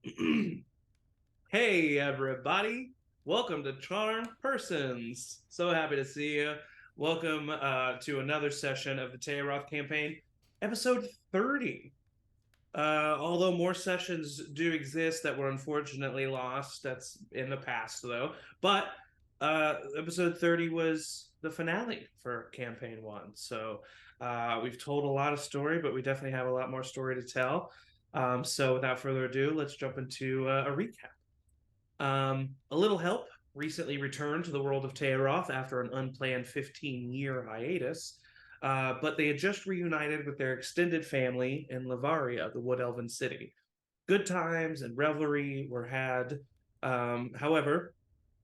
Hey, everybody. Welcome to Charmed Persons. So happy to see you. Welcome to another session of the Tayaroth campaign, episode 30. Although more sessions do exist that were unfortunately lost, that's in the past, though. But episode 30 was the finale for campaign one. So we've told a lot of story, but we definitely have a lot more story to tell. So without further ado, let's jump into a recap. A little help recently returned to the world of Tayaroth after an unplanned 15-year hiatus, but they had just reunited with their extended family in Lavaria, the Wood Elven city. Good times and revelry were had. However,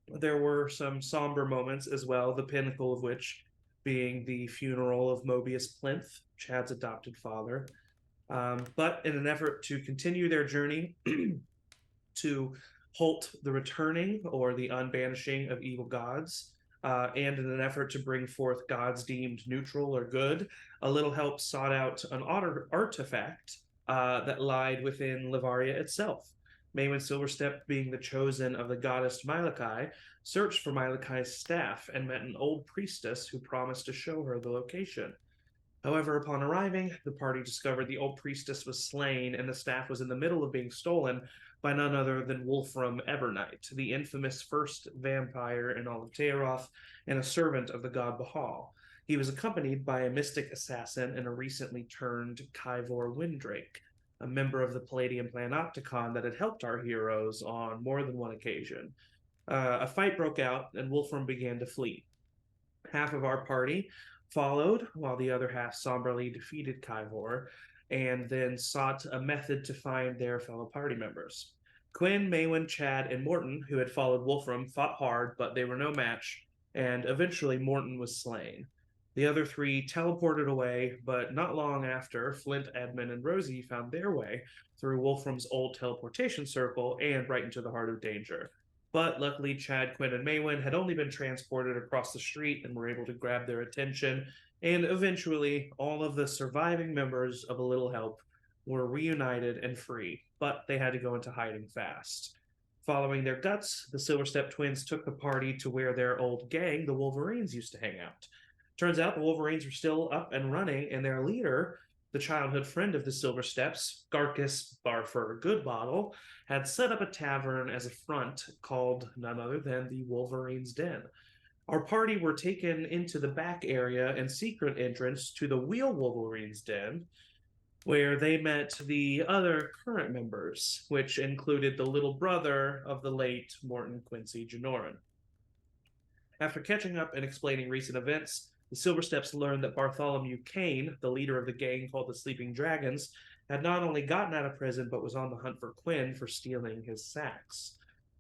there were some somber moments as well, the pinnacle of which being the funeral of Mobius Plinth, Chad's adopted father. But in an effort to continue their journey to halt the returning or the unbanishing of evil gods. And in an effort to bring forth gods deemed neutral or good, a little help sought out an artifact that lied within Livaria itself. Maywin Silverstep, being the chosen of the goddess Mylakai, searched for Mylakai's staff and met an old priestess who promised to show her the location. However, upon arriving, the party discovered the old priestess was slain and the staff was in the middle of being stolen by none other than Wolfram Ebernight, the infamous first vampire in all of Tayaroth and a servant of the god Bahal. He was accompanied by a mystic assassin and a recently turned Kyvor Windrake, a member of the Palladium Planopticon that had helped our heroes on more than one occasion. A fight broke out, and Wolfram began to flee. Half of our party followed, while the other half somberly defeated Kyvor, and then sought a method to find their fellow party members. Quinn, Maywin, Chad, and Morton, who had followed Wolfram, fought hard, but they were no match, and eventually Morton was slain. The other three teleported away, but not long after, Flint, Edmund, and Rosie found their way through Wolfram's old teleportation circle and right into the heart of danger. But luckily, Chad, Quinn, and Maywin had only been transported across the street and were able to grab their attention. And eventually, all of the surviving members of A Little Help were reunited and free, but they had to go into hiding fast. Following their guts, the Silverstep twins took the party to where their old gang, the Wolverines, used to hang out. Turns out the Wolverines were still up and running, and their leader, the childhood friend of the Silversteps, Garcus Barfur Goodbottle, had set up a tavern as a front called none other than the Wolverine's Den. Our party were taken into the back area and secret entrance to the Wheel Wolverine's Den, where they met the other current members, which included the little brother of the late Morton Quincy Janoran. After catching up and explaining recent events, the Silversteps learned that Bartholomew Kane, the leader of the gang called the Sleeping Dragons, had not only gotten out of prison but was on the hunt for Quinn for stealing his sacks.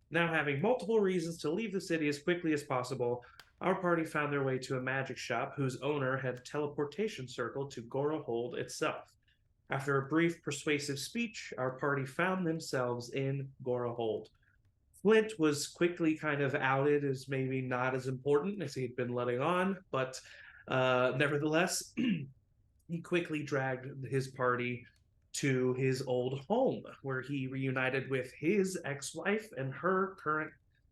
Now, having multiple reasons to leave the city as quickly as possible, our party found their way to a magic shop whose owner had a teleportation circle to Gorahold itself. After a brief persuasive speech, our party found themselves in Gorahold. Flint was quickly kind of outed as maybe not as important as he'd been letting on, but nevertheless, he quickly dragged his party to his old home, where he reunited with his ex-wife and her current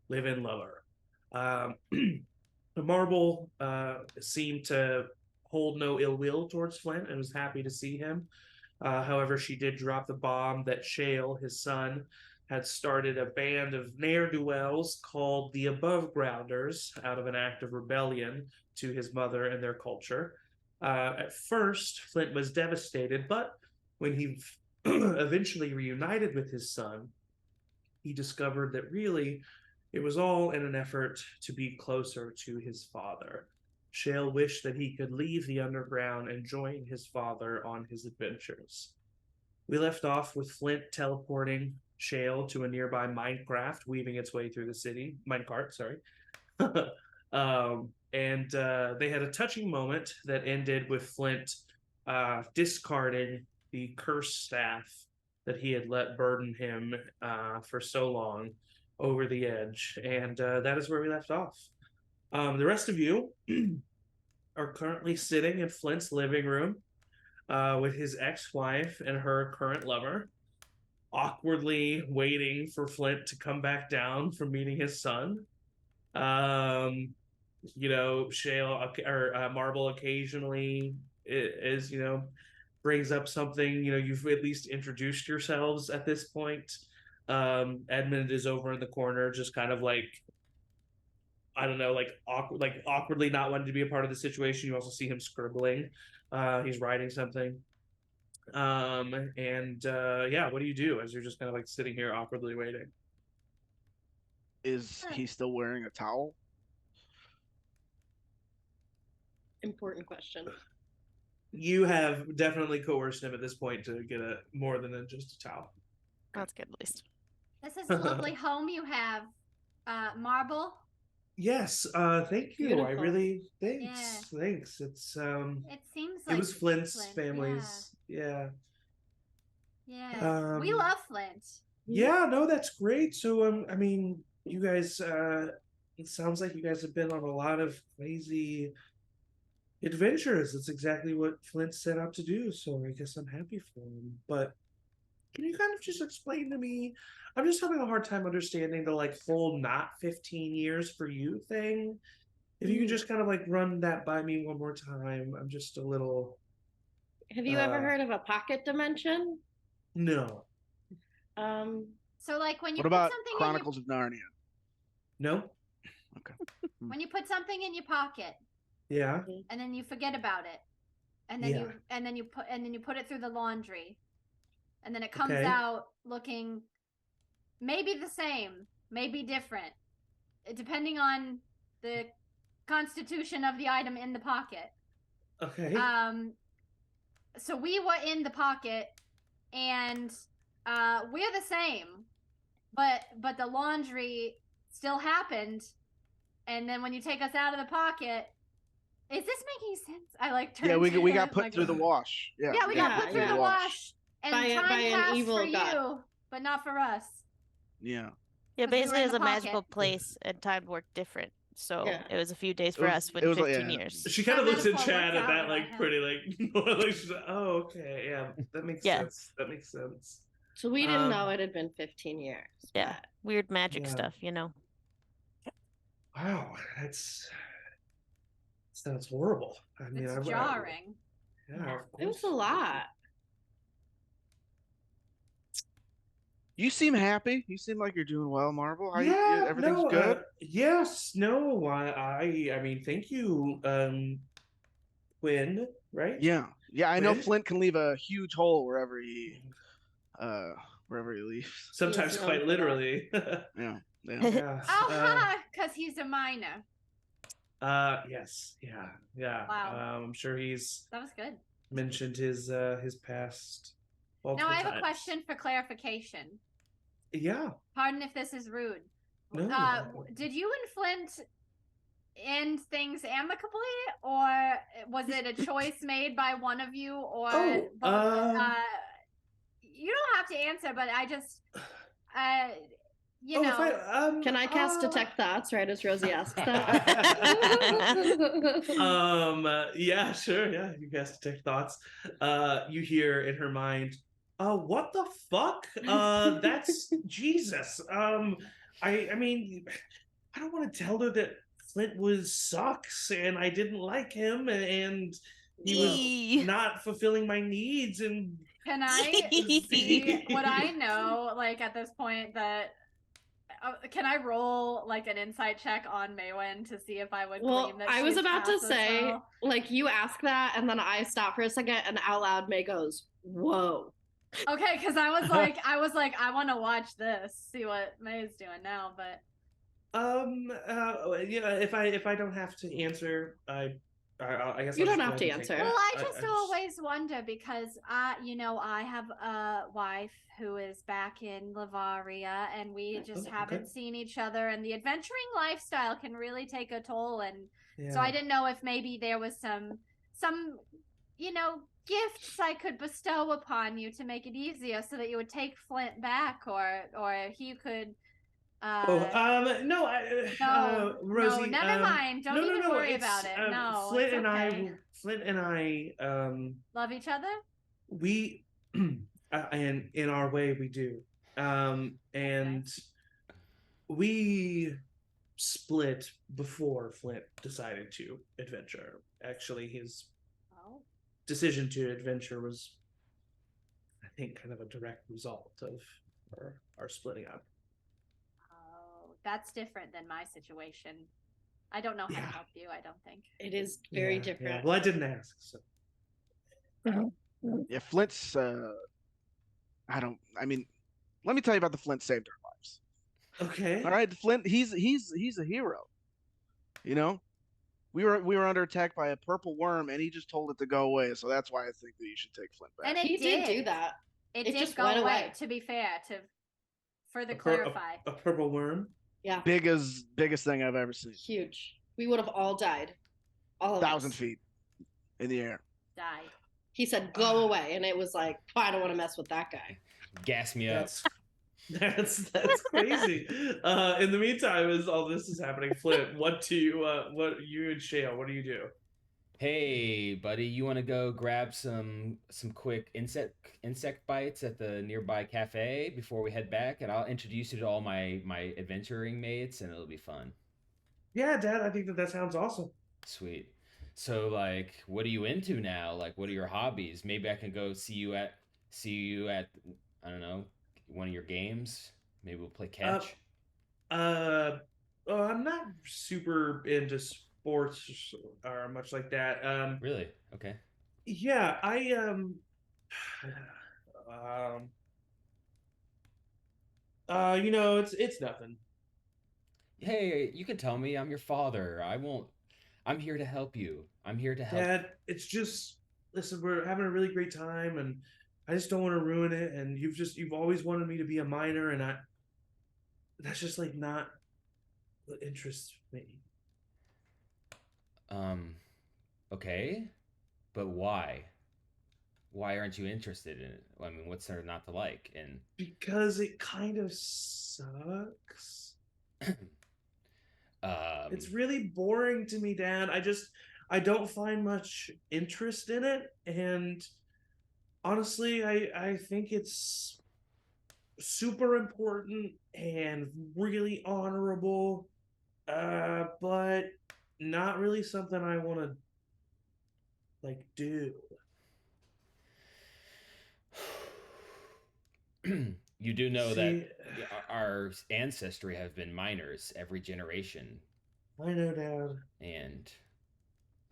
live-in lover. The marble seemed to hold no ill will towards Flint and was happy to see him. However, she did drop the bomb that Shale, his son, had started a band of ne'er-do-wells called the Above Grounders out of an act of rebellion to his mother and their culture. At first, Flint was devastated, but when he eventually reunited with his son, he discovered that really it was all in an effort to be closer to his father. Shale wished that he could leave the underground and join his father on his adventures. We left off with Flint teleporting Shale to a nearby minecraft, weaving its way through the city. Minecart, sorry. And they had a touching moment that ended with Flint discarding the cursed staff that he had let burden him for so long over the edge. And that is where we left off. The rest of you are currently sitting in Flint's living room with his ex wife and her current lover. awkwardly waiting for Flint to come back down from meeting his son. Shale or Marble occasionally is, brings up something. You've at least introduced yourselves at this point. Edmund is over in the corner, just kind of like, I don't know, awkwardly not wanting to be a part of the situation. You also see him scribbling. He's writing something. What do you do as you're just kind of like sitting here awkwardly waiting? Is he still wearing a towel? Important question. You have definitely coerced him at this point to get more than just a towel. That's good, at least. This is a lovely home you have, Marble. Yes, thank you. Beautiful. I really thanks. It's It seems like it was Flint's Flint. family's. Yeah. We love Flint. Yeah, no, that's great. So I mean, you guys it sounds like you guys have been on a lot of crazy adventures. That's exactly what Flint set out to do, so I guess I'm happy for him. But can you kind of just explain to me? I'm just having a hard time understanding the like whole not 15 years for you thing. If you could just kind of like run that by me one more time. I'm just a little. Have you ever heard of a pocket dimension? No. So like when you What about put something Chronicles of Narnia? No. Okay. when you put something in your pocket Yeah. and then you forget about it, and then you put it through the laundry, and then it comes out looking maybe the same, maybe different, depending on the constitution of the item in the pocket. Okay. So we were in the pocket, and we're the same, but the laundry still happened, and then when you take us out of the pocket, is this making sense? I like turned. Yeah, we got put through the wash. Yeah, we got put through the wash, and by time passed an evil for god. you, but not for us. Yeah. Yeah, 'Cause we were basically in it was the a magical pocket. place and time worked different. So Yeah. it was a few days for was- us, but it was like- 15 yeah. years. She kind of That looks at metaphor Chad works at out that in my like head. pretty like she's like, oh, okay, yeah, that makes Yeah. sense. That makes sense. So we didn't know it had been 15 years. Yeah. but- Weird magic Yeah. stuff, you know. Wow, that sounds horrible. I mean, It's jarring. Yeah, of It was a course. lot. You seem happy. You seem like you're doing well, Marble. Everything's no, good. Yes, no, I mean, thank you, Quinn, right? Yeah. I know Quinn? Flint can leave a huge hole wherever he leaves. Sometimes Yes, quite no, literally. Yeah. Yeah. Because he's a minor. Yes, yeah. Wow. I'm sure he's That was good. mentioned his past. Now I have times. a question for clarification. Yeah. Pardon if this is rude. No. Did you and Flint end things amicably, or was it a choice made by one of you, or both? You don't have to answer, but I just, Can I cast detect thoughts right as Rosie asks that? Yeah, sure. Yeah, you guys take thoughts. You hear in her mind, what the fuck? That's Jesus. I mean, I don't want to tell her that Flint sucks and I didn't like him and he was not fulfilling my needs. And can I see what I know? Like at this point, that can I roll like an insight check on Maywin to see if I would claim that? I was she's about to past this say, spell? like, you ask that, and then I stop for a second, and out loud, May goes, "Whoa." Okay, because I was like, I want to watch this, see what May's doing now, but. If I don't have to answer, I guess You I'll don't just have go to ahead and take answer. that. Well, I just always wonder because I have a wife who is back in Lavaria, and we just haven't seen each other, and the adventuring lifestyle can really take a toll, and so I didn't know if maybe there was some gifts I could bestow upon you to make it easier, so that you would take Flint back, or he could. No, No, Rosie. never mind. Don't even worry about it. No, Flint it's and okay. Flint and I Love each other. we and in our way we do. And we split before Flint decided to adventure. Actually, his decision to adventure was, I think, kind of a direct result of our splitting up. Oh, that's different than my situation. I don't know how to help you, I don't think. It is very different. Yeah. Well, I didn't ask, so. Yeah, Flint's. I mean, let me tell you about the Flint saved our lives. Okay. All right, Flint. He's a hero. You know, we were under attack by a purple worm, and he just told it to go away. So that's why I think that you should take Flint back. And it He did did do that. It It did just go went away. away. To be fair, to further clarify. A purple worm. Yeah. Biggest thing I've ever seen. Huge. We would have all died. All of 1,000 us. feet in the air. Died. He said, "Go away," and it was like, I don't want to mess with that guy. Gas me up. That's crazy. In the meantime, as all this is happening, Flint, what you and Shale, what do you do? Hey, buddy, you want to go grab some quick insect bites at the nearby cafe before we head back, and I'll introduce you to all my adventuring mates, and it'll be fun. Yeah, Dad, I think that sounds awesome. Sweet. So, like, what are you into now? Like, what are your hobbies? Maybe I can go see you at I don't know, one of your games. Maybe we'll play catch. I'm not super into sports or much like that. Really? Okay. Yeah, it's nothing. Hey, you can tell me. I'm your father. I won't. I'm here to help you. I'm here to help. Dad, it's just, listen, we're having a really great time, and I just don't want to ruin it. And you've always wanted me to be a miner, and that's just like not what interests me. Okay, but why? Why aren't you interested in it? I mean, what's there not to like? And because it kind of sucks. It's really boring to me, Dad. I don't find much interest in it, and honestly, I think it's super important and really honorable, but not really something I want to like do. You do know that our ancestry have been miners every generation. I know, Dad. And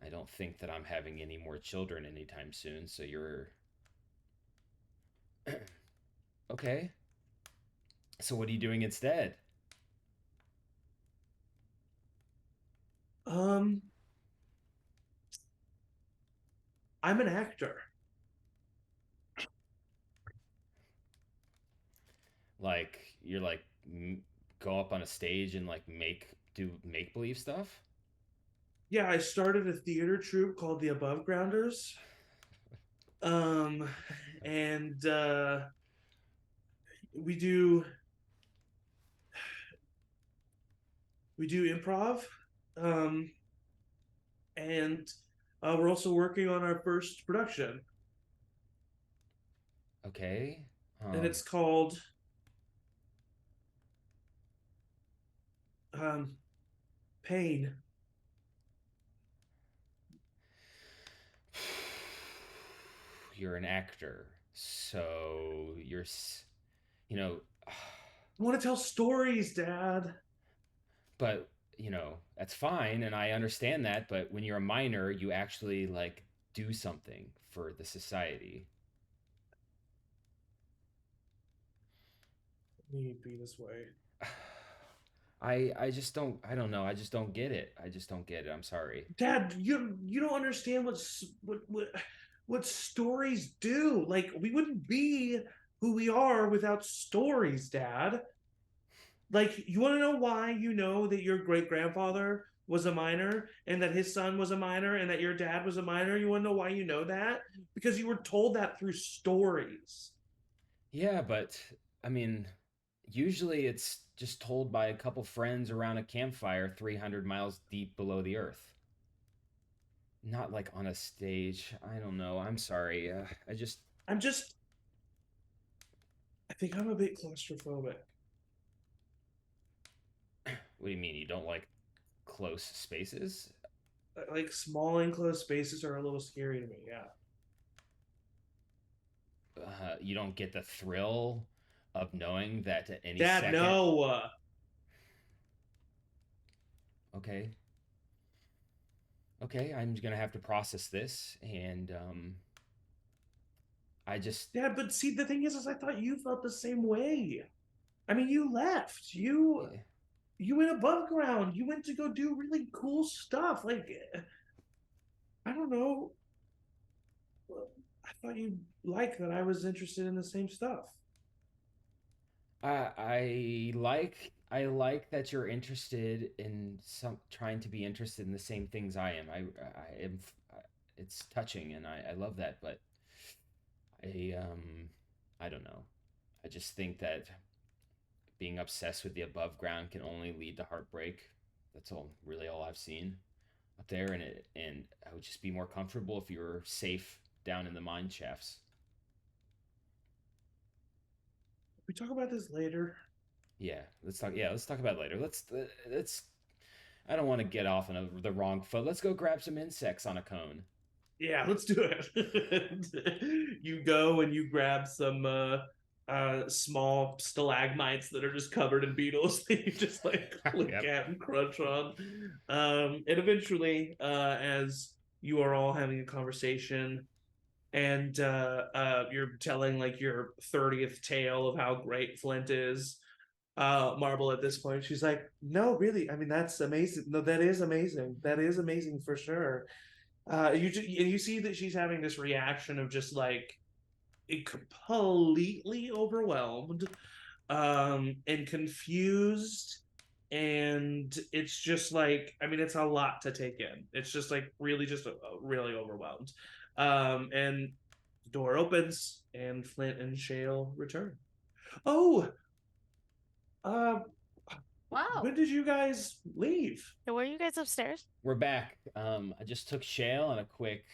I don't think that I'm having any more children anytime soon, so you're... Okay. So what are you doing instead? I'm an actor. Like, you're like, go up on a stage and like do make-believe stuff? Yeah, I started a theater troupe called the Above Grounders. And we do improv. And we're also working on our first production. Okay. And it's called Pain. You're an actor, so you're, I want to tell stories, Dad. But, that's fine, and I understand that, but when you're a miner, you actually, like, do something for the society. Need be this way. I just don't, I don't know, I just don't get it. I just don't get it. I'm sorry. Dad, you don't understand what stories do. Like, we wouldn't be who we are without stories, Dad. Like, you want to know why you know that your great-grandfather was a miner and that his son was a miner and that your dad was a miner? You want to know why you know that? Because you were told that through stories. Yeah, but, I mean, usually it's just told by a couple friends around a campfire 300 miles deep below the earth. Not like on a stage. I don't know. I'm sorry. I'm just think I'm a bit claustrophobic. What do you mean? You don't like close spaces? Like small enclosed spaces are a little scary to me. Yeah. You don't get the thrill of knowing that at any Dad, second. no. Okay. Okay, I'm gonna have to process this, and I just. Dad, but see, the thing is I thought you felt the same way. I mean, you left. You went above ground. You went to go do really cool stuff. Like, I don't know. I thought you'd like that I was interested in the same stuff. I like that you're interested in trying to be interested in the same things I am. I am. It's touching, and I love that. But I don't know. I just think that being obsessed with the above ground can only lead to heartbreak. That's really all I've seen up there, and I would just be more comfortable if you were safe down in the mine shafts. We talk about this later. Yeah, let's talk. Yeah, let's talk about it later. Let's. I don't want to get off on the wrong foot. Let's go grab some insects on a cone. Yeah, let's do it. You go and you grab some small stalagmites that are just covered in beetles that you just like look at and crunch on. And eventually, as you are all having a conversation and you're telling like your 30th tale of how great Flint is, Marble at this point, she's like, no, really, I mean, that's amazing. No, that is amazing. That is amazing for sure. You see that she's having this reaction of just like completely overwhelmed and confused, and it's just like, I mean, it's a lot to take in. It's just like really just really overwhelmed. And the door opens and Flint and Shale return. Oh, Wow. when did you guys leave? So were you guys upstairs? We're back. I just took Shale on a quick,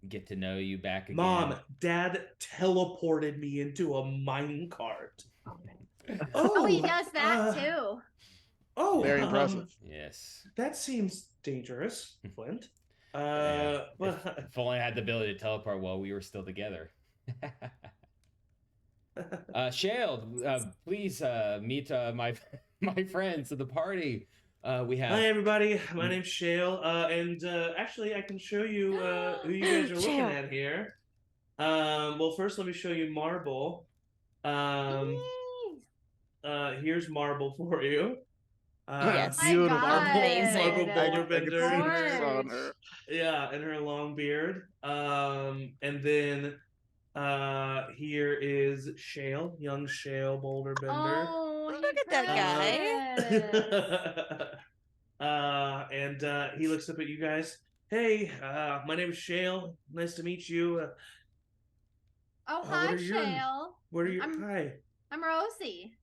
get to know you back again. Mom, Dad teleported me into a minecart. Oh, he does that too. Oh, Very impressive. Yes. That seems dangerous, Flint. Yeah, But if only I had the ability to teleport while we were still together. Shale, please meet my friends at the party. We have. Hi, everybody. My name's Shale, and actually, I can show you who you guys are looking Shale. at here. Well, first, let me show you Marble. Here's Marble for you. Yes. Beautiful. Amazing. Marble boulder bender. On her. Yeah, and her long beard. And then here is Shale, young Shale boulder bender. Oh, Look at that guy. And he looks up at you guys. Hey, my name is Shale. Nice to meet you. Oh, what hi, are your- Shale. What are you? I'm- Hi. I'm Rosie.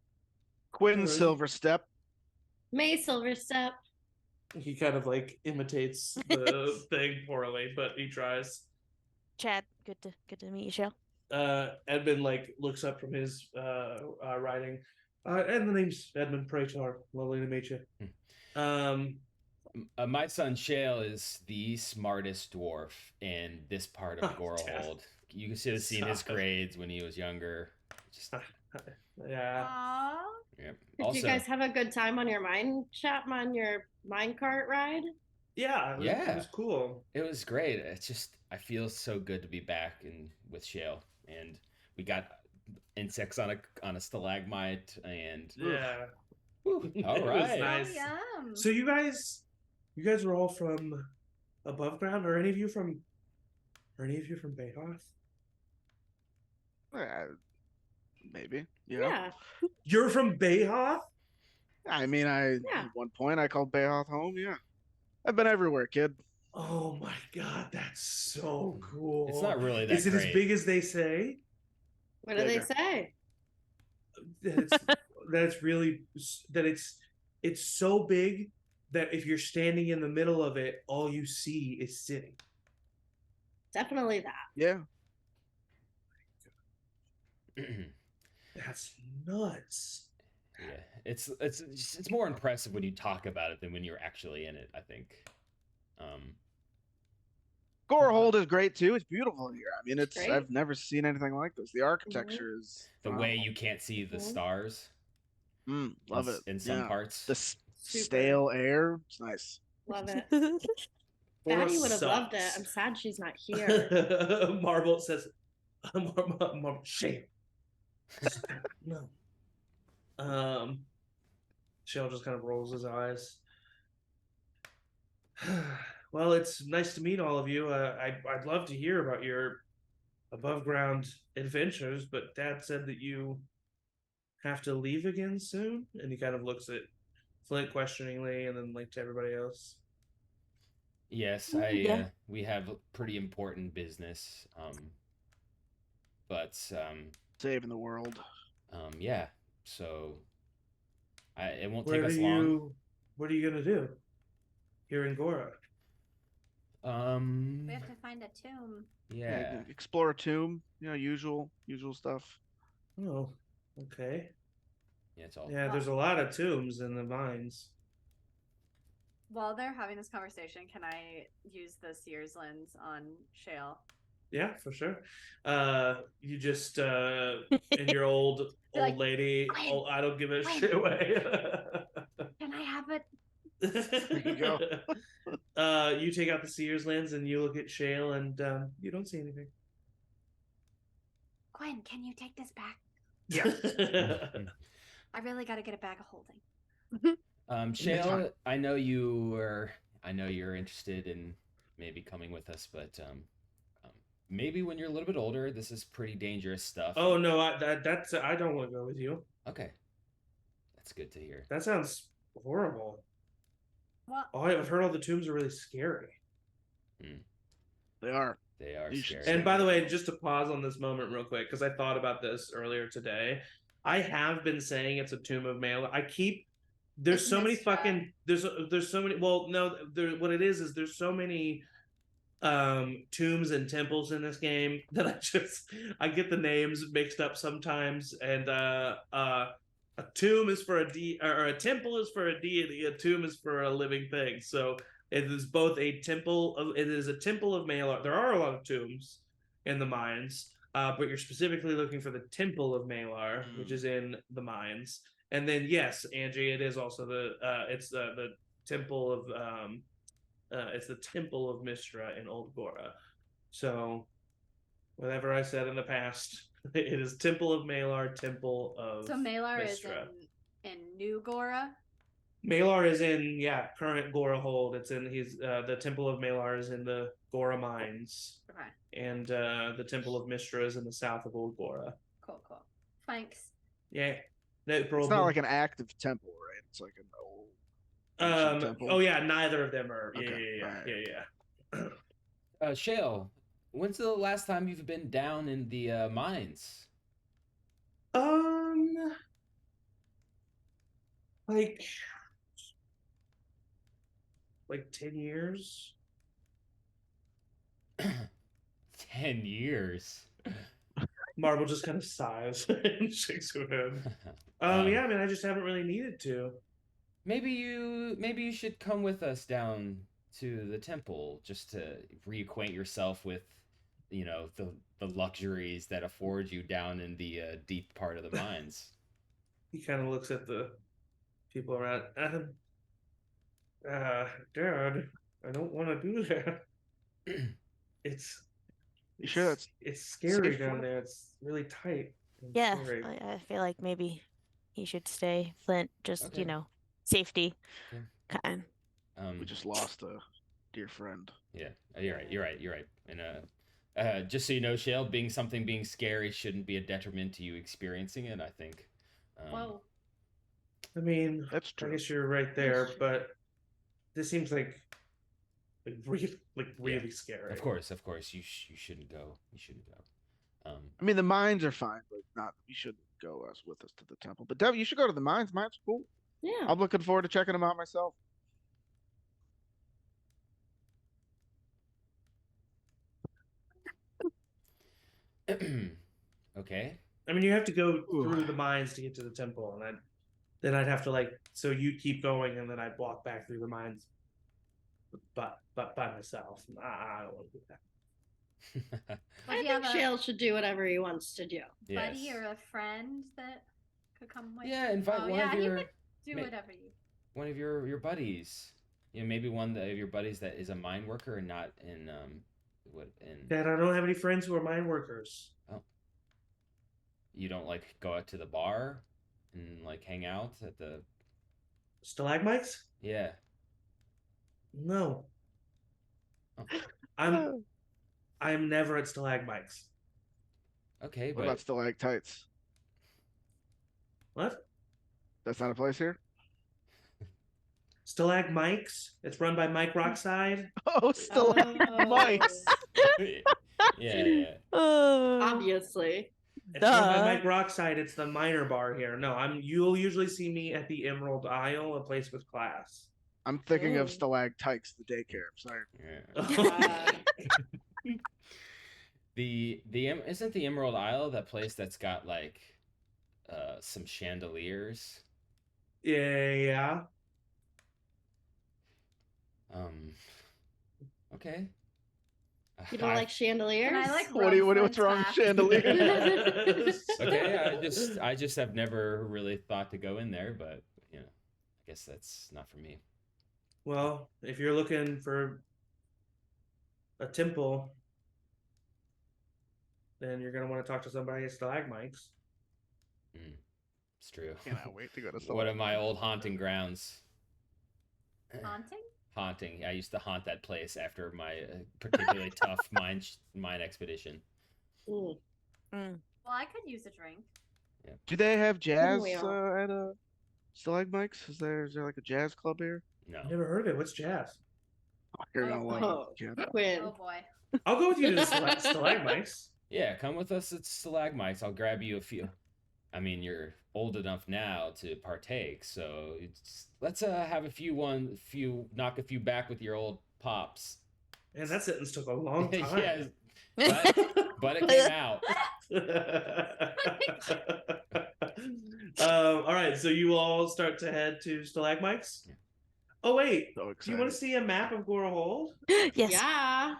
Quinn Hello. Silverstep. May Silverstep. He kind of like imitates the thing poorly, but he tries. Chad, good to meet you, Shale. Edmund like looks up from his writing. And the name's Edmund Praetor. Lovely to meet you. My son Shale is the smartest dwarf in this part of Oh, Gorehold. You should have seen his grades when he was younger. Just, Yeah. Aww. yep. Did you guys have a good time on your minecart ride? Yeah, it was cool. It was great. It's just I feel so good to be back with Shale, and we got insects on a stalagmite, and Yeah. whew, all It was right. nice. Oh, yum. So you guys are all from above ground, or any of you from Bayhoth? Maybe. You know? Yeah. You're from Bayhoth? I mean, Yeah. at one point I called Bayhoth home. Yeah, I've been everywhere, kid. Oh my god, that's so cool. It's not really that Is it great. as big as they say? What do they Bigger. say? That it's so big that if you're standing in the middle of it, all you see is city. Definitely that. Yeah. That's nuts. Yeah, it's more impressive when you talk about it than when you're actually in it, I think. Gorehold is great too. It's beautiful here. I mean, Great. I've never seen anything like this. The architecture is The way phenomenal. you can't see the Mhm. stars Love it. in some parts. The Super. stale air. It's nice. Love it. Gora Fatty would have loved it. sucks. I'm sad she's not here. Marble says, Marble, shame. No. Shell just kind of rolls his eyes. Well, it's nice to meet all of you. I'd love to hear about your above ground adventures, but Dad said that you have to leave again soon. And he kind of looks at Flint questioningly, and then like to everybody else. Yes, Yeah. we have pretty important business. But Saving the world. yeah. So it won't Where take us are long. you? What are you gonna do here in Gora? We have to find a tomb. Yeah. Explore a tomb. You know, usual stuff. Oh, okay. Yeah, it's all. Yeah, there's a lot of tombs in the mines. While they're having this conversation, can I use the Sears lens on Shale? Yeah, for sure. You just in your old Like, lady. Gwen, Oh, I don't give a Gwen. shit away. Can I have it? There you go. You take out the Sears lens and you look at Shale, and you don't see anything. Gwen, can you take this back? Yeah. I really got to get it back of holding. Shale, I know you're interested in maybe coming with us, but maybe when you're a little bit older, this is pretty dangerous stuff. Oh no, I don't want to go with you. Okay, that's good to hear. That sounds horrible. What? Oh, I've heard all the tombs are really scary. They are. They are You should scary. And by the way, just to pause on this moment real quick, because I thought about this earlier today. I have been saying it's a tomb of Male. There's It's so many Mistra. fucking there's so many. Well, no, what it is there's so many tombs and temples in this game that I get the names mixed up sometimes. And a tomb is for or a temple is for a deity, a tomb is for a living thing. So it is both a temple it is a temple of Malar. There are a lot of tombs in the mines, but you're specifically looking for the temple of Malar, which is in the mines. And then yes, Angie, it is also the temple of it's the temple of Mistra in Old Gora. So whatever I said in the past, it is Temple of Malar, Temple of So Malar is Mistra. in New Gora. Malar is in current Gora hold. It's in the Temple of Malar is in the Gora mines. Okay. And the Temple of Mistra is in the south of Old Gora. Cool. Thanks. Yeah. No problem. It's not like an active temple, right? It's like an old ancient temple. Oh yeah, neither of them are. Okay, Yeah. Shale, when's the last time you've been down in the mines? Like 10 years. 10 years. Marble just kind of sighs and shakes her head. Yeah, I mean, I just haven't really needed to. Maybe you should come with us down to the temple just to reacquaint yourself with, the luxuries that afford you down in the deep part of the mines. He kind of looks at the people around. Dad, I don't want to do that. You sure that's it's scary safe down for- there. It's really tight. and Yeah, scary. I feel like maybe he should stay. Flint, just Okay. safety. Okay. Kind. we just lost a dear friend. Yeah, you're right. And just so you know, Shale, being scary shouldn't be a detriment to you experiencing it, I think. Whoa. I mean, That's I true. guess you're right there, but this seems like really scary. Of course, you shouldn't go. You shouldn't go. I mean, the mines are fine, but not. You shouldn't go with us to the temple. But Dev, you should go to the mines. Mines are cool. Yeah. I'm looking forward to checking them out myself. Okay. I mean, you have to go through the mines to get to the temple, and then I'd have to so you keep going, and then I'd walk back through the mines, but by myself. I don't want to do that. I think Shale should do whatever he wants to do. Buddy or a friend that could come with Yeah, you? invite one of your. You could do whatever you. One of your buddies. Maybe one of your buddies that is a mine worker and not in Dad, I don't have any friends who are mine workers. Oh. You don't go out to the bar and hang out at the stalagmites? Yeah. No. Oh. I'm never at stalagmites. Okay, what about stalactites? What? That's not a place here? Stalagmites. It's run by Mike Rockside. Oh, stalagmites. Yeah. Obviously. It's run by Mike Rockside. It's the minor bar here. No, you'll usually see me at the Emerald Isle, a place with class. I'm thinking of stalactites, the daycare. Sorry. Yeah. Isn't the Emerald Isle that place that's got some chandeliers? Yeah. Okay. You don't like chandeliers? And I like what's wrong with chandeliers? Okay, I just have never really thought to go in there, but I guess that's not for me. Well, if you're looking for a temple, then you're gonna want to talk to somebody at stalagmites. It's true. Cannot wait to go to stalagmites. One of my old haunting grounds. Haunting? Haunting. I used to haunt that place after my particularly tough mine expedition. Mm. Well, I could use a drink. Yeah. Do they have jazz at stalagmites? Is there a jazz club here? No. I've never heard of it. What's jazz? You're gonna love it. Quinn. Oh boy. I'll go with you to stalagmites. Yeah, come with us at stalagmites. I'll grab you a few. I mean, you're old enough now to partake, so let's have a few knock a few back with your old pops. Man, that sentence took a long time. Yes, but it came out. All right, so you all start to head to stalagmites. Yeah. Oh wait, so do you want to see a map of Gorahold? Yes. Yeah.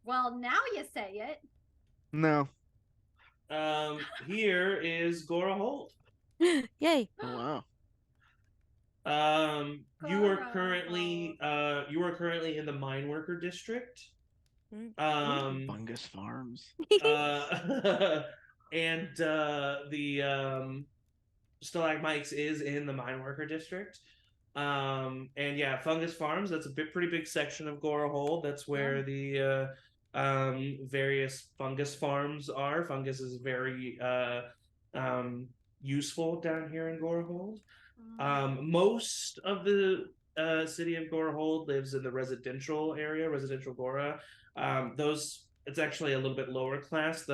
Well, now you say it. No. Here is Gorahold. Yay. Oh wow. You are currently in the mine worker district. Fungus Farms. And the stalagmites is in the mine worker district. And yeah, Fungus Farms, that's a pretty big section of Gorahold. That's where the various fungus farms are. Fungus is very useful down here in Gorahold. Most of the city of Gorahold lives in the residential area, residential Gora. It's actually a little bit lower class.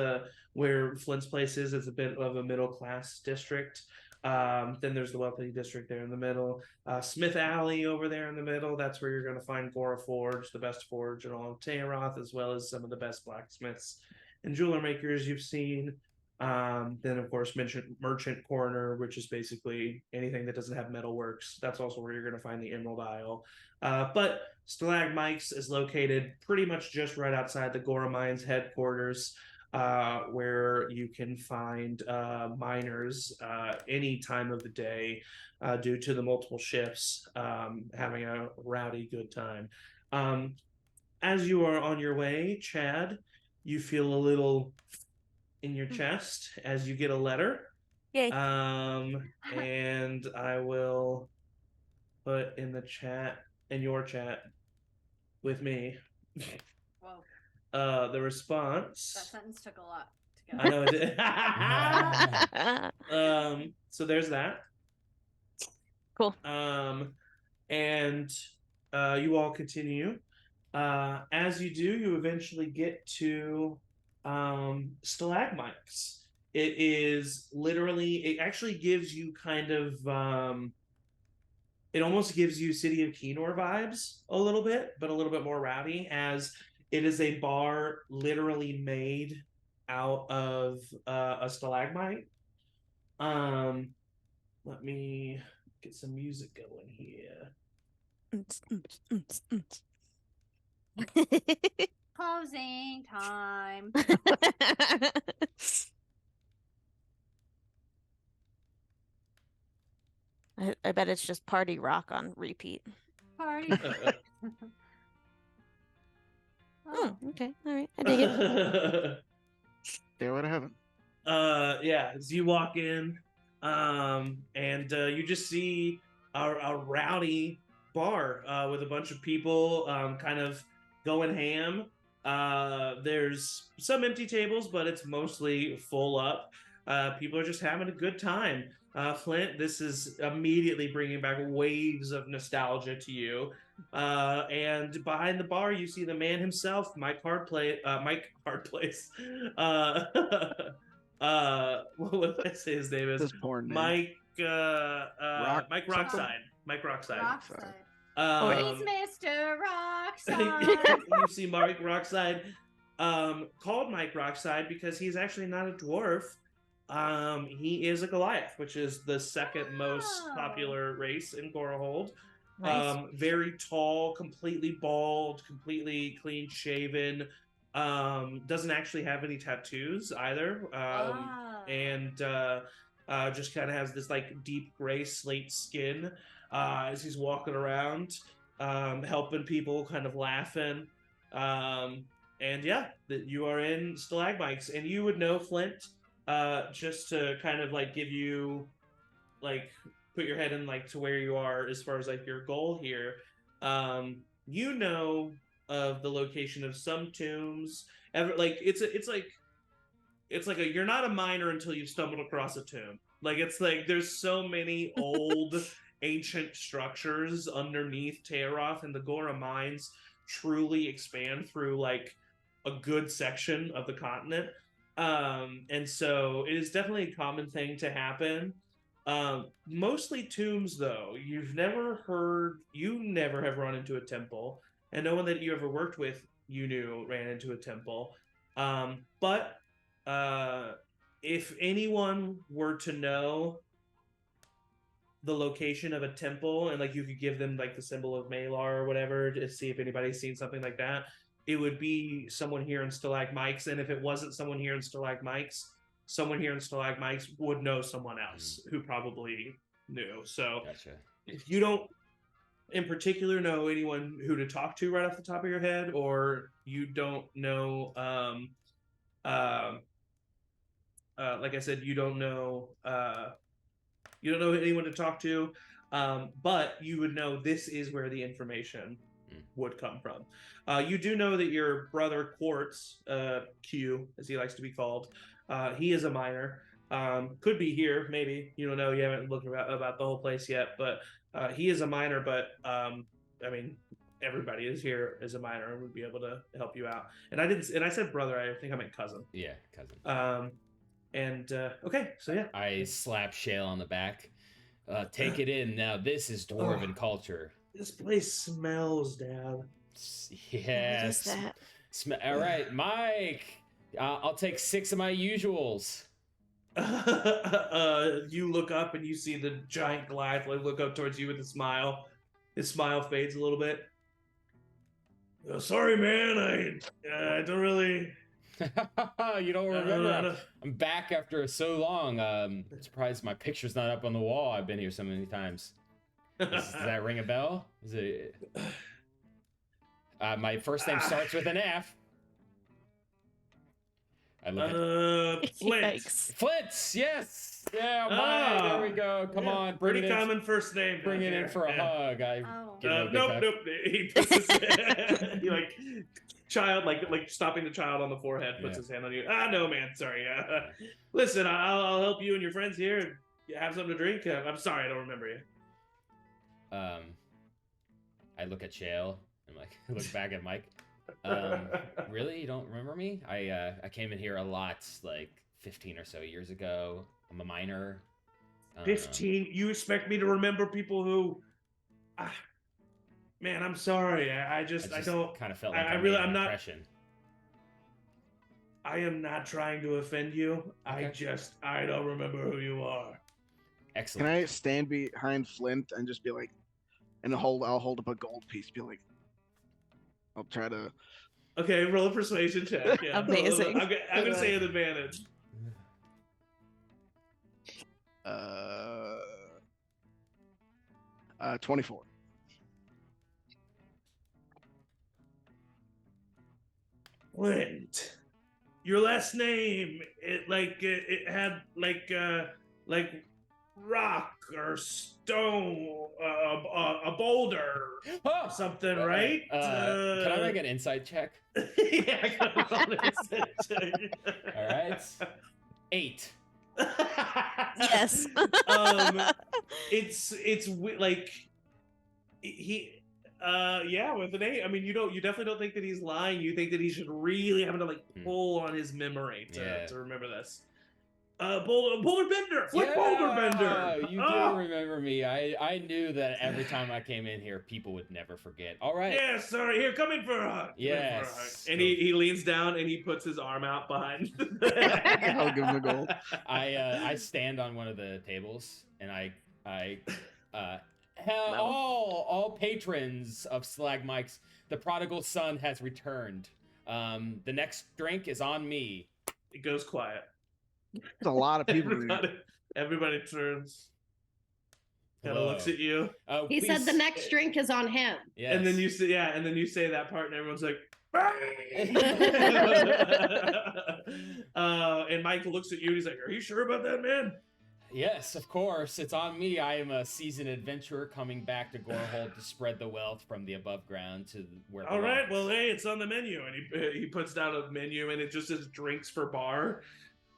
Where Flint's place is, it's a bit of a middle class district. Then there's the wealthy district there in the middle. Smith Alley over there in the middle. That's where you're going to find Gora Forge, the best forge in all of Tayaroth, as well as some of the best blacksmiths and jeweler makers you've seen. Then of course Merchant Corner, which is basically anything that doesn't have metalworks. That's also where you're going to find the Emerald Isle. But Stalagmites is located pretty much just right outside the Gora Mines headquarters, where you can find miners any time of the day due to the multiple shifts, having a rowdy good time. As you are on your way, Chad, you feel a little in your chest as you get a letter. Yay. And I will put in the chat, in your chat with me. Whoa. The response. That sentence took a lot to go. I know it did. So there's that. Cool. And you all continue. As you do, you eventually get to stalagmites. It actually gives you kind of it almost gives you City of Kenor vibes a little bit, but a little bit more rowdy, as it is a bar literally made out of a stalagmite. Let me get some music going here. Closing time. I bet it's just party rock on repeat. Party. Oh, okay. All right. I dig it. Stairway to heaven. Yeah, as you walk in, and you just see a rowdy bar with a bunch of people kind of going ham. There's some empty tables, but it's mostly full up. People are just having a good time. Flint, this is immediately bringing back waves of nostalgia to you. And behind the bar, you see the man himself, Mike Hardplace. What did I say his name is? This porn name. Mike. Mike something? Rockside. Mike Rockside. He's Mr. Rockside. You see Mike Rockside, called Mike Rockside because he's actually not a dwarf. He is a Goliath, which is the second most popular race in Gorahold. Nice. Very tall, completely bald, completely clean shaven. Doesn't actually have any tattoos either. And just kind of has this like deep gray slate skin as he's walking around, helping people, kind of laughing. And yeah, that you are in stalagmites, and you would know, Flint, just to kind of like give you, like, put your head in like to where you are as far as like your goal here. You know of the location of some tombs. It's like you're not a miner until you've stumbled across a tomb. Like, it's like there's so many old ancient structures underneath Tayaroth, and the Gora mines truly expand through like a good section of the continent. And so it is definitely a common thing to happen. Mostly tombs, though. You never have run into a temple, and no one that you ever worked with you knew ran into a temple. But if anyone were to know the location of a temple, and like you could give them like the symbol of Malar or whatever to see if anybody's seen something like that, it would be someone here in Stalagmites. And if it wasn't someone here in Stalagmites, someone here in Stalagmites would know someone else who probably knew. So Gotcha. if you don't in particular know anyone who to talk to right off the top of your head, or you don't know like I said, you don't know anyone to talk to, but you would know this is where the information would come from. You do know that your brother Quartz, Q as he likes to be called, he is a miner. Could be here, maybe, you don't know, you haven't looked about the whole place yet, but he is a miner. But I mean, everybody is here as a miner and would be able to help you out. And I said brother, I think I meant cousin. Yeah, cousin. Okay, so yeah, I slap Shale on the back. Take it in now. This is dwarven culture. This place smells, Dad. Yes. What is that? All right, Mike. I'll take 6 of my usuals. You look up and you see the giant Goliath look up towards you with a smile. His smile fades a little bit. Oh, sorry, man. I don't really. You don't remember? I'm back after so long. Surprised my picture's not up on the wall. I've been here so many times. Does that ring a bell? Is it? My first name starts with an F. I look at Flint. Yikes. Flint's, yes. Yeah, Mike. There we go. Come on, bring pretty it common first name. Bring it in for a hug. Give him a big hug. Nope. He puts his he like child, like stopping the child on the forehead, puts his hand on you. No, man, sorry. Listen, I'll help you and your friends here. Have something to drink. I'm sorry, I don't remember you. I look at Shale and like look back at Mike. Really, you don't remember me? I came in here a lot, like 15 or so years ago. I'm a miner. 15? You expect me to remember people who? Man, I'm sorry. I just don't. Kind of felt like I'm not. impression. I am not trying to offend you. Okay. I don't remember who you are. Excellent. Can I stand behind Flint and just be like, I'll hold up a gold piece, be like, I'll try to. Okay, roll a persuasion check. Yeah. Amazing. I'm gonna say an advantage. 24. Flint. Your last name, it had like rock or stone, a boulder, Oh! something, right? Can I make an insight check? Yeah, I got a bonus check. All right. 8. Yes. It's like he yeah, with an 8. I mean, you definitely don't think that he's lying. You think that he should really have to like pull on his memory to remember this. Boulder Bender, Flip Boulder Bender. You do remember me. I knew that every time I came in here, people would never forget. All right. Yeah, sorry. Here, come in for a hug. Yes. And he leans down and he puts his arm out behind. I'll give him a gold. I stand on one of the tables and all patrons of Slag Mike's, the prodigal son has returned. The next drink is on me. It goes quiet. There's a lot of people in here. Everybody turns. Kind of looks at you. He said the next drink is on him. Yes. And then you say that part, and everyone's like, and Mike looks at you. And he's like, "Are you sure about that, man?" Yes, of course. It's on me. I am a seasoned adventurer coming back to Gorehold to spread the wealth from the above ground to where it All right. belongs. Well, hey, it's on the menu, and he puts down a menu, and it just says drinks for bar,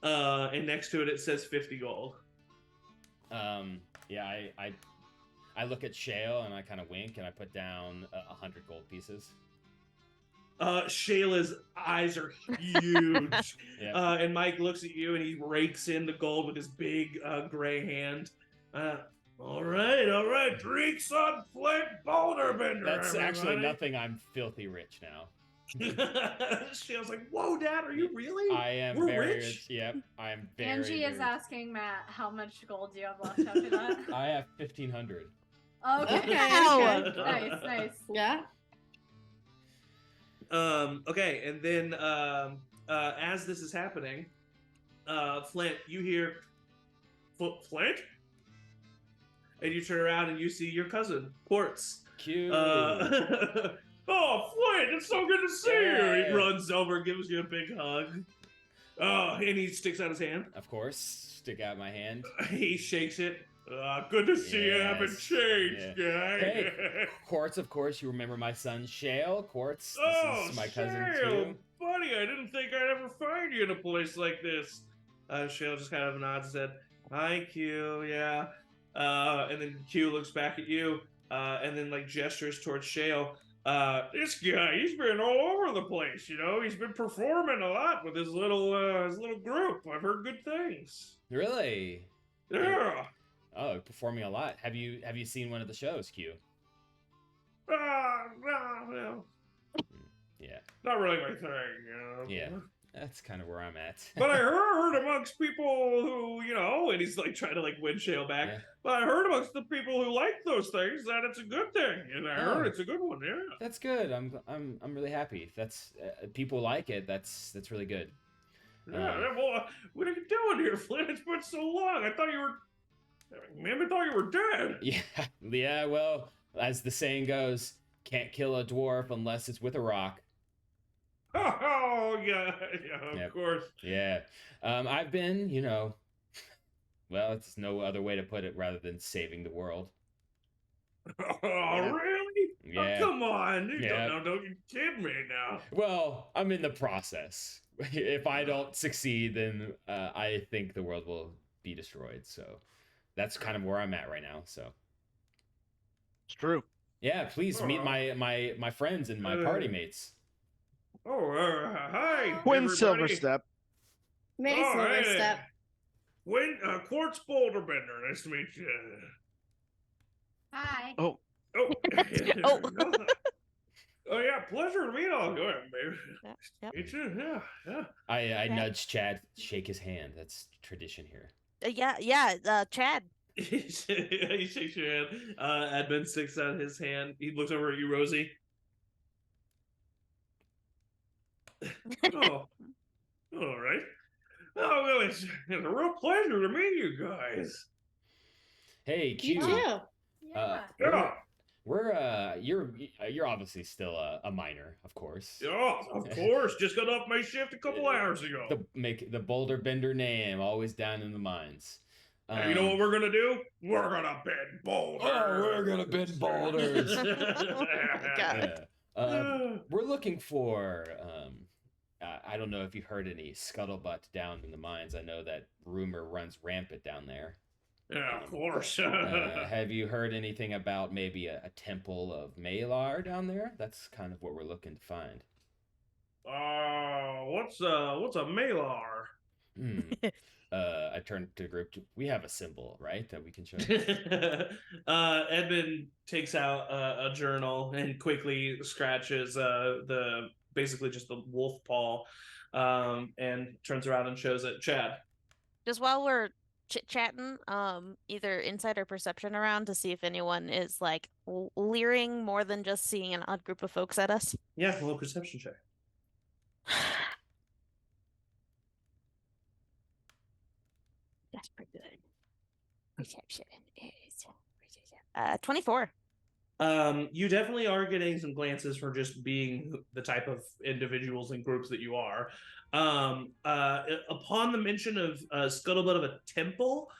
and next to it says 50 gold. Yeah, I look at Shale and I kind of wink and I put down 100 gold pieces. Shayla's eyes are huge. Yeah. And Mike looks at you and he rakes in the gold with his big gray hand. All right. Drinks on Flint Boulder Bender. That's actually everybody. nothing. I'm filthy rich now. Shayla's like, "Whoa, Dad, are you really? I am We're very rich?" Yep, I am very Angie is rich. asking Matt how much gold do you have left after that. I have 1,500. Okay. Wow. Okay. Nice. Yeah. Okay, and then as this is happening, Flint, you hear Flint? And you turn around and you see your cousin, Quartz. Cute. Oh, Flint, it's so good to see you. Yeah. He runs over, gives you a big hug. Oh, and he sticks out his hand. Of course, stick out my hand. He shakes it. Good to see you haven't Yes. changed, guy. Hey, Quartz, of course, you remember my son, Shale. Quartz, this Oh, is my cousin, Shale, too. buddy, I didn't think I'd ever find you in a place like this. Shale just kind of nods and said, "Hi, Q, yeah." And then Q looks back at you, and then like gestures towards Shale. This guy, he's been all over the place, you know. He's been performing a lot with his little group. I've heard good things. Really? Yeah. Oh, performing a lot. Have you seen one of the shows, Q? Well, Yeah. not really my thing, you know. Yeah. That's kind of where I'm at. But I heard amongst people who, you know, and he's like trying to like win Shale back. Yeah. But I heard amongst the people who like those things that it's a good thing, and I heard Oh. it's a good one. Yeah. That's good. I'm really happy. That's people like it. That's really good. Yeah. Well, what are you doing here, Flint? It's been so long. I thought you were. Maybe I thought you were dead. Yeah. Yeah. Well, as the saying goes, can't kill a dwarf unless it's with a rock. Oh yeah, of Yep. course. Yeah. I've been, you know, well, it's no other way to put it rather than saving the world. Oh Yeah. really? Yeah. Oh, come on. You Yeah. don't you kid me now. Well, I'm in the process. If I don't succeed, then I think the world will be destroyed. So that's kind of where I'm at right now. So It's true. yeah, please meet my friends and my party mates. Oh, hi. Quinn everybody. Silverstep. May Oh, Silverstep. Quartz Boulder Bender. Nice to meet you. Hi. Oh, Oh. Oh. Oh yeah, pleasure to meet all. Go ahead, baby. Yep. Meet you. Yeah, yeah. I nudge Chad, shake his hand. That's tradition here. Chad. He shakes your hand. Edmund sticks out his hand. He looks over at you, Rosie. Oh, all right. Oh, well, it's a real pleasure to meet you guys. Hey, Q. You too. Yeah. Yeah. You're obviously still a minor, of course. Yeah, of course. Just got off my shift a couple hours ago. The boulder bender name, always down in the mines. You know what we're gonna do? We're gonna bend boulders. Oh, we're gonna bend boulders. Oh my God. We're looking for. I don't know if you heard any scuttlebutt down in the mines. I know that rumor runs rampant down there. Yeah, of course. Have you heard anything about maybe a temple of Malar down there? That's kind of what we're looking to find. What's a Malar? I turned to the group. We have a symbol, right, that we can show. Edmund takes out a journal and quickly scratches basically just the wolf paw, and turns around and shows it. Chad. Just while we're chit-chatting, either insight or perception around to see if anyone is like leering more than just seeing an odd group of folks at us. Yeah, a little perception check. That's pretty good. Perception is 24. You definitely are getting some glances for just being the type of individuals and groups that you are. Upon the mention of scuttlebutt of a temple,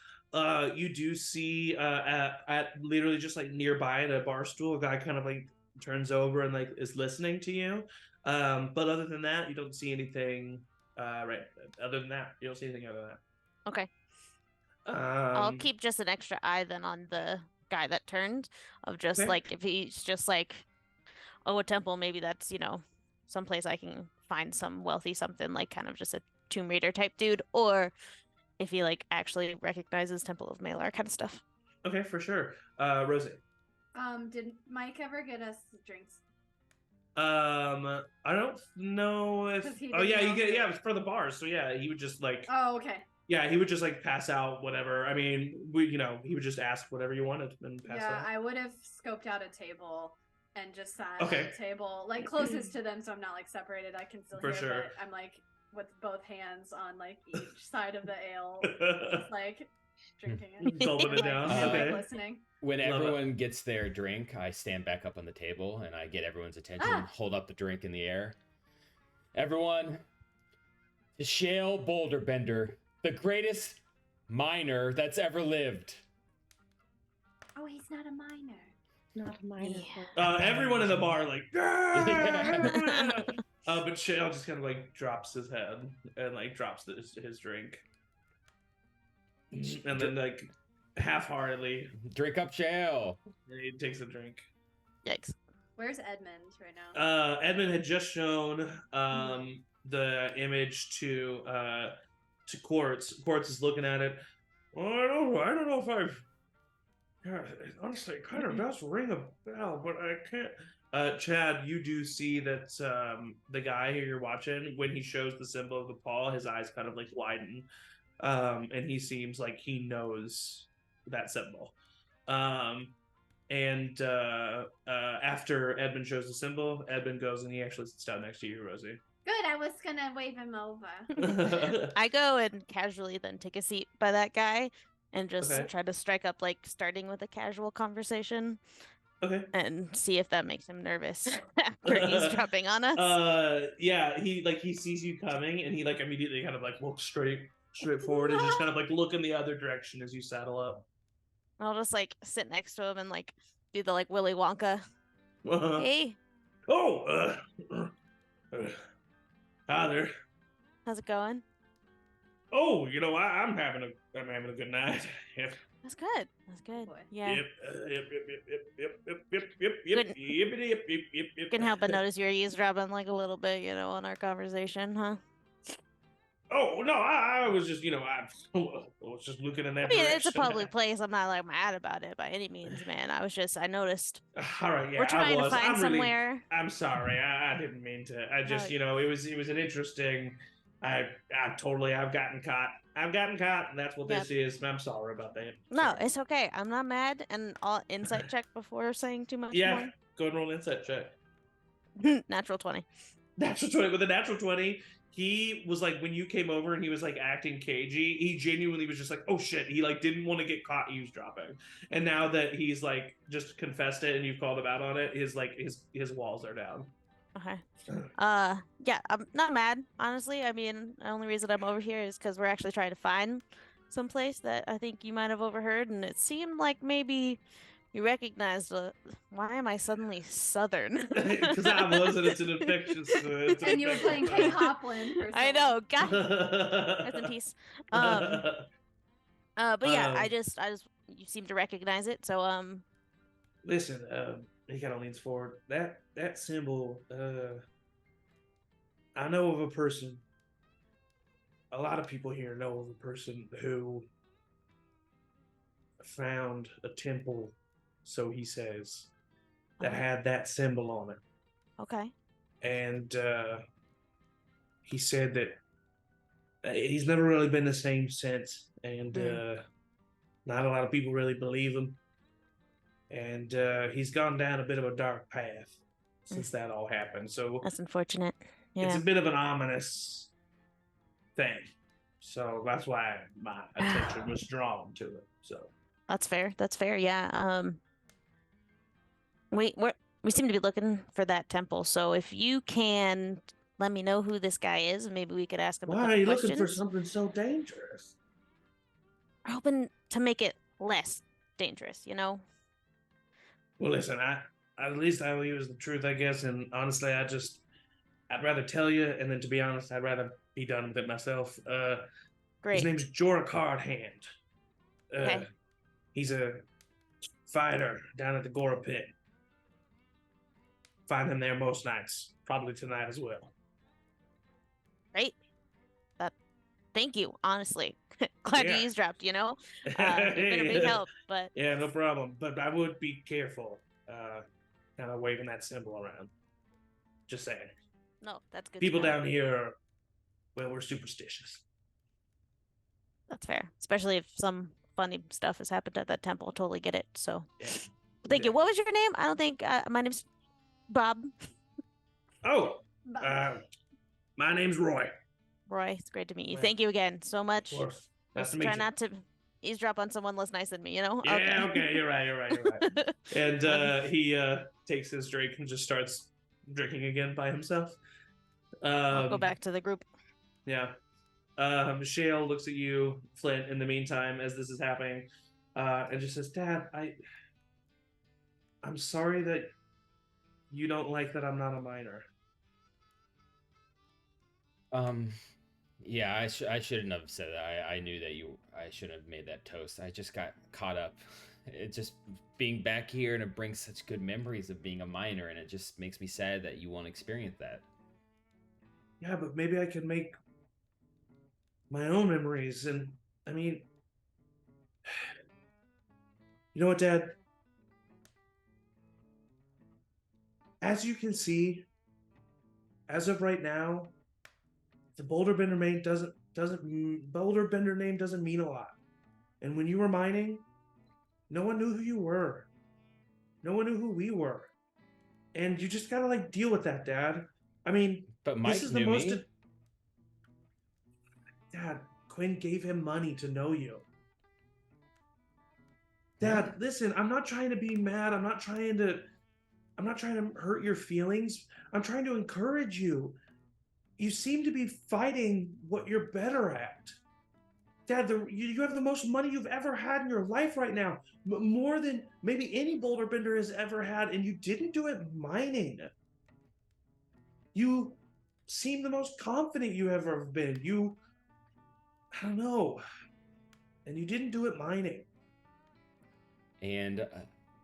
you do see at literally just like nearby at a bar stool, a guy kind of like turns over and like is listening to you. But other than that, you don't see anything. Right. Other than that, you don't see anything other than that. Okay. I'll keep just an extra eye then on the guy that turned, of just Okay. like if he's just like, oh, a temple, maybe that's, you know, someplace I can find some wealthy something, like kind of just a Tomb Raider type dude, or if he like actually recognizes Temple of Malar kind of stuff. Okay, for sure. Rosie. Did Mike ever get us drinks? I don't know if. 'Cause he Oh yeah, didn't you get. offer Yeah, it. it's for the bars. So yeah, he would just like. Oh, okay. Yeah, he would just like pass out whatever. I mean, he would just ask whatever you wanted and pass Yeah, out. I would have scoped out a table and just sat Okay. at a table like closest to them, so I'm not like separated. I can still For hear, sure. but I'm like with both hands on like each side of the ale, just like drinking it, Gulping and, it down. and, Okay. like, listening. When Love it. everyone gets their drink, I stand back up on the table and I get everyone's attention, hold up the drink in the air. Everyone, to Shale Boulder Bender, the greatest miner that's ever lived. Oh, he's not a minor. Not a minor. Everyone in the bar like. But Shale just kind of like drops his head and like drops his drink, and then like half-heartedly Drink up, Shale. he takes a drink. Yikes. Where's Edmund right now? Edmund had just shown the image to Quartz. Quartz is looking at it. Well, I don't know if I've. Yeah, honestly, it kind of does ring a bell, but I can't. Chad, you do see that the guy who you're watching, when he shows the symbol of the paw, his eyes kind of like widen, and he seems like he knows that symbol. And after Edmund shows the symbol, Edmund goes and he actually sits down next to you, Rosie. Good. I was gonna wave him over. I go and casually then take a seat by that guy and just Okay. try to strike up like starting with a casual conversation Okay. and see if that makes him nervous after he's dropping on us. Yeah, he sees you coming and he like immediately kind of like looks straight forward and just kind of like look in the other direction as you saddle up. I'll just like sit next to him and like do the like Willy Wonka. Uh-huh. Hey, Oh, hi there. how's it going? Oh, I'm having a good night. Yep. That's good. That's good. Boy. Yeah. Yep. Yep. Couldn't help but notice you were eavesdropping like a little bit, on our conversation, huh? Oh no, I was just, I was just looking in that I mean, direction. it's a public place. I'm not like mad about it by any means, man. I noticed. All right, yeah, We're trying to find I'm really, somewhere. I'm sorry. I didn't mean to. I just, No. it was an interesting. I've gotten caught. I've gotten caught, and that's what Yep. this is. I'm sorry about that. No, Sorry. it's okay. I'm not mad, and I'll insight check before saying too much Yeah, go and roll an insight check. more. Natural 20. Natural 20 with a natural 20. He was like, when you came over and he was like acting cagey, he genuinely was just like, oh shit. He like didn't want to get caught eavesdropping. And now that he's like just confessed it and you've called him out on it, his walls are down. Okay. Yeah, I'm not mad, honestly. I mean, the only reason I'm over here is because we're actually trying to find some place that I think you might have overheard, and it seemed like maybe you recognized. Why am I suddenly Southern? Because I was, and it's an infectious. And you were playing Kate Hopland. I know. God. Rest in peace. But yeah, I just, you seem to recognize it. So, Listen, he kind of leans forward. That symbol, I know of a person. A lot of people here know of a person who found a temple, so he says, that had that symbol on it. Okay. And he said that he's never really been the same since, and not a lot of people really believe him. And he's gone down a bit of a dark path since that all happened. So That's unfortunate. Yeah. it's a bit of an ominous thing. So that's why my attention was drawn to it. So That's fair. That's fair. Yeah. We seem to be looking for that temple. So if you can let me know who this guy is, maybe we could ask him. why are you looking for something so dangerous? We're hoping to make it less dangerous. Well, listen, at least I will use the truth, I guess. And honestly, I'd rather tell you, and then to be honest, I'd rather be done with it myself. Great. His name's Jorah Hardhand. Okay. He's a fighter down at the Gora Pit. Find him there most nights, probably tonight as well. Great. Thank you, honestly. Glad you eavesdropped, You've been a big help, but... Yeah, no problem. But I would be careful, kind of waving that symbol around. Just saying. No, that's good. People down here, well, we're superstitious. That's fair. Especially if some funny stuff has happened at that temple. Totally get it. So, Yeah. Thank you. What was your name? I don't think... my name's Bob. Oh, my name's Roy. Roy, it's great to meet you. Yeah. Thank you again so much. Of course. Nice to Let's meet try you. not to eavesdrop on someone less nice than me, Yeah, okay, you're right. And he takes his drink and just starts drinking again by himself. I'll go back to the group. Yeah. Michelle looks at you, Flint, in the meantime, as this is happening, and just says, Dad, I'm sorry that you don't like that I'm not a minor. Yeah, I shouldn't have said that. I knew that I shouldn't have made that toast. I just got caught up. It just being back here, and it brings such good memories of being a minor, and it just makes me sad that you won't experience that. Yeah, but maybe I can make my own memories. And I mean, you know what, Dad? As you can see, as of right now, the Boulder Bender name doesn't mean a lot. And when you were mining, no one knew who you were. No one knew who we were. And you just gotta deal with that, Dad. I mean, but Mike this is knew the most. me. Dad, Quinn gave him money to know you. Dad, listen, I'm not trying to be mad. I'm not trying to hurt your feelings. I'm trying to encourage you. You seem to be fighting what you're better at. Dad, you have the most money you've ever had in your life right now. More than maybe any boulder bender has ever had, and you didn't do it mining. You seem the most confident you ever have been. I don't know. And you didn't do it mining. And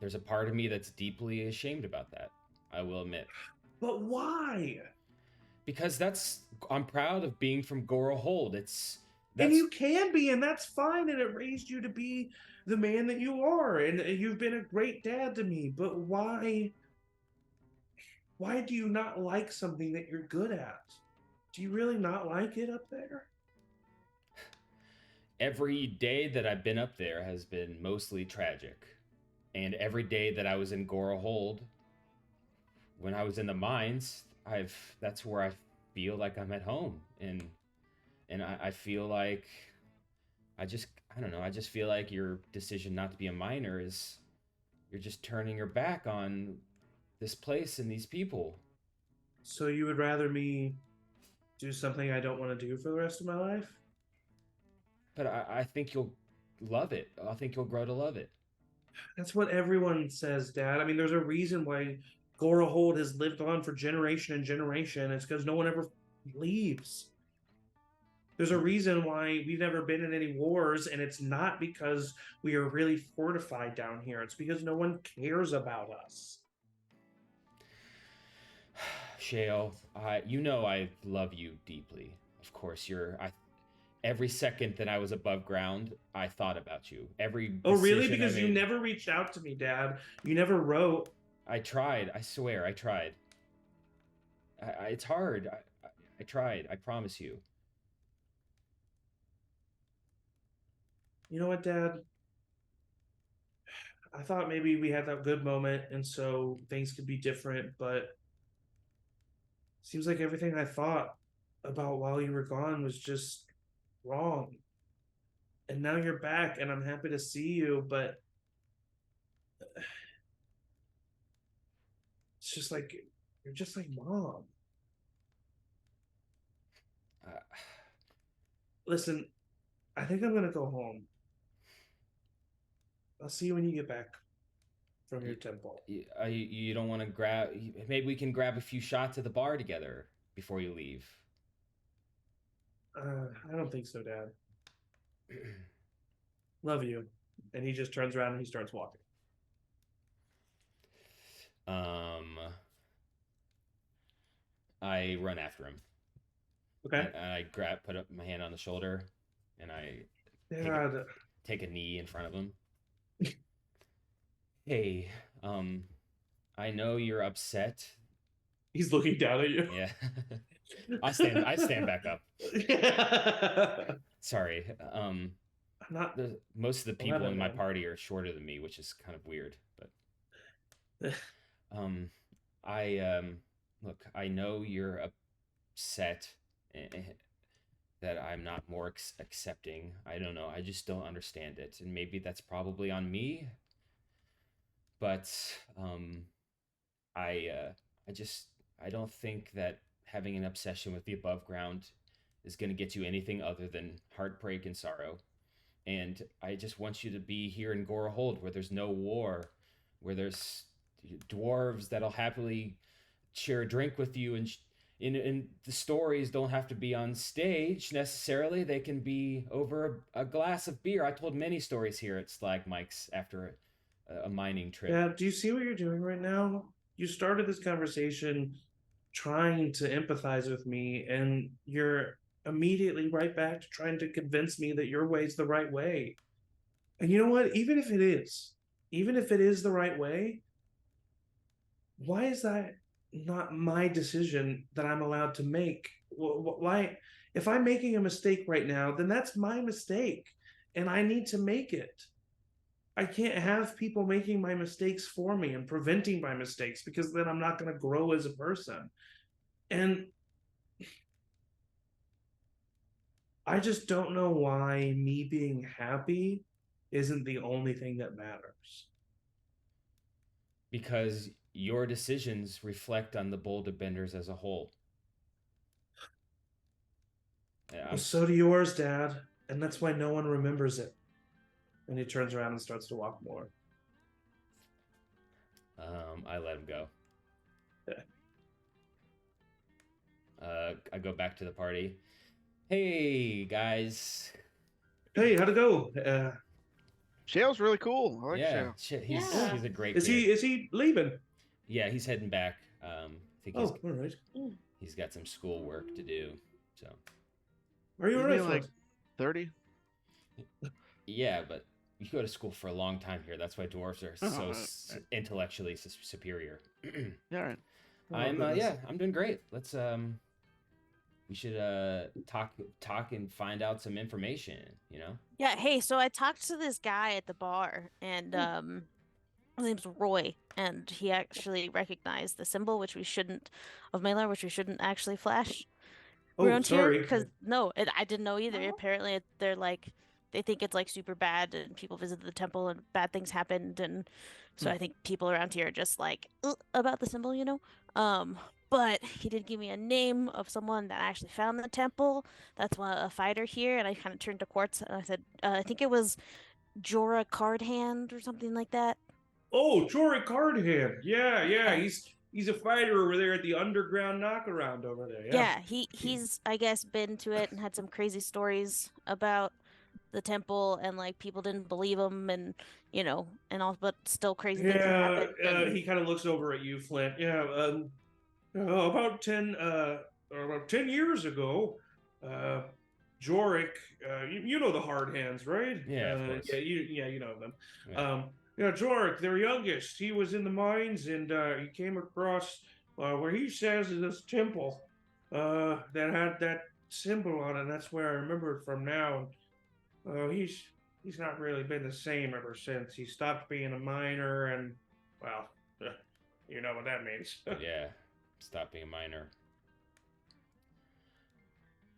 there's a part of me that's deeply ashamed about that. I will admit. But why? Because I'm proud of being from Gorohold. And you can be, and that's fine, and it raised you to be the man that you are, and you've been a great dad to me, but why do you not like something that you're good at? Do you really not like it up there? Every day that I've been up there has been mostly tragic. And every day that I was in Gorohold, when I was in the mines, that's where I feel like I'm at home. And I feel like I don't know, I just feel like your decision not to be a miner is you're just turning your back on this place and these people. So you would rather me do something I don't want to do for the rest of my life? But I think you'll love it. I think you'll grow to love it. That's what everyone says, Dad. I mean, there's a reason why Gorohold has lived on for generation and generation. It's because no one ever leaves. There's a reason why we've never been in any wars, and it's not because we are really fortified down here. It's because no one cares about us. Shale, you know I love you deeply. Of course, every second that I was above ground, I thought about you. Oh, really? Because you never reached out to me, Dad. You never wrote. I tried. I swear, I tried. It's hard. I tried. I promise you. You know what, Dad? I thought maybe we had that good moment, and so things could be different, but seems like everything I thought about while you were gone was just wrong. And now you're back, and I'm happy to see you, but it's just like, you're just like Mom. Listen, I think I'm gonna go home. I'll see you when you get back from your temple. You don't want to grab... Maybe we can grab a few shots at the bar together before you leave. I don't think so, Dad. Love you. And he just turns around and he starts walking. I run after him. Okay. And I put up my hand on the shoulder, and I take a knee in front of him. Hey, I know you're upset. He's looking down at you. Yeah. I stand back up. Sorry. Most of the people in my party are shorter than me, which is kind of weird, but look, I know you're upset that I'm not more accepting. I don't know. I just don't understand it. And maybe that's probably on me. But I don't think that having an obsession with the above ground is going to get you anything other than heartbreak and sorrow. And I just want you to be here in Gorohold, where there's no war, where there's dwarves that'll happily share a drink with you, and the stories don't have to be on stage necessarily. They can be over a glass of beer. I told many stories here at Slag Mike's after a mining trip. Yeah, do you see what you're doing right now? You started this conversation trying to empathize with me, and you're immediately right back to trying to convince me that your way's the right way. And you know what? Even if it is the right way, why is that not my decision that I'm allowed to make? Why, if I'm making a mistake right now, then that's my mistake, and I need to make it. I can't have people making my mistakes for me and preventing my mistakes, because then I'm not going to grow as a person. And I just don't know why me being happy isn't the only thing that matters. Because your decisions reflect on the Boulder Benders as a whole. Well, so do yours, Dad. And that's why no one remembers it. And he turns around and starts to walk more. I let him go. Yeah. I go back to the party. Hey, guys. Hey, how'd it go? Shale's really cool. I like Shale. He's a great kid. Is he leaving? Yeah, he's heading back. I think all right. he's got some school work to do. So. Are you alright, like 30? Yeah, but you go to school for a long time here. That's why dwarves are so intellectually superior. Yeah, all right. I'm doing great. Let's we should talk and find out some information, you know? Yeah, hey, so I talked to this guy at the bar, and his name's Roy, and he actually recognized the symbol, which we shouldn't actually flash around sorry. here. Because I didn't know either. Apparently, they're like, they think it's like super bad, and people visit the temple, and bad things happened, and so I think people around here are just like about the symbol, you know. But he did give me a name of someone that actually found the temple. That's a fighter here, and I kind of turned to Quartz and I said, I think it was Jorah Cardhand or something like that. Oh, Jory Cardhand. Yeah. Yeah. He's a fighter over there at the underground knockaround over there. Yeah, he's I guess been to it and had some crazy stories about the temple, and like people didn't believe him, and you know, and all, but still crazy things have happened. He kind of looks over at you, Flint. Yeah, about 10 years ago, Jorik, you know the hard hands, right? Yeah, of course. You know them. Yeah. Jorik, their youngest, he was in the mines, and he came across where he says is this temple that had that symbol on it. And that's where I remember it from now. And he's not really been the same ever since. He stopped being a miner, and well, you know what that means. Yeah, stop being a miner.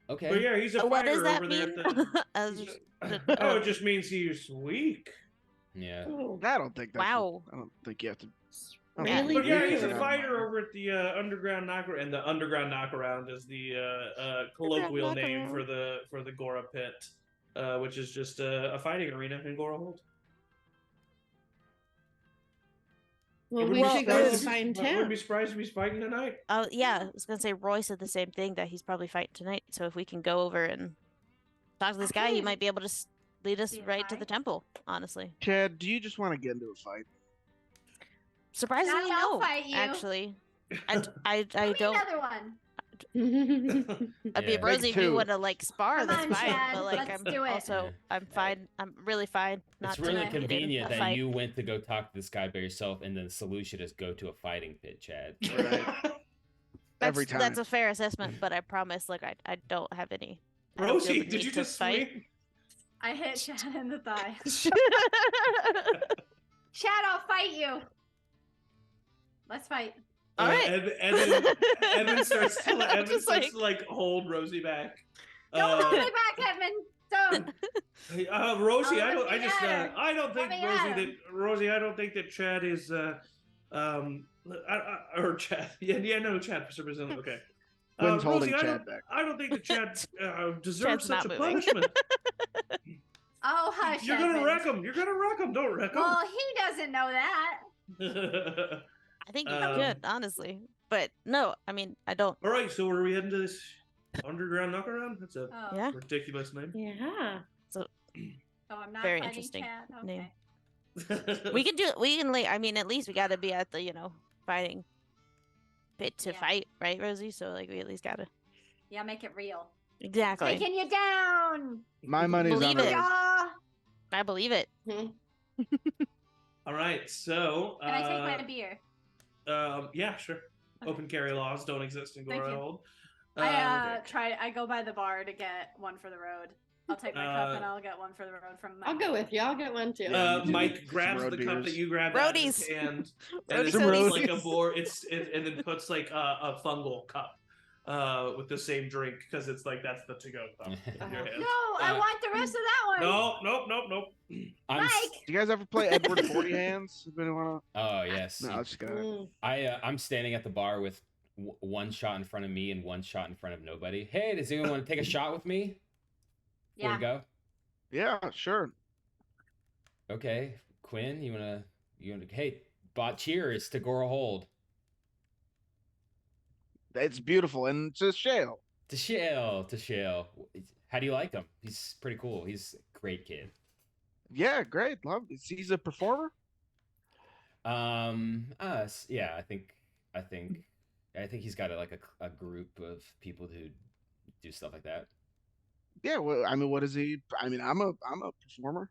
Okay. But yeah, he's a fighter. What does that over mean? there. It just means he's weak. Yeah. I don't think that's Wow. I don't think you have to. Really? But yeah, he's a Yeah. fighter over at the underground knockaround, and the underground knockaround is the colloquial name for the Gora pit, which is just a fighting arena in Gora Hold. Well, we should go find I wouldn't him. be surprised if he's fighting tonight. Oh yeah, I was gonna say Roy said the same thing, that he's probably fighting tonight. So if we can go over and talk to this guy, he might be able to lead us right to the temple. Honestly, Chad, do you just want to get into a fight? surprisingly, I'll no. fight you. Actually, I Give me don't. another one. I mean, Yeah. Rosie, if you two. want to like spar, Come that's on, fine. Chad, But like, let's I'm do it. also Yeah. I'm fine. I'm really fine. Not It's really to get in convenient a that fight. you went to go talk to this guy by yourself, and then the solution is go to a fighting pit, Chad. Every time. That's a fair assessment, but I promise, like, I don't have any. I don't feel Rosie, the did need you to just fight? swing? I hit Chad in the thigh. Chad, I'll fight you. Let's fight. All right. Evan starts to Just like hold Rosie back. Don't hold me back, Edmund. Don't. Rosie, Oh, I don't. let I me just. at her. I don't think Let me Rosie at him. Rosie. I don't think that Chad is. Or Chad. Yeah. No, Chad for some reason. Okay. Quinn's holding Rosie, Chad back. I don't think that Chad deserves Chad's such not a moving. punishment. Oh, hush, You're gonna Edmund. wreck him. You're gonna wreck him. Don't wreck him. Well, he doesn't know that. I think you could, honestly, but no. I mean, I don't. All right. So are we heading to this underground knockaround? That's a Oh. Yeah. ridiculous name. Yeah. Oh, I'm not Very fighting interesting Chad. name. Okay. We can do it. We can like. I mean, at least we got to be at the fighting pit to Yeah. fight, right, Rosie? So like, we at least gotta. Yeah, make it real. Exactly. Taking you down. My money's on Believe it. Rosie. Yeah. I believe it. All right. So. Can I take my beer? Yeah, sure. Okay. Open carry laws don't exist in Thank you. Gorahold. I go by the bar to get one for the road. I'll take my cup and I'll get one for the road from my I'll go with you. I'll get one too. Yeah, Mike grabs road the cup beers. that you grabbed out of his Roadies. hand, Roadies, and it's roadies. like a board. And then puts like a fungal cup with the same drink, because it's like that's the to-go cup. in your hand. No, I want the rest of that one. Nope. I'm s- Mike. Do you guys ever play Edward 40 Hands? Anybody wanna... Oh yes. No, I was just gonna. I'm standing at the bar with one shot in front of me and one shot in front of nobody. Hey, does anyone want to take a shot with me before Yeah. we go? Yeah, sure. Okay, Quinn, you wanna? Hey, bot, cheers to Gora Hold. It's beautiful and it's a shale. To Shale. How do you like him? He's pretty cool. He's a great kid. Yeah, great. Love. He's a performer. Yeah, I think I think he's got a group of people who do stuff like that. Yeah, well, I mean, what is he? I mean, I'm a performer.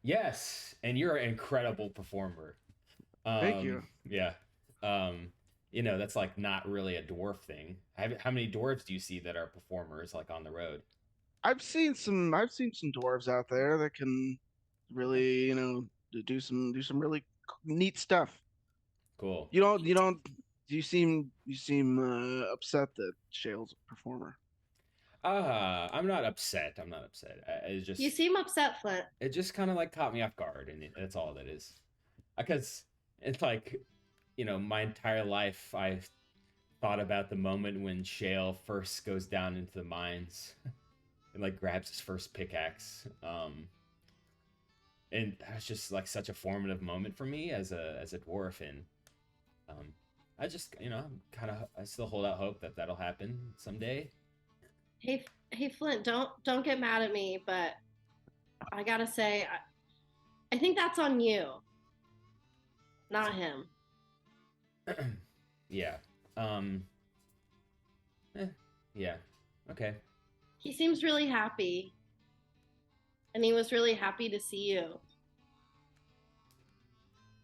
Yes, and you're an incredible performer. Thank you. Yeah. That's like not really a dwarf thing. How many dwarves do you see that are performers like on the road? I've seen some dwarves out there that can really, do some really neat stuff. Cool. You seem upset that Shale's a performer. I'm not upset. I'm not upset. It's just You seem upset, Flint. it just kind of like caught me off guard, and that's all that is. Because it's like, my entire life I've thought about the moment when Shale first goes down into the mines and like grabs his first pickaxe. And that's just like such a formative moment for me as a dwarf, and I just I still hold out hope that that'll happen someday. Hey, Flint, don't get mad at me, but I gotta say, I think that's on you, not him. Yeah. Yeah. Okay. He seems really happy, and he was really happy to see you.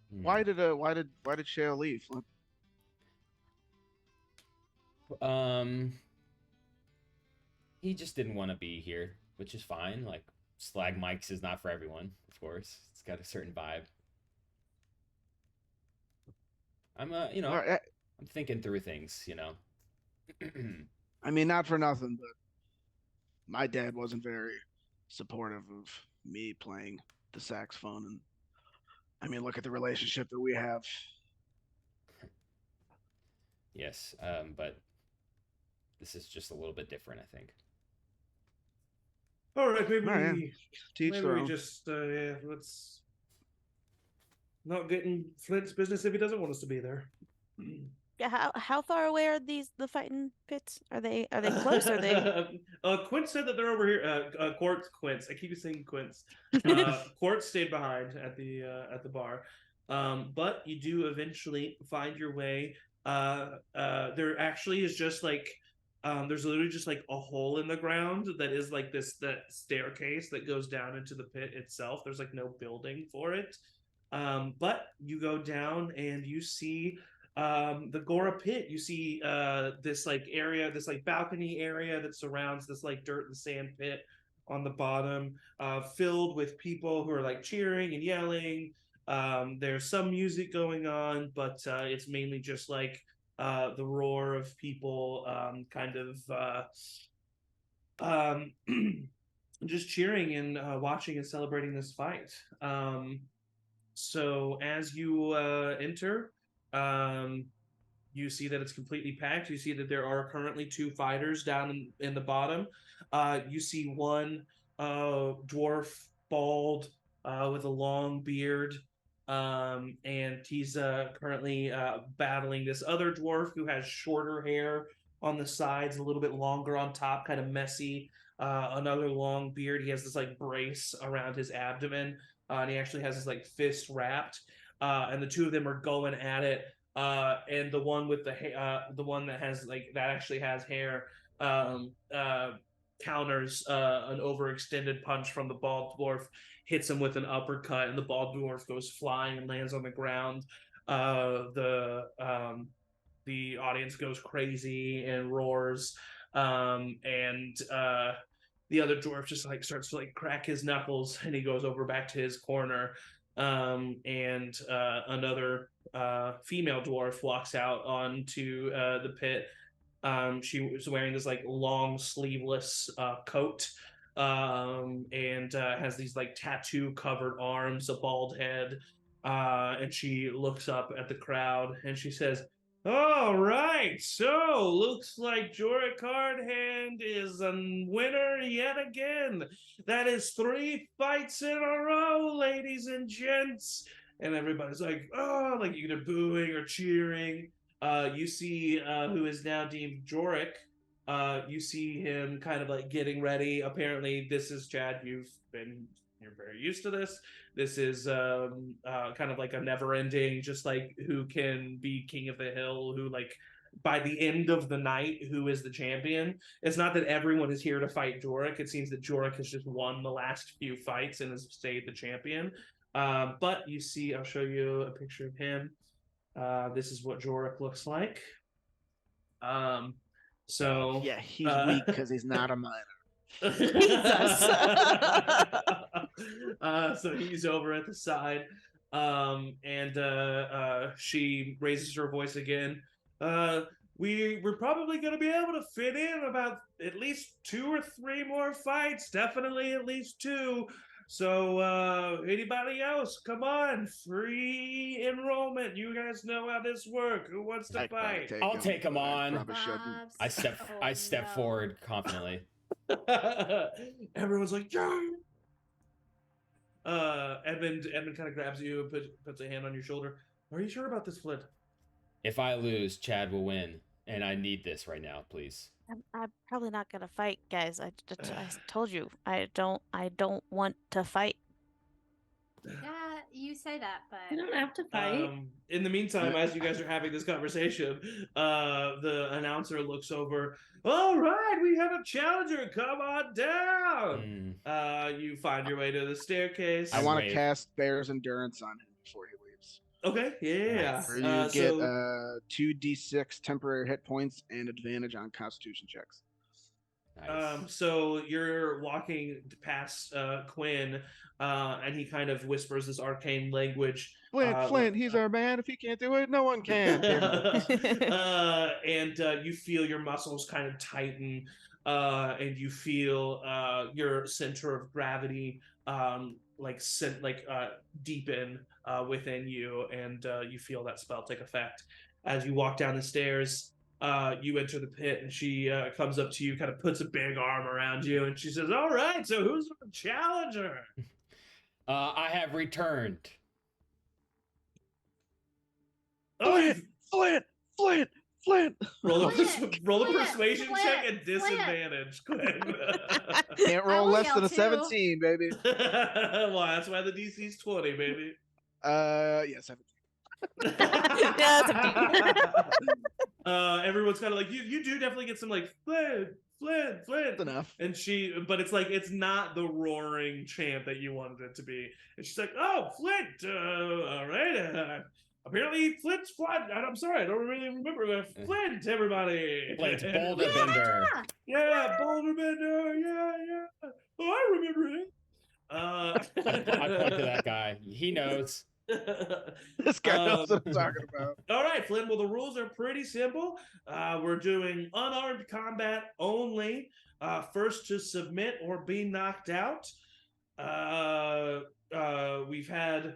Why did Shale leave? He just didn't want to be here, which is fine. Like, slag mics is not for everyone, of course. It's got a certain vibe. I'm I'm thinking through things, I mean, not for nothing, but my dad wasn't very supportive of me playing the saxophone, and I mean, look at the relationship that we have. Yes, but this is just a little bit different, I think. All right, maybe we just let's not get in Flint's business if he doesn't want us to be there. Yeah, how far away are the fighting pits? Are they close? Are they? Quint said that they're over here. Quince. I keep saying Quince. Quartz stayed behind at the bar, but you do eventually find your way. There actually is just like. There's literally just like a hole in the ground that is like that staircase that goes down into the pit itself. There's like no building for it. But you go down and you see the Gora pit. You see this like area, this like balcony area that surrounds this like dirt and sand pit on the bottom, filled with people who are like cheering and yelling. There's some music going on, but it's mainly just like the roar of people just cheering and watching and celebrating this fight. So as you enter, you see that it's completely packed. You see that there are currently 2 fighters down in the bottom. You see one dwarf, bald, with a long beard. And he's currently battling this other dwarf who has shorter hair on the sides, a little bit longer on top, kind of messy. Another long beard. He has this like brace around his abdomen, and he actually has his like fist wrapped. And the 2 of them are going at it. And the one with the one that has like that actually has hair, counters an overextended punch from the bald dwarf, hits him with an uppercut, and the bald dwarf goes flying and lands on the ground. The audience goes crazy and roars, and the other dwarf just like starts to like crack his knuckles, and he goes over back to his corner. And another female dwarf walks out onto the pit. She was wearing this like long sleeveless coat, and has these like tattoo covered arms, a bald head, and she looks up at the crowd and she says, "All right, so looks like Jorah Cardhand is a winner yet again. That is 3 fights in a row, ladies and gents." And everybody's like, "Oh," like either booing or cheering. You see who is now deemed Jorik. You see him kind of like getting ready. Apparently, this is Chad. You've been You're very used to this. This is kind of like a never-ending, just like who can be king of the hill, who like by the end of the night, who is the champion. It's not that everyone is here to fight Jorik. It seems that Jorik has just won the last few fights and has stayed the champion. But you see, I'll show you a picture of him. This is what Jorik looks like. So Yeah, he's weak because he's not a minor. So he's over at the side, and she raises her voice again. We're probably going to be able to fit in about at least 2 or 3 more fights. Definitely at least 2. So anybody else, come on, free enrollment. You guys know how this works. Who wants to fight? I'll take him on. I step no. forward confidently. Everyone's like, yeah. Edmund kind of grabs you and puts a hand on your shoulder. Are you sure about this, Flint? If I lose, Chad will win, and I need this right now, please. I'm probably not gonna fight, guys. I told you I don't want to fight. Yeah, you say that, but You don't have to fight. In the meantime, as you guys are having this conversation, the announcer looks over. All right, we have a challenger. Come on down. You find your way to the staircase. I want to cast Bear's Endurance on him before he leaves. Okay, yeah. Where you get 2d6 temporary hit points and advantage on Constitution checks. Nice. So you're walking past Quinn, and he kind of whispers this arcane language. Flint, he's our man. If he can't do it, no one can. And you feel your muscles kind of tighten, and you feel your center of gravity deepen within you, and you feel that spell take effect. As you walk down the stairs, you enter the pit, and she comes up to you, kind of puts a big arm around you, and she says, all right, so who's the challenger? I have returned. Flint! Roll a Flint, persuasion check Flint, at disadvantage, Quinn. Can't roll will less yell than a too. 17, baby. Well, that's why the DC's 20, baby. Yeah, 17. Everyone's kind of like, you do definitely get some like Flint. Enough. And but it's like, it's not the roaring chant that you wanted it to be. And she's like, oh, Flint, all right. Apparently Flint's flat. I'm sorry, I don't really remember. Flint, everybody. Flint, Boulder Bender. Yeah, Boulder Bender. Yeah. Oh, I remember him. I point to that guy. He knows. This guy knows what I'm talking about. All right, Flynn. Well, the rules are pretty simple. We're doing unarmed combat only. First to submit or be knocked out. We've had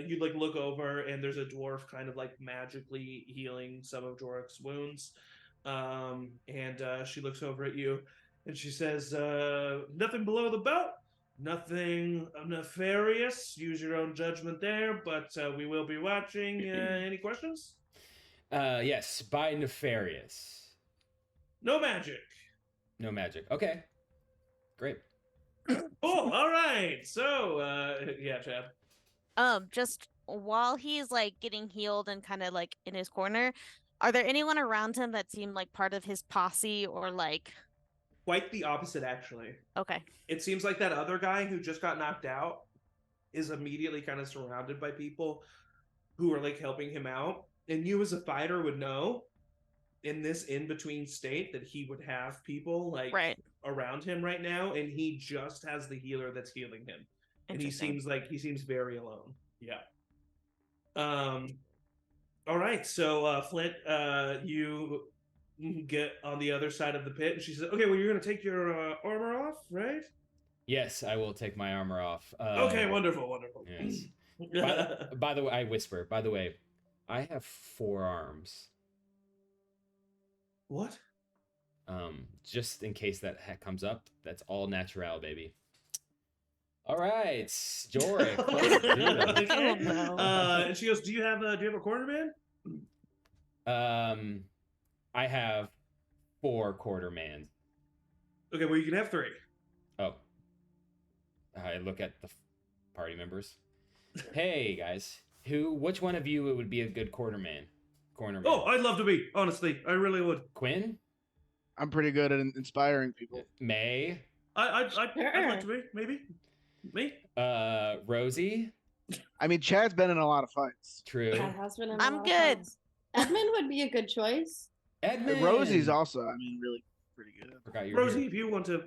you like look over, and there's a dwarf kind of like magically healing some of Jorik's wounds. And she looks over at you, and she says, "Nothing below the belt." Nothing nefarious. Use your own judgment there, but we will be watching. Any questions? Yes, by nefarious. No magic. No magic. Okay. Great. Oh, all right. So, yeah, Chad. Just while he's like getting healed and kind of like in his corner, are there anyone around him that seem like part of his posse or like? Quite the opposite, actually. Okay. It seems like that other guy who just got knocked out is immediately kind of surrounded by people who are like helping him out. And you as a fighter would know in this in-between state that he would have people like around him right now, and he just has the healer that's healing him. And he seems very alone. Yeah. All right, so Flint, you get on the other side of the pit, and she says, okay, well, you're going to take your armor off, right? Yes, I will take my armor off. Okay, wonderful. Yes. By the way, I whisper, by the way, I have 4 arms. What? Just in case that comes up, that's all natural, baby. All right, Jorik. Okay. And she goes, do you have a quarterman? I have 4 quartermans. Okay, well, you can have 3. Oh. I look at the party members. Hey guys, which one of you would be a good cornerman? Oh, I'd love to be. Honestly, I really would. Quinn? I'm pretty good at inspiring people. May? I'd like to be. Maybe me. Rosie? I mean, Chad's been in a lot of fights. True. I'm good. Edmund would be a good choice. Edmund. Rosie's also, I mean, really pretty good. Forgot you Rosie, if you wanted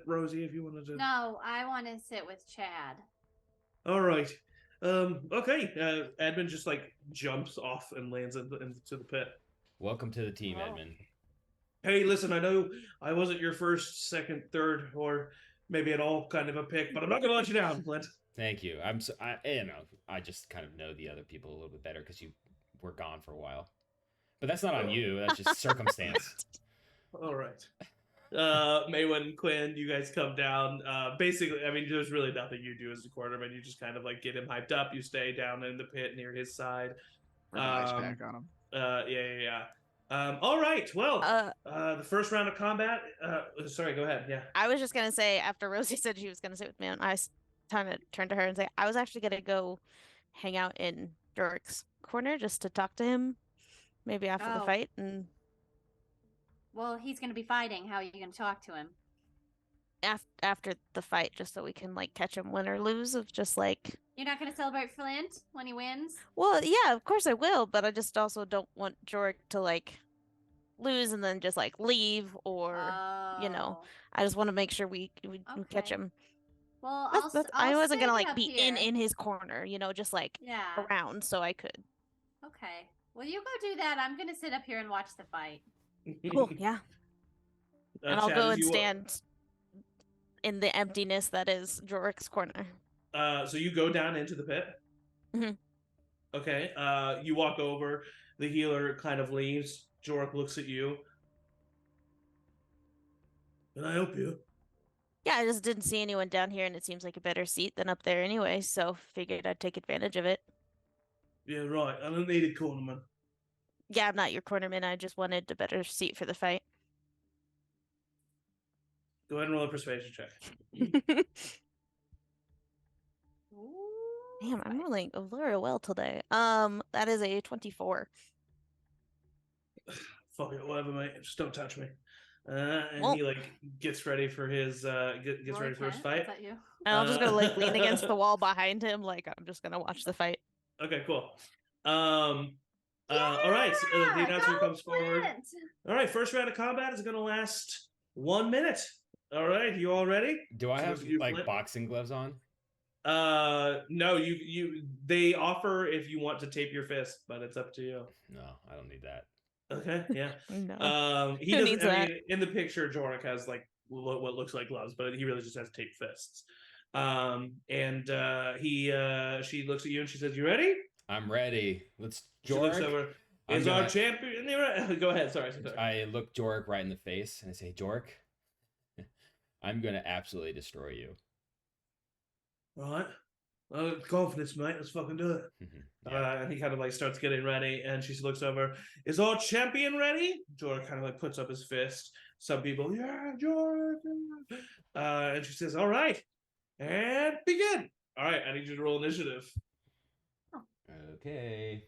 to. No, I want to sit with Chad. All right. Okay. Edmund just like jumps off and lands into the pit. Welcome to the team, Edmund. Hey, listen, I know I wasn't your first, second, third, or maybe at all kind of a pick, but I'm not gonna let you down, Flint. Thank you. I just kind of know the other people a little bit better because you were gone for a while. But that's not on you. That's just circumstance. All right. Maywin, Quinn, you guys come down. Basically, I mean, there's really nothing you do as a quarterman. You just kind of like get him hyped up. You stay down in the pit near his side. Ice pack on him. Yeah. All right. Well, the first round of combat. Sorry, go ahead. Yeah. I was just gonna say after Rosie said she was gonna sit with me, and I kind of turned to her and say I was actually gonna go hang out in Doric's corner just to talk to him, maybe after the fight. And well, he's gonna be fighting. How are you gonna talk to him? After the fight, just so we can like catch him win or lose. Of just like you're not gonna celebrate Flint when he wins. Well, yeah, of course I will, but I just also don't want Jorick to like lose and then just like leave or I just want to make sure we catch him. Well, I wasn't gonna like be in his corner, just like around, so I could. Okay. Well, you go do that. I'm gonna sit up here and watch the fight. Cool. Yeah. And I'll go and stand in the emptiness that is Jorick's corner. So you go down into the pit. Mm-hmm. Okay. You walk over. The healer kind of leaves. Jorick looks at you. Can I help you? Yeah, I just didn't see anyone down here, and it seems like a better seat than up there anyway, so figured I'd take advantage of it. Yeah, right. I don't need a cornerman. Yeah, I'm not your cornerman. I just wanted a better seat for the fight. Go ahead and roll a persuasion check. Damn, I'm rolling very well today. That is a 24. Fuck it, whatever, mate. Just don't touch me. And he like gets ready for his ready for his fight. And I'm just gonna like lean against the wall behind him, like I'm just gonna watch the fight. Okay, cool. All right. So the announcer comes forward. All right, first round of combat is gonna last 1 minute. All right, you all ready? Do I have like boxing gloves on? No, they offer if you want to tape your fist, but it's up to you. No, I don't need that. Okay, yeah. No. He doesn't. I mean, in the picture, Jorick has like what looks like gloves, but he really just has taped fists. She looks at you and she says, "You ready?" I'm ready. Let's. She looks over. Is our champion? Go ahead. Sorry. I look Jorick right in the face and I say, "Jorick, I'm gonna absolutely destroy you." All right. Confidence, mate. Let's fucking do it. Yeah. And he kind of like starts getting ready, and she looks over. Is our champion ready? Jorick kind of like puts up his fist. Some people, yeah, Jorick. And she says, "All right, and begin." All right, I need you to roll initiative. Okay.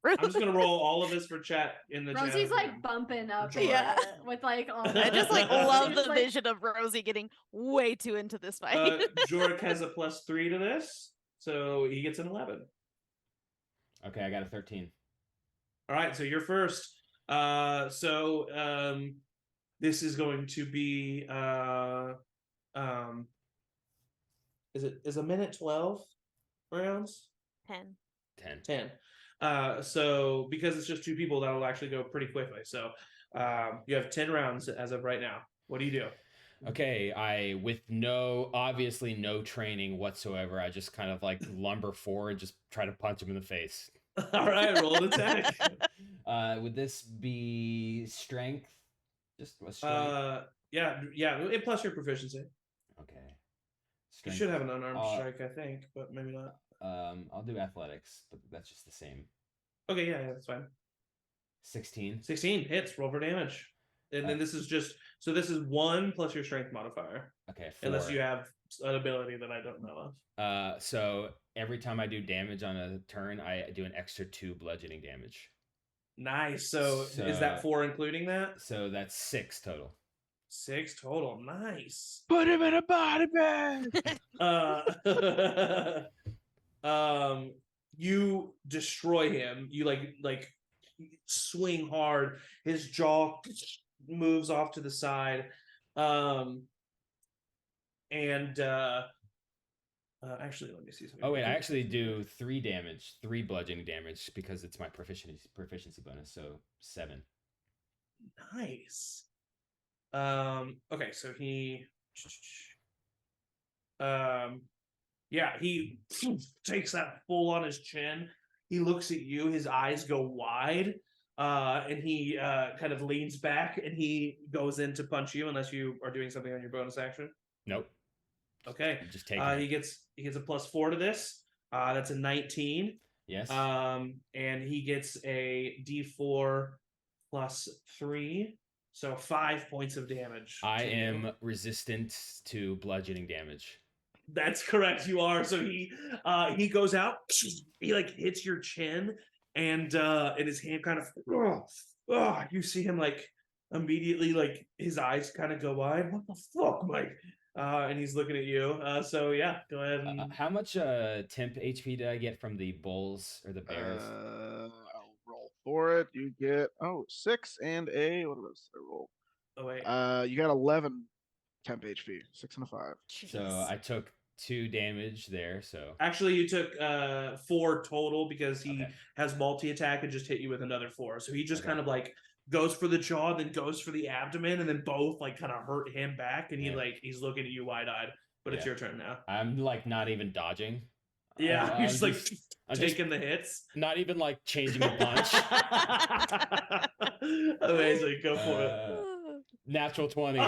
I'm just gonna roll all of this for chat in the chat. Rosie's like bumping up with like all I just like love the vision of Rosie getting way too into this fight. Jorick has a +3 to this, so he gets an 11. Okay, I got a 13. All right, so you're first. This is going to be is a minute 12 rounds? 10. So because it's just two people, that'll actually go pretty quickly. So you have 10 rounds as of right now. What do you do? Okay, with obviously no training whatsoever, I just kind of like lumber forward, just try to punch him in the face. All right, roll an attack. Would this be strength? Just a strength? Yeah, plus your proficiency. Okay. Strength. You should have an unarmed strike, I think, but maybe not. I'll do athletics, but that's just the same. Okay, yeah, that's fine. 16. 16 hits. Roll for damage. And then this is just this is 1 plus your strength modifier. Okay, 4. Unless you have an ability that I don't know of. So every time I do damage on a turn, I do an extra 2 bludgeoning damage. Nice. So is that 4 including that? So that's 6 total. 6 total. Nice. Put him in a body bag. You destroy him. You like swing hard. His jaw moves off to the side. Actually, let me see something. Oh wait, I actually do 3 damage, 3 bludgeoning damage because it's my proficiency bonus, so 7. Nice. Okay, so he he takes that full on his chin. He looks at you, his eyes go wide, and he kind of leans back and he goes in to punch you unless you are doing something on your bonus action. Nope. Okay. Just take he gets a +4 to this. That's a 19. Yes. And he gets a D4 +3. So 5 points of damage. I am resistant to bludgeoning damage. That's correct. You are. So he goes out. He like hits your chin, and his hand kind of. You see him like immediately like his eyes kind of go wide. What the fuck, Mike? And he's looking at you. So yeah, go ahead. And... how much temp HP did I get from the bulls or the bears? I'll roll for it. You get 6 and a what was I roll? Oh wait. You got 11 temp HP, 6 and a 5. Jeez. So I took 2 damage there. So actually, you took 4 total because he has multi-attack and just hit you with another 4. So he just kind of like goes for the jaw, then goes for the abdomen, and then both like kind of hurt him back, and he's looking at you wide-eyed. But it's your turn now. I'm like not even dodging. Yeah, you're just like taking the hits. Not even like changing the punch. Amazing, go for it. Natural 20.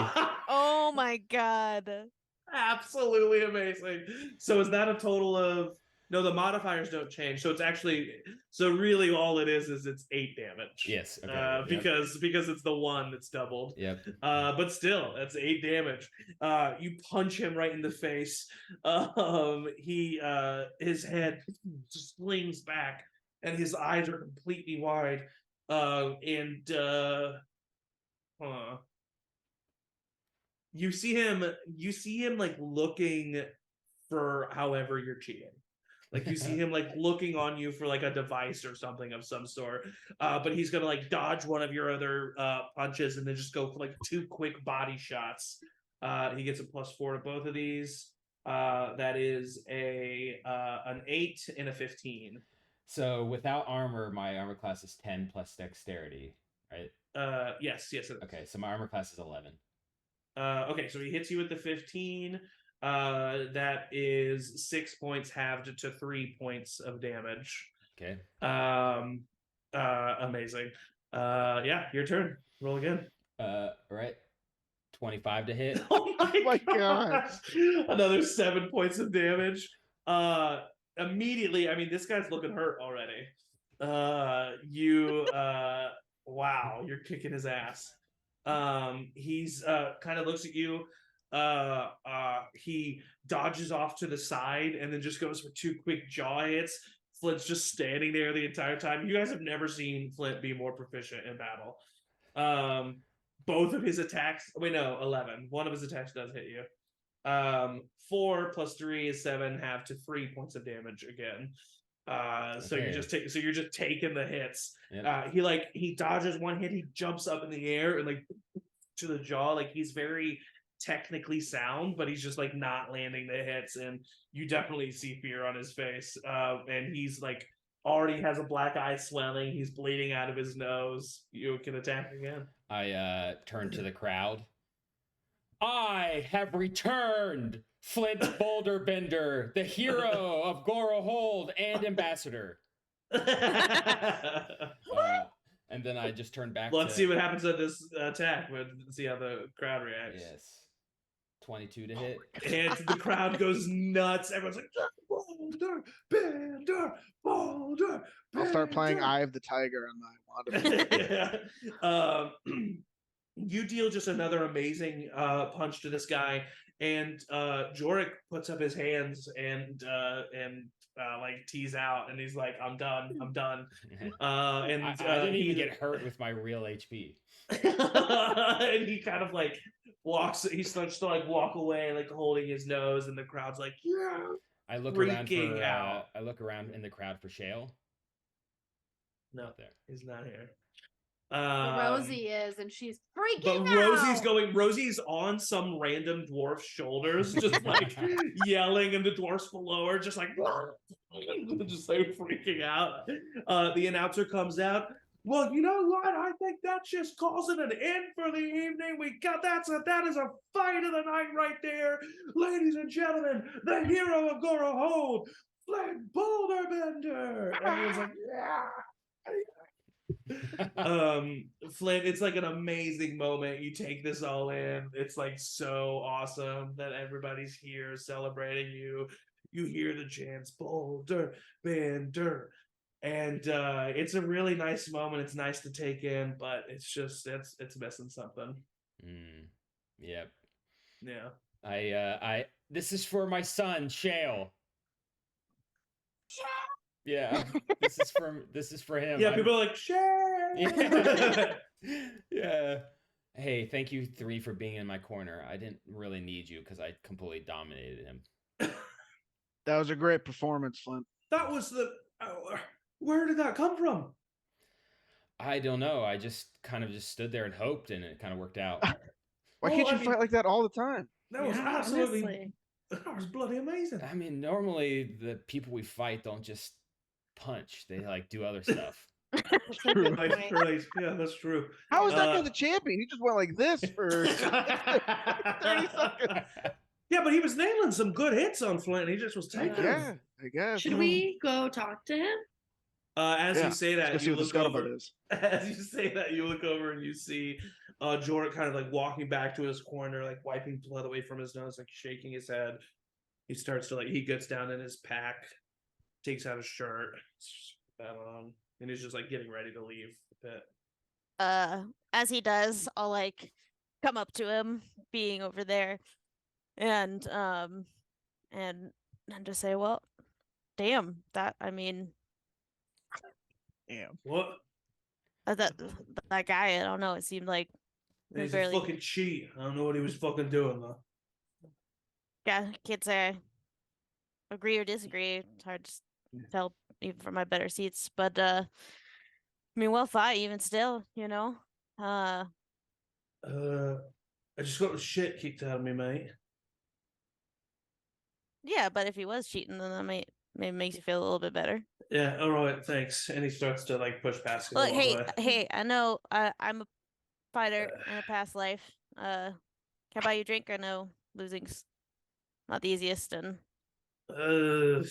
Oh my god. Absolutely amazing. So is that a total of... No, the modifiers don't change. So it's actually... So really all it is it's 8 damage. Yes. Okay. Because it's the 1 that's doubled. Yep. But still, that's 8 damage. You punch him right in the face. His head just slings back and his eyes are completely wide. You see him like looking for however you're cheating. Like you see him like looking on you for like a device or something of some sort. But he's gonna like dodge one of your other punches and then just go for like 2 quick body shots. He gets a +4 to both of these. That is an 8 and a 15. So without armor, my armor class is 10 plus dexterity, right? Yes. Okay, so my armor class is 11. Okay, so he hits you with the 15. That is 6 points halved to 3 points of damage. Okay. Amazing. Yeah, your turn. Roll again. Right. 25 to hit. Oh my God. Another 7 points of damage. Immediately, I mean, this guy's looking hurt already. Wow, you're kicking his ass. He's kind of looks at you. He dodges off to the side and then just goes for 2 quick jaw hits. Flint's just standing there the entire time. You guys have never seen Flint be more proficient in battle. Both of his attacks... Wait, no, 11. One of his attacks does hit you. 4 plus 3 is 7, half to 3 points of damage again. So you're just taking the hits. Yep. He dodges one hit, he jumps up in the air and like to the jaw. Like he's very technically sound, but he's just like not landing the hits, and you definitely see fear on his face. And he's like already has a black eye swelling. He's bleeding out of his nose. You can attack again. I turn to the crowd. I have returned, Flint Boulderbender, the hero of Gorohold and ambassador. And then I just turn back. Let's see what happens at this attack. Let's see how the crowd reacts. Yes. 22 to hit. And the crowd goes nuts. Everyone's like, Boulder. I'll start playing Eye of the Tiger on my wand. you deal just another amazing punch to this guy, and Jorik puts up his hands and like tease out, and he's like, I'm done. And I didn't even get hurt with my real HP. And he kind of like he starts to like walk away, like holding his nose, and the crowd's like, yeah. I look freaking around out. I look around in the crowd for Shale. No, there. he's not here. But Rosie is, and she's freaking But out. Rosie's on some random dwarf's shoulders, just like yelling, and the dwarfs below her, just like, just like freaking out. The announcer comes out. Well, you know what? I think that's just calling an end for the evening. That is a fight of the night right there. Ladies and gentlemen, the hero of Gorohold, Flint Boulderbender. Everyone's like, yeah. Flint, it's like an amazing moment. You take this all in. It's like so awesome that everybody's here celebrating you. You hear the chants, Boulder Bender. And it's a really nice moment. It's nice to take in, but it's missing something. Yep. Yeah. This is for my son, Shale. Yeah. This is for him. Yeah, people are like, Shale. Yeah. Yeah. Hey, thank you 3 for being in my corner. I didn't really need you because I completely dominated him. That was a great performance, Flint. That was where did that come from? I don't know. I just kind of just stood there and hoped, and it kind of worked out. Why can't you fight like that all the time? That was absolutely, that was bloody amazing. I mean, normally the people we fight don't just punch; they like do other stuff. Right. Yeah, that's true. How is that guy the champion? He just went like this for 30 seconds. Yeah, but he was nailing some good hits on Flint. He just was taking. Yeah, I guess. Should we go talk to him? As you say that, you look over. Is. As you say that, you look over and you see Jordan kind of like walking back to his corner, like wiping blood away from his nose, like shaking his head. He starts to he gets down in his pack, takes out his shirt, that on, and he's just like getting ready to leave the pit. As he does, I'll like come up to him, being over there, and just say, well, damn, Damn. What? That guy, I don't know. It seemed like he's a fucking cheat. I don't know what he was fucking doing though. Yeah, can't say I agree or disagree. It's hard to tell even from my better seats, but I mean, well fought even still, you know. I just got the shit kicked out of me, mate. Yeah, but if he was cheating, then that maybe makes you feel a little bit better. Yeah, all right, thanks. And he starts to like push past you. Look, hey, I know I'm a fighter in a past life. Can I buy you a drink? I know losing's not the easiest, and I'm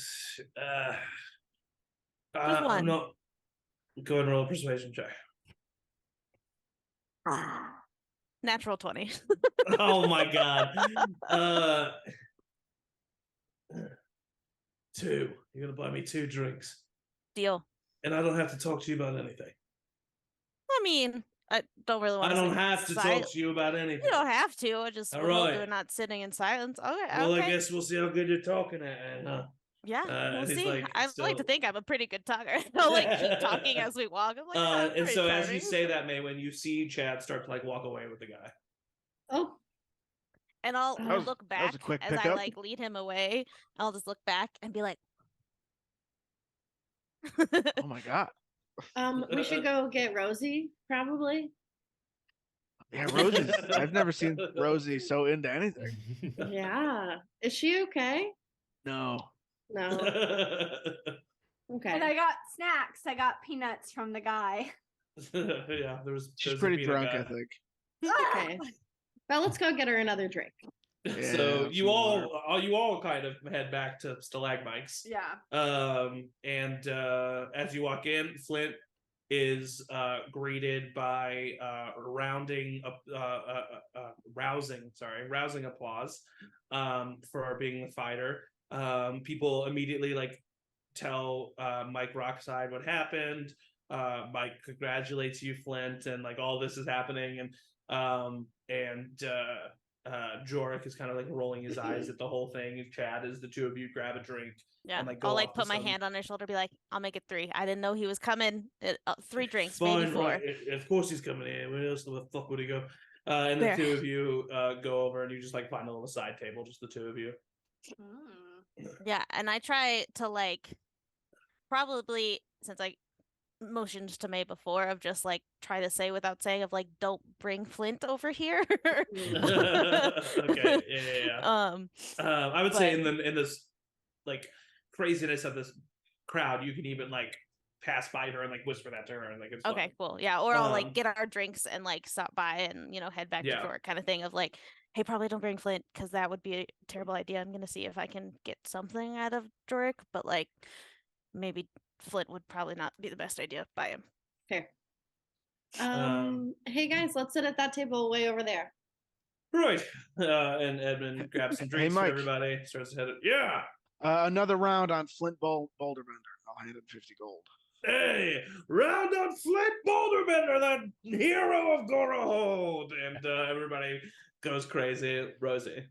not going to roll a persuasion check. Natural 20. Oh my god. 2. You're gonna buy me 2 drinks. Deal. And I don't have to talk to you about anything. I mean, I don't really want to. I don't have to talk to you about anything. You don't have to. I just we're not sitting in silence. Okay. Well, okay. I guess we'll see how good you're talking at. Yeah, we'll see. Like, I like to think I'm a pretty good talker. I'll like keep talking as we walk. I'm like, and so as you say that, May, when you see Chad start to like walk away with the guy. Oh. And I'll look back as I like lead him away. I'll just look back and be like, oh my god. We should go get Rosie, probably. Yeah, Rosie. I've never seen Rosie so into anything. Yeah. Is she okay? No. Okay. And I got snacks. I got peanuts from the guy. Yeah, she's pretty drunk, I think. Okay. Well, let's go get her another drink. Yeah, so you all kind of head back to Stalagmites. Yeah. And as you walk in, Flint is greeted by rousing applause for being the fighter. People immediately like tell Mike Rockside what happened. Mike congratulates you, Flint, and like all this is happening, and And Jorik is kind of like rolling his eyes at the whole thing. And Chad, is the two of you grab a drink. Yeah, and like go I'll like off to put my some- hand on his shoulder, be like, "I'll make it 3. I didn't know he was coming. 3 drinks, Fine, maybe 4." right. Of course he's coming in. Where else the fuck would he go? And the Fair. two of you go over and you just like find a little side table, just the two of you. Yeah, and I try to like probably, since I motioned to May before, of just like try to say without saying, of like, don't bring Flint over here. Okay, yeah. I would say but- in this like craziness of this crowd, you can even like pass by her and like whisper that to her and like it's Okay, fine. cool. Yeah, or I'll Um, like get our drinks and like stop by and head back Yeah. to Jork, kind of thing, of like, hey, probably don't bring Flint because that would be a terrible idea. I'm gonna see if I can get something out of Jork, but like maybe Flint would probably not be the best idea by him. Fair. Um, Hey guys, let's sit at that table way over there. Right. And Edmund grabs some Hey, drinks for Mike. everybody. Starts to head it. Yeah. Another round on Flint Boulder Bender. I'll hand him 50 gold. Hey, round on Flint Boulderbender, the hero of Gorohold. And everybody goes crazy. Rosie.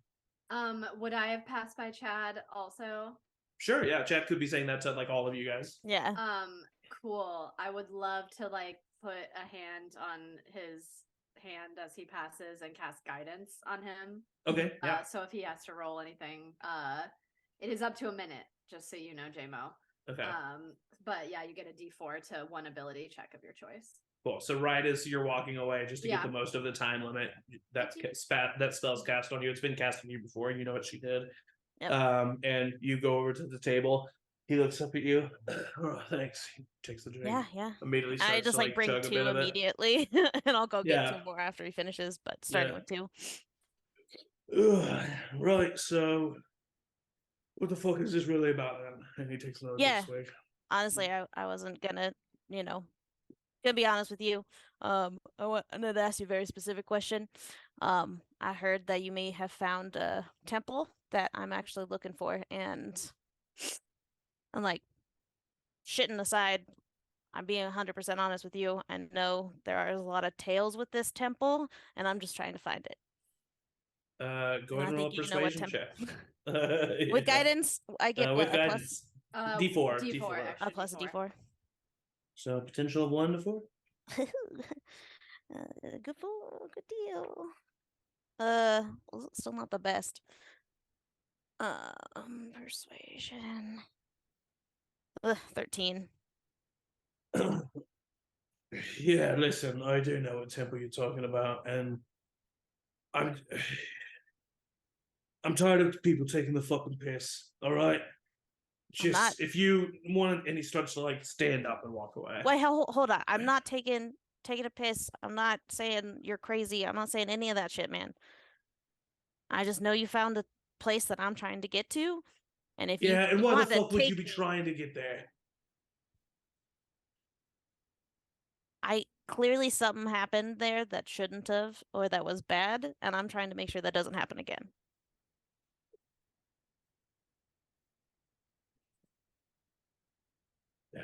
Would I have passed by Chad also? Sure, yeah. Chad could be saying that to like all of you guys. Yeah. Cool. I would love to like put a hand on his hand as he passes and cast guidance on him. Okay. Yeah. So if he has to roll anything, it is up to a minute, just so you know, JMO. Okay. But yeah, you get a D4 to one ability check of your choice. Cool. So right as you're walking away, just to get Yeah. the most of the time limit, that spell's cast on you. It's been cast on you before. You know what she did. Yep. And you go over to the table. He looks up at you. Oh, thanks. He takes the drink. Yeah. Immediately I starts just to, like bring chug a 2 bit of it. immediately, and I'll go Yeah. get 2 more after he finishes. But starting Yeah. with 2. Ugh, right. So, what the fuck is this really about then? And he takes another Yeah. big swig. Honestly, I wasn't gonna, gonna be honest with you. I wanted to ask you a very specific question. I heard that you may have found a temple that I'm actually looking for, and I'm like, shitting aside, I'm being 100% honest with you. I know there are a lot of tales with this temple, and I'm just trying to find it. Go And I ahead and roll a think you know what persuasion check. With guidance, I get with what, a guidance. D4. D4. Extra plus a D4. So potential of 1 to 4. Good deal. Still not the best. Persuasion. 13. Yeah, listen, I do know what temple you're talking about, and I'm tired of people taking the fucking piss. All right, just not. if you want, and he starts to like stand up and walk away. Wait, hold on. I'm not taking a piss. I'm not saying you're crazy. I'm not saying any of that shit, man. I just know you found a place that I'm trying to get to, and if Yeah, and why the want to fuck would you take be trying to get there? clearly something happened there that shouldn't have, or that was bad, and I'm trying to make sure that doesn't happen again. Yeah,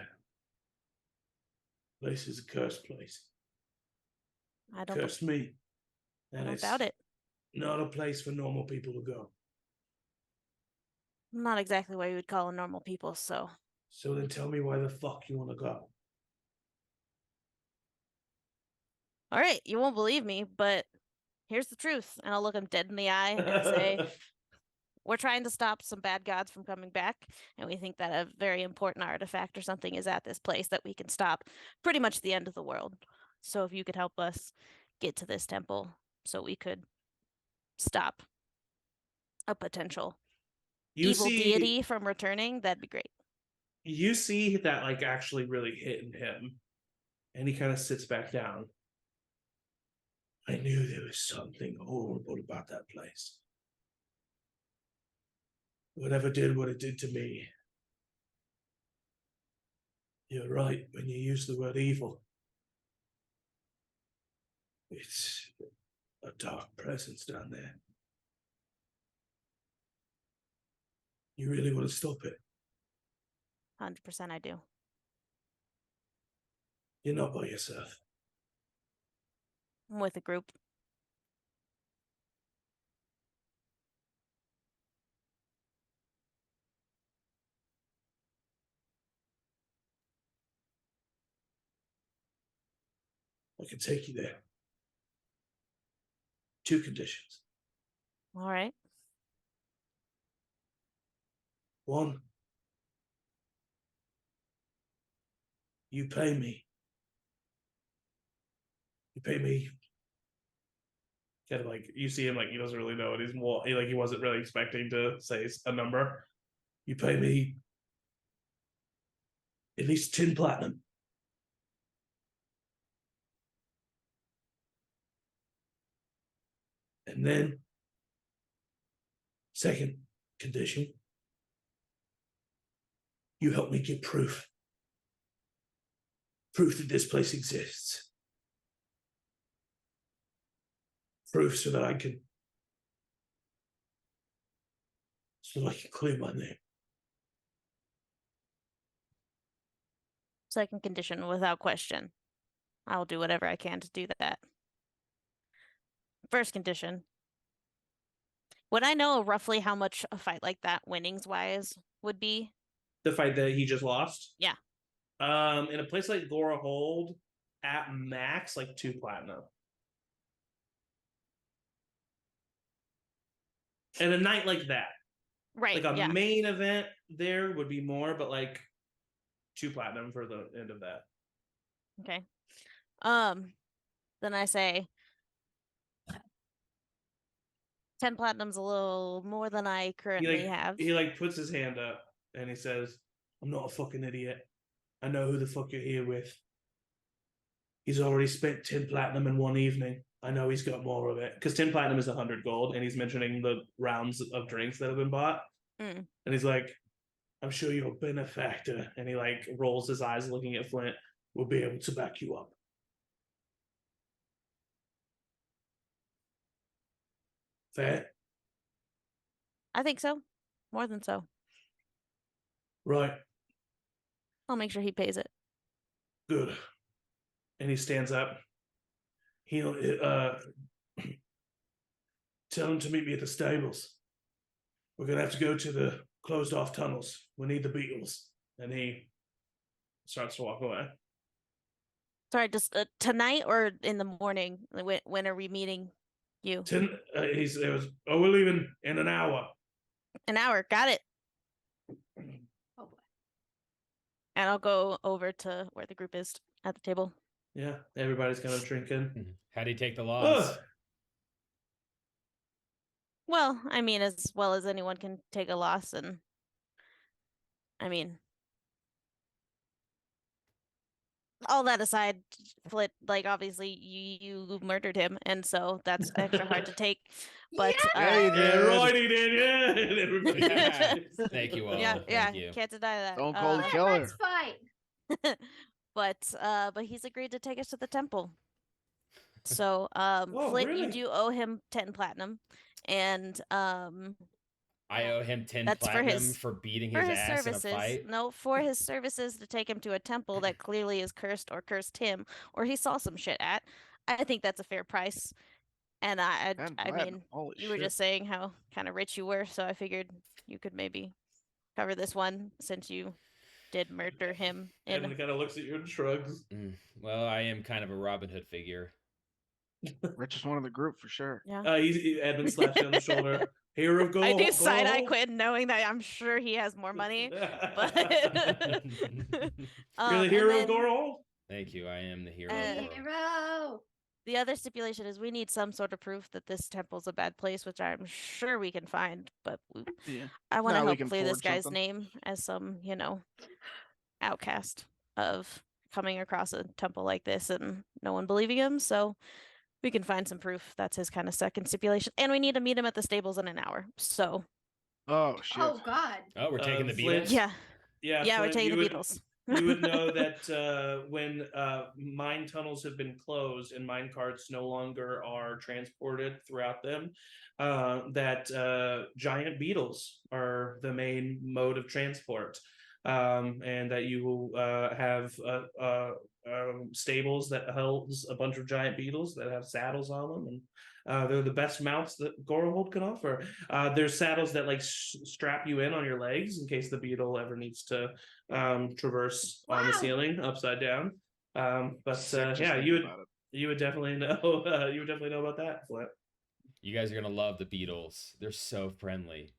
place is a cursed place. I don't Cursed me. I And don't it's doubt it. not a place for normal people to go. Not exactly what you would call a normal people, so So then tell me why the fuck you want to go. all right, you won't believe me, but here's the truth. And I'll look him dead in the eye and say, we're trying to stop some bad gods from coming back, and we think that a very important artifact or something is at this place that we can stop pretty much the end of the world. So if you could help us get to this temple so we could stop a potential evil deity from returning, that'd be great. You see that like actually really hitting him, and he kind of sits back down. I knew there was something horrible about that place. Whatever did what it did to me. You're right when you use the word evil. It's a dark presence down there. You really want to stop it? 100% I do. You're not by yourself. I'm with a group. I can take you there. 2 conditions. All right. 1, you pay me. You pay me. Kind of like you see him like he doesn't really know what he wasn't really expecting to say a number. You pay me at least 10 platinum. And then, second condition, you help me get proof. Proof that this place exists. Proof so that I can clear my name. Second condition, without question. I'll do whatever I can to do that. First condition. Would I know roughly how much a fight like that, winnings-wise, would be? The fight that he just lost? Yeah. In a place like Gorahold, at max, like 2 platinum. And a night like that. Right. Like a main event there would be more, but like 2 platinum for the end of that. Okay. Then I say 10 platinum's a little more than I currently have. He like puts his hand up and he says, I'm not a fucking idiot. I know who the fuck you're here with. He's already spent 10 platinum in one evening. I know he's got more of it. Because 10 platinum is 100 gold, and he's mentioning the rounds of drinks that have been bought. And he's like, I'm sure your benefactor, and he like rolls his eyes looking at Flint, will be able to back you up. Fair? I think so. More than so. Right. I'll make sure he pays it. Good. And he stands up. He'll tell him to meet me at the stables. We're gonna have to go to the closed off tunnels. We need the beetles. And he starts to walk away. Sorry, just tonight or in the morning? When are we meeting you? We're leaving in an hour. An hour, got it. Oh boy. And I'll go over to where the group is at the table. Yeah, everybody's kind of drinking. How do you take the loss? Well, I mean, as well as anyone can take a loss, and I mean, all that aside, Flit, like obviously you murdered him, and so that's extra hard to take. But yeah, right, he did. Yeah, and everybody. Thank you all. Yeah, Thank you. can't deny that. Stone Cold Killer. Let's fight. But he's agreed to take us to the temple. So Oh, Flint, really? you do owe him 10 platinum, and I owe him 10 that's platinum for beating his ass services. in a fight. No, for his services to take him to a temple that clearly is cursed or cursed him, or he saw some shit at. I think that's a fair price. And I mean, Holy you were shit. just saying how kind of rich you were, so I figured you could maybe cover this one since you did murder him. Evan kind of looks at you and shrugs. Well, I am kind of a Robin Hood figure. Richest one of the group for sure. Yeah. Edmund slaps you on the shoulder. Hero of gold. I do side eye Quinn, knowing that I'm sure he has more money. But You're the hero of Gorahold? Thank you. I am the hero. Hero. The other stipulation is we need some sort of proof that this temple's a bad place, which I'm sure we can find. But I want to help clear this guy's name as some, outcast of coming across a temple like this and no one believing him. So we can find some proof. That's his kind of second stipulation. And we need to meet him at the stables in an hour. So. Oh, shit. Oh, God. Oh, we're taking the Flint, Beatles? Yeah. Yeah, Yeah, Flint, we're taking the Beatles. You would know that when mine tunnels have been closed and mine carts no longer are transported throughout them, that giant beetles are the main mode of transport. And that you will have stables that holds a bunch of giant beetles that have saddles on them, and they're the best mounts that Gorahold can offer. There's saddles that strap you in on your legs in case the beetle ever needs to traverse on the ceiling upside down. But yeah, you would You would definitely know. You would definitely know about that, Flint. You guys are gonna love the Beatles. They're so friendly.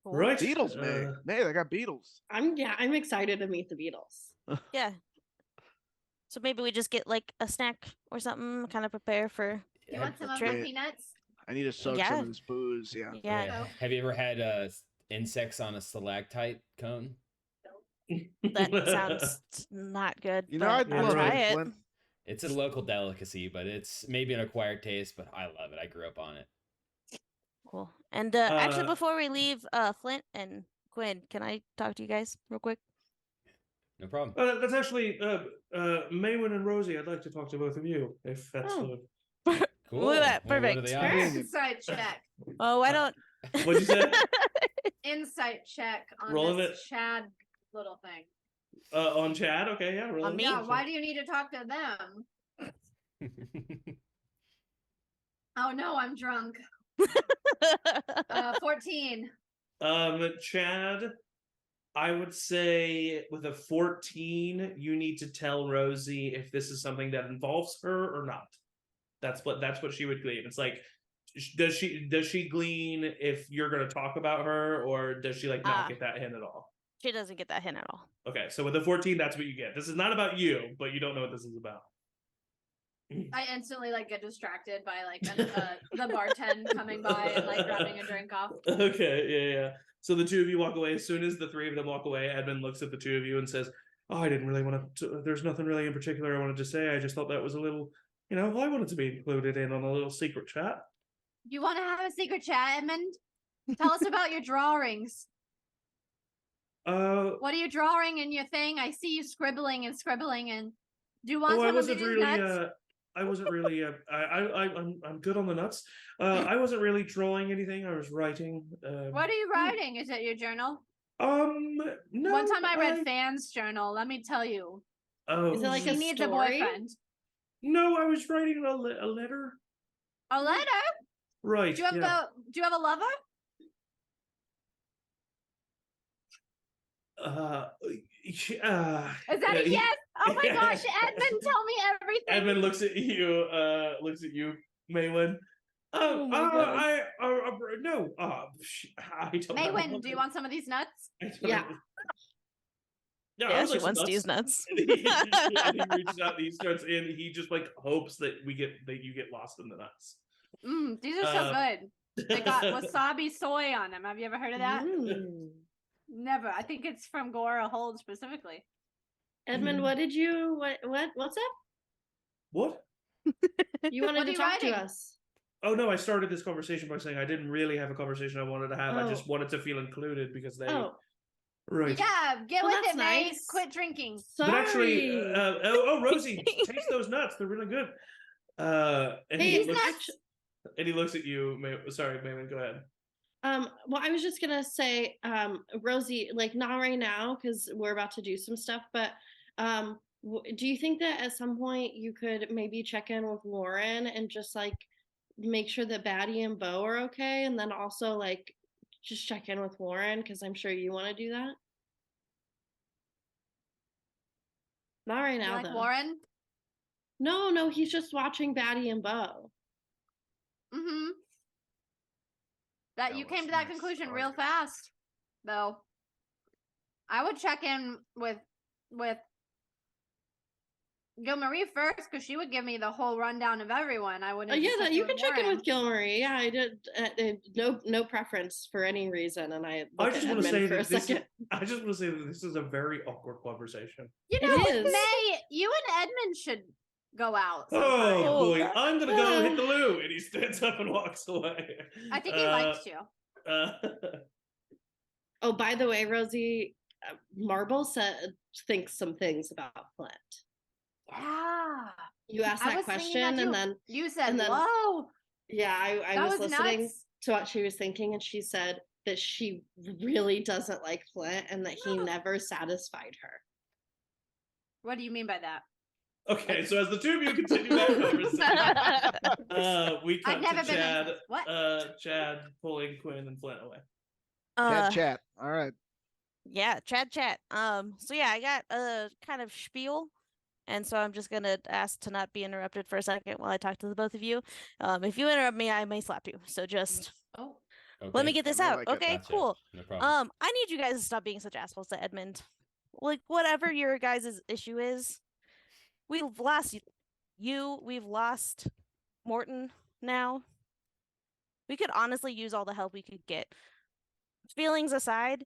Cool. Right. Beatles, man. Man, I got Beatles. I'm excited to meet the Beatles. Yeah. So maybe we just get like a snack or something, kind of prepare for. You want some of trip. my peanuts? I need to soak some of this booze. Yeah. Yeah. Have you ever had insects on a stalactite cone? That sounds not good. You know, but I'd I'll love try it, it. Flint. It's a local delicacy, but it's maybe an acquired taste, but I love it. I grew up on it. Cool. And actually, before we leave, Flint and Quinn, can I talk to you guys real quick? No problem. That's actually Maywin and Rosie. I'd like to talk to both of you, if that's Cool. Look at that. Well, what are Perfect. the odds? Insight check. Oh, I don't. What'd you say? Insight check on Rolling this Chad little thing. On Chad? Okay, yeah. On me? Yeah, why do you need to talk to them? Oh no, I'm drunk. 14. Chad, I would say with a 14, you need to tell Rosie if this is something that involves her or not. That's what she would glean. It's like, does she glean if you're going to talk about her, or does she like not get that hint at all? She doesn't get that hint at all. Okay, so with a 14, that's what you get. This is not about you, but you don't know what this is about. I instantly like get distracted by like the bartend coming by and like grabbing a drink off. Okay, yeah. So the two of you walk away. As soon as the three of them walk away, Edmund looks at the two of you and says, "Oh, I didn't really want to. There's nothing really in particular I wanted to say. I just thought that was a little, I wanted to be included in on a little secret chat." You want to have a secret chat, Edmund? Tell us about your drawings. What are you drawing in your thing? I see you scribbling and do you want some of these nuts? I wasn't really. I'm good on the nuts. I wasn't really drawing anything. I was writing. What are you writing? Is it your journal? No. One time I read Fan's journal. Let me tell you. Oh, Is it like He a needs a story? boyfriend. No, I was writing a letter. A letter? Right. Do you have do you have a lover? Is that a yes? Oh my gosh, Edmund, tell me everything. Edmund looks at you. Maywin. Oh my God. No. I don't Maywin, know. do you want some of these nuts? Yeah. Yeah, she wants to use nuts. And he reaches out and he starts in. He just like hopes that you get lost in the nuts. These are so good. They got wasabi soy on them. Have you ever heard of that? Never. I think it's from Gora Hold specifically. Edmund, what's up? What? You wanted What are to you talk writing? to us. Oh no, I started this conversation by saying I didn't really have a conversation I wanted to have. I just wanted to feel included because they right. Yeah, get Well, with that's it, mate. nice. Quit drinking. Sorry. But actually, Rosie, taste those nuts. They're really good. And Hey, he looks at you. Sorry, Maywin, go ahead. Well, I was just gonna say, Rosie, like not right now because we're about to do some stuff, but do you think that at some point you could maybe check in with Lauren and just like make sure that Batty and Bo are okay, and then also like just check in with Lauren because I'm sure you want to do that. Not right now, like though. Lauren? No, he's just watching Batty and Bo. Mm-hmm. That you came to that conclusion real fast, though. I would check in with Gilmarie first because she would give me the whole rundown of everyone. I wouldn't. Yeah, you can check in with Gilmarie. Yeah, I did. No preference for any reason, and I just want to say for a second. I just want to say that this is a very awkward conversation. You know, It is. May, you and Edmund should go out. Oh sometime. boy, I'm gonna go hit the loo, and he stands up and walks away. I think he likes you. Oh, by the way, Rosie, Marble thinks some things about Flint. Yeah. You asked I that was thinking question, that and too. then You said, and then- "Whoa." yeah, I That was was listening nuts. to what she was thinking, and she said that she really doesn't like Flint, and that he never satisfied her. What do you mean by that? Okay, so as the two of you continue that conversation, we cut I've never to been Chad. into what? Chad pulling Quinn and Flint away. Chat. All right. Yeah, chat. So yeah, I got a kind of spiel And so I'm just gonna ask to not be interrupted for a second while I talk to the both of you. If you interrupt me, I may slap you. So just let me get this I out. like it. Okay, Gotcha. cool. No problem. I need you guys to stop being such assholes to Edmund. Like whatever your guys' issue is, we've lost you. We've lost Morton now. We could honestly use all the help we could get. Feelings aside,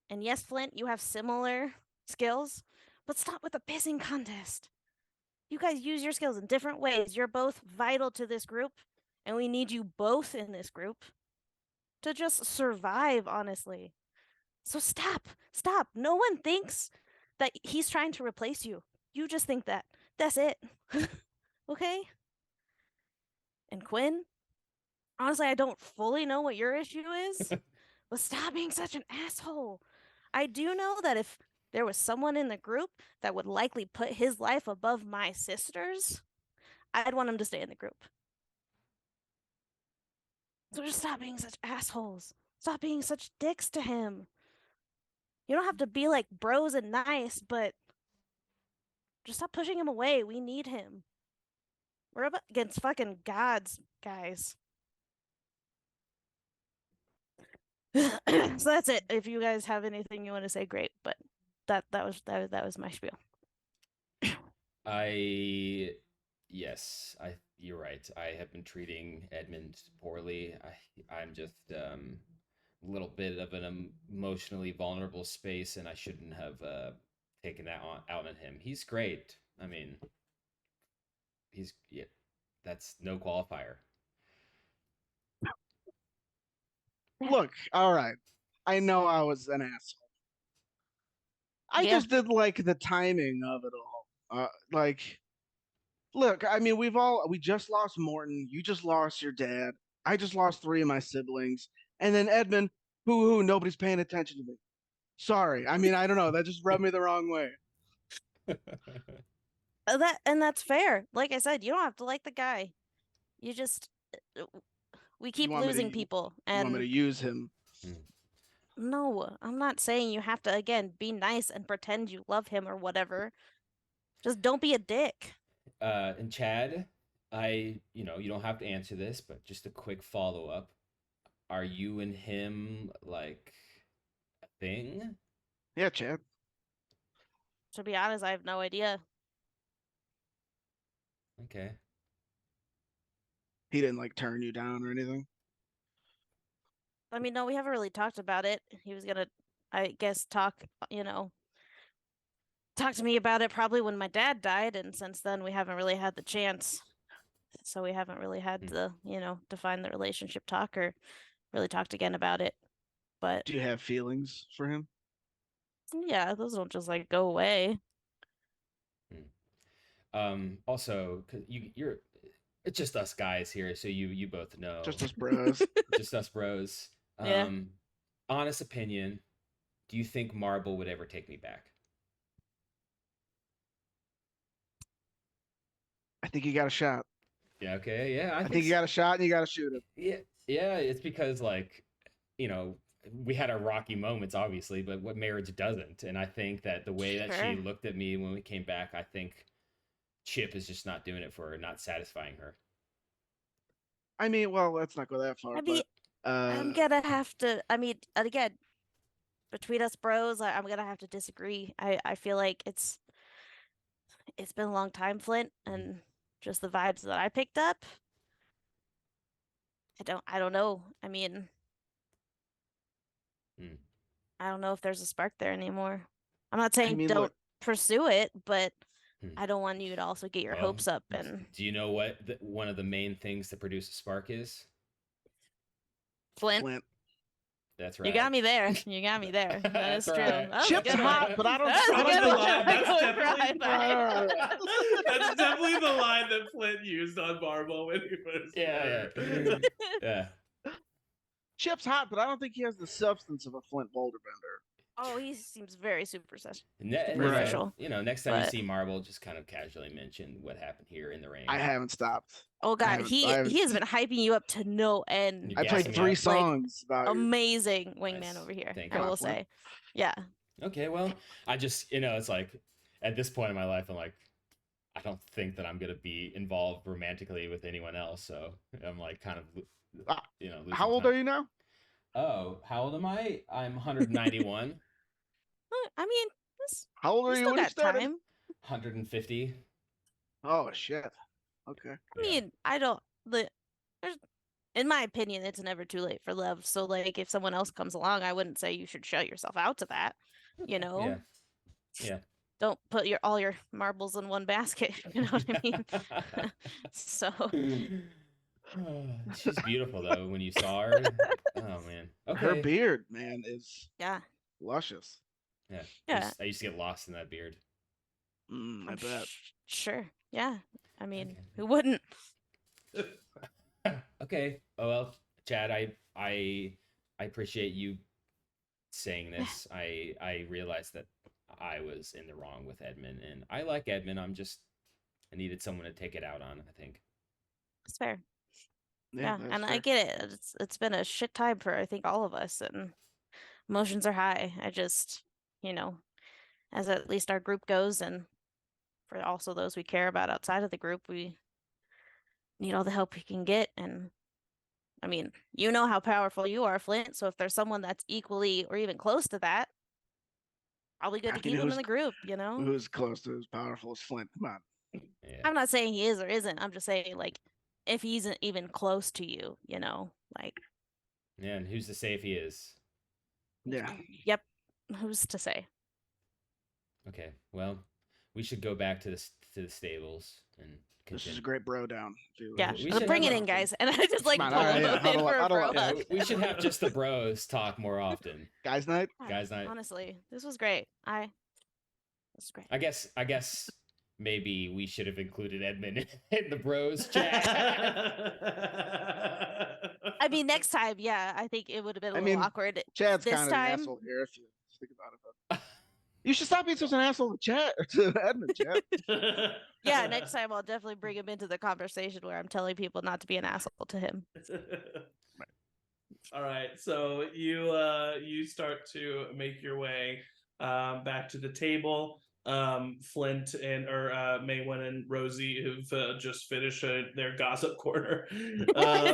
and yes, Flint, you have similar skills, but stop with the pissing contest. You guys use your skills in different ways. You're both vital to this group, and we need you both in this group to just survive, honestly. So stop. No one thinks that he's trying to replace you. You just think that. That's it. Okay? And Quinn, honestly, I don't fully know what your issue is, but stop being such an asshole. I do know that if there was someone in the group that would likely put his life above my sister's, I'd want him to stay in the group. So just stop being such assholes. Stop being such dicks to him. You don't have to be like bros and nice, but just stop pushing him away. We need him. We're up against fucking gods, guys. So that's it. If you guys have anything you want to say, great. But that was my spiel. You're right. I have been treating Edmund poorly. I'm just a little bit of an emotionally vulnerable space, and I shouldn't have taken that out on him. He's great. I mean, that's no qualifier. Look, all right. I know I was an asshole. I just did like the timing of it all. Look, I mean, we just lost Morton. You just lost your dad. I just lost 3 of my siblings. And then Edmund, who nobody's paying attention to me. Sorry. I mean, I don't know. That just rubbed me the wrong way. That's fair. Like I said, you don't have to like the guy. You just we keep losing people, and you want me to use him? No, I'm not saying you have to again be nice and pretend you love him or whatever. Just don't be a dick. And Chad, you don't have to answer this, but just a quick follow-up. Are you and him like a thing? Yeah, Chad. To be honest, I have no idea. Okay. He didn't like turn you down or anything? I mean, no, we haven't really talked about it. He was gonna, I guess, talk to me about it probably when my dad died, and since then we haven't really had the chance. So we haven't really had the, define the relationship talk or really talked again about it. But do you have feelings for him? Yeah, those don't just like go away. Also, cause you're it's just us guys here, so you both know. Just us bros. Just us bros. Yeah. Honest opinion, do you think Marble would ever take me back? I think you got a shot. Yeah, okay, yeah. I think you got a shot and you got to shoot him. Yeah, it's because we had our rocky moments, obviously, but what marriage doesn't. And I think that the way that she looked at me when we came back, I think Chip is just not doing it for her, not satisfying her. I mean, well, let's not go that far. I'm gonna have to. I mean, again, between us bros, I'm gonna have to disagree. I feel like it's been a long time, Flint, and just the vibes that I picked up. I don't know. I mean, I don't know if there's a spark there anymore. I'm not saying don't pursue it, but I don't want you to also get your hopes up. And do you know what one of the main things to produce a spark is? Flint. That's right. You got me there. That is true. Right. Chip's hot, but I don't. That's definitely the line that Flint used on Marble when he first. Yeah. Chip's hot, but I don't think he has the substance of a Flint boulder bender. Oh, he seems very superficial. Next time you see Marble, just kind of casually mention what happened here in the rain. I haven't stopped. Oh God, he has been hyping you up to no end. I played 3 songs about amazing wingman over here. I will say, yeah. Okay, well, I just it's like at this point in my life, I'm like, I don't think that I'm gonna be involved romantically with anyone else. So I'm like kind of, losing How old time. are you now? Oh, how old am I? I'm 191. I mean, How old we are you still when you got started? time. 150. Oh shit. Okay. I mean, I don't. There's, in my opinion, it's never too late for love. So, like, if someone else comes along, I wouldn't say you should shut yourself out to that. You know, Yeah. Yeah. don't put all your marbles in one basket. You know what I mean? So, She's beautiful though. When you saw her, oh man. Her Okay. beard, man, is yeah, luscious. Yeah. yeah. I used to get lost in that beard. I I'm bet. sure. Yeah. I mean, Okay. who wouldn't? Okay. Oh well, Chad, I appreciate you saying this. I realized that I was in the wrong with Edmund, and I like Edmund. I needed someone to take it out on, I think. It's fair. Yeah, Yeah, that's and I fair. get it. It's been a shit time for I think all of us, and emotions are high. I just, as at least our group goes, and for also those we care about outside of the group, we need all the help we can get. And I mean, you know how powerful you are, Flint. So if there's someone that's equally or even close to that, probably good I to mean, keep him in the group. You know, Who's close to as powerful as Flint? Come on. Yeah. I'm not saying he is or isn't. I'm just saying like if he isn't even close to you, like. Yeah, and who's to say if he is? Yeah. Yep. Who's to say? Okay. Well, we should go back to the stables and This is continue. a great bro down. Yeah, We should bring have it a- in, guys. And I just like Come on, pull all right, them yeah, in huddle up, for a huddle bro up. Yeah, hug. we should have just the bros talk more often. Guys' night. Guys' night. Honestly, this was great. This was great. I guess maybe we should have included Edmund in the bros chat. I mean, next time, yeah, I think it would have been a I little mean, awkward. Chad's This kind of an time, asshole here if you think about it. But you should stop being such an asshole to Chad, to Edmund, Chad. yeah, next time I'll definitely bring him into the conversation where I'm telling people not to be an asshole to him. All right, so you start to make your way back to the table. Flint and Maywin and Rosie have just finished their gossip corner. So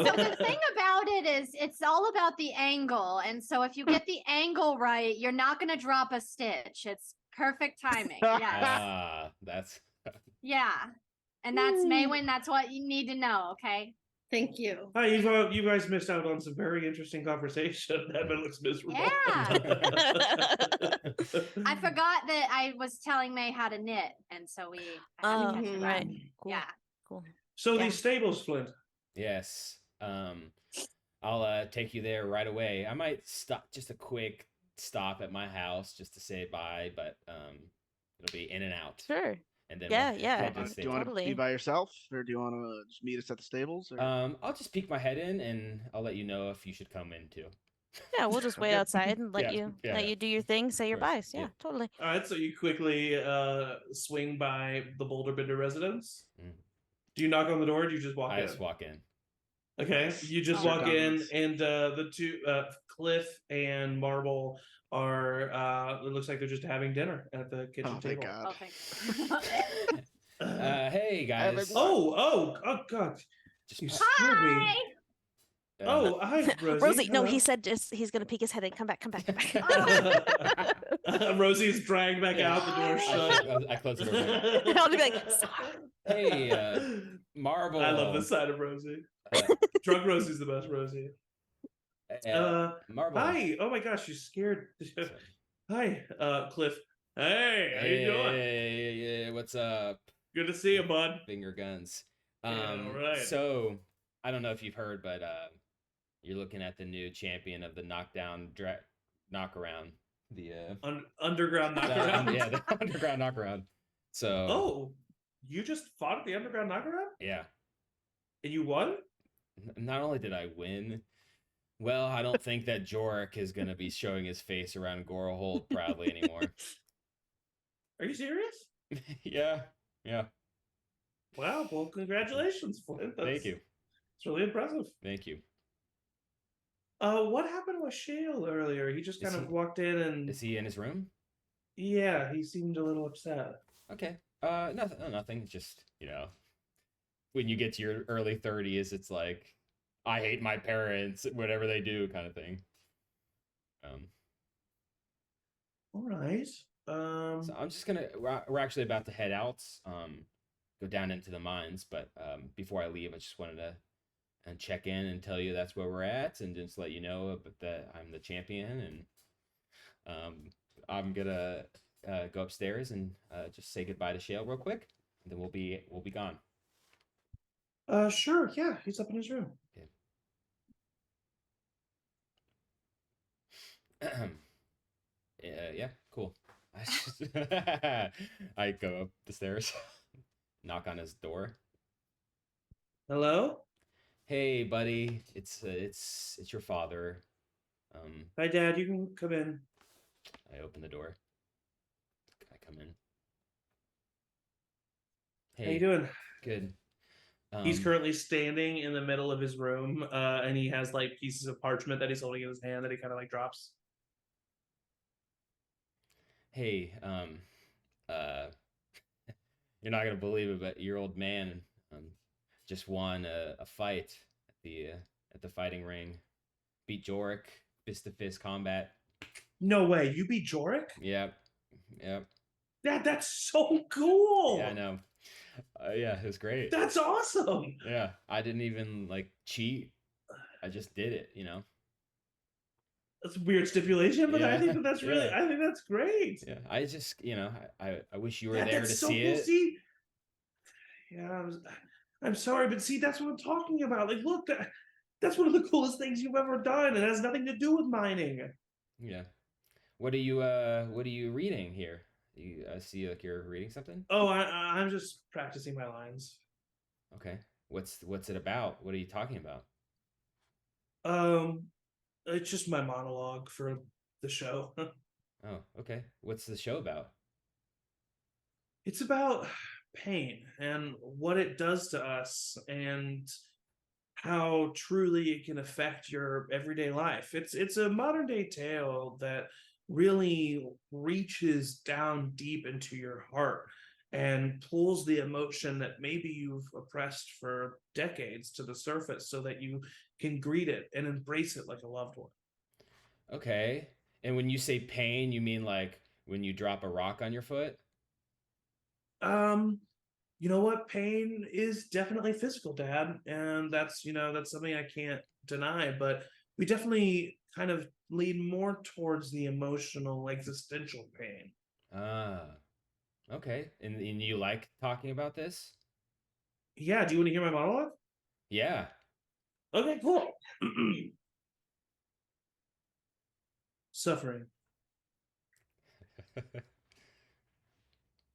the thing about it is it's all about the angle, and so if you get the angle right, you're not going to drop a stitch. It's perfect timing. Yes. That's Yeah. And that's Maywin. That's what you need to know. Okay. Thank you. Hi, you guys missed out on some very interesting conversation. Evan looks miserable. Yeah. I forgot that I was telling May how to knit, and so I had to catch her up. Right. Cool. Yeah. Cool. So Yeah. these stables, Flint. yes. I'll take you there right away. I might stop just a quick stop at my house just to say bye, but it'll be in and out. Sure. And then Yeah, we'll yeah. head to the Do you stable. want to Totally. be by yourself, or do you want to just meet us at the stables? Or? I'll just peek my head in, and I'll let you know if you should come in too. Yeah, we'll just wait Okay. outside and let Yeah, you do your thing, say your course, byes. Yeah, yeah. totally. All right, so you quickly swing by the Boulder Bender residence. Mm. Do you knock on the door or do you just walk I in? just walk in. Okay, Nice. you just Oh. walk in, Dominance. and the two, Cliff and Marble, are, it looks like they're just having dinner at the kitchen Oh, thank table. God. Oh, thank you. Hey guys. everyone. Oh, God. Just You scared me. Hi. Oh, hi, Rosie. Rosie, no, he Hello. said just he's gonna peek his head in. Come back. Rosie's dragged back out, the door shut. I close the door. I'll be like, sorry. Hey, Marble. I love this side of Rosie. Drunk Rosie's the best Rosie. Marble. Hi. Oh my gosh, you scared. Hi, Cliff. Hey, how you doing? Hey, what's up? Good to see you, bud. Finger guns. Yeah, right. So I don't know if you've heard, but you're looking at the new champion of the knockaround. The Underground knockaround. yeah, the underground knockaround. So Oh, you just fought at the underground knockaround yeah. and you won? Not only did I win, well, I don't think that Jorik is going to be showing his face around Gorehold proudly anymore. Are you serious? Yeah. Wow. Well, congratulations, Flint. Thank you. It's really impressive. Thank you. What happened with Shale earlier? He just Is kind of he- walked in and Is he in his room? yeah, he seemed a little upset. Okay. Nothing. Nothing. Just when you get to your early 30s, it's like I hate my parents, whatever they do, kind of thing. All right. So I'm just gonna. We're actually about to head out. Go down into the mines, but before I leave, I just wanted to and check in and tell you that's where we're at, and just let you know that I'm the champion, and I'm gonna go upstairs and just say goodbye to Shale real quick, and then we'll be gone. Sure. Yeah, he's up in his room. Okay. Yeah, cool. I go up the stairs, knock on his door. Hello. Hey, buddy, it's your father. Hi, Dad. You can come in. I open the door. I come in. Hey, How you doing? Good. He's currently standing in the middle of his room, and he has like pieces of parchment that he's holding in his hand that he kind of like drops. Hey, you're not gonna believe it, but your old man just won a fight at the fighting ring. Beat Jorik, fist to fist combat. No way! You beat Jorik? Yep. That's so cool. Yeah, I know. Yeah, it was great. That's awesome. Yeah, I didn't even like cheat. I just did it. That's a weird stipulation, but I think that's really. Yeah. I think that's great. Yeah, I just I wish you were Yeah, there to that's so see cool. it. See, yeah, I'm sorry, but see, that's what I'm talking about. Like, look, that's one of the coolest things you've ever done. It has nothing to do with mining. Yeah. What are you reading here? I see like you're reading something. Oh, I'm just practicing my lines. Okay. What's it about? What are you talking about? It's just my monologue for the show. Oh, okay. What's the show about? It's about pain and what it does to us and how truly it can affect your everyday life. It's a modern day tale that really reaches down deep into your heart and pulls the emotion that maybe you've oppressed for decades to the surface so that you can greet it and embrace it like a loved one. Okay. And when you say pain, you mean like when you drop a rock on your foot? Um, you know what? Pain is definitely physical, Dad, and that's something I can't deny. But we definitely kind of lean more towards the emotional, existential pain. Ah. Okay. And you like talking about this? Yeah. Do you want to hear my monologue? Yeah. Okay. Cool. Suffering,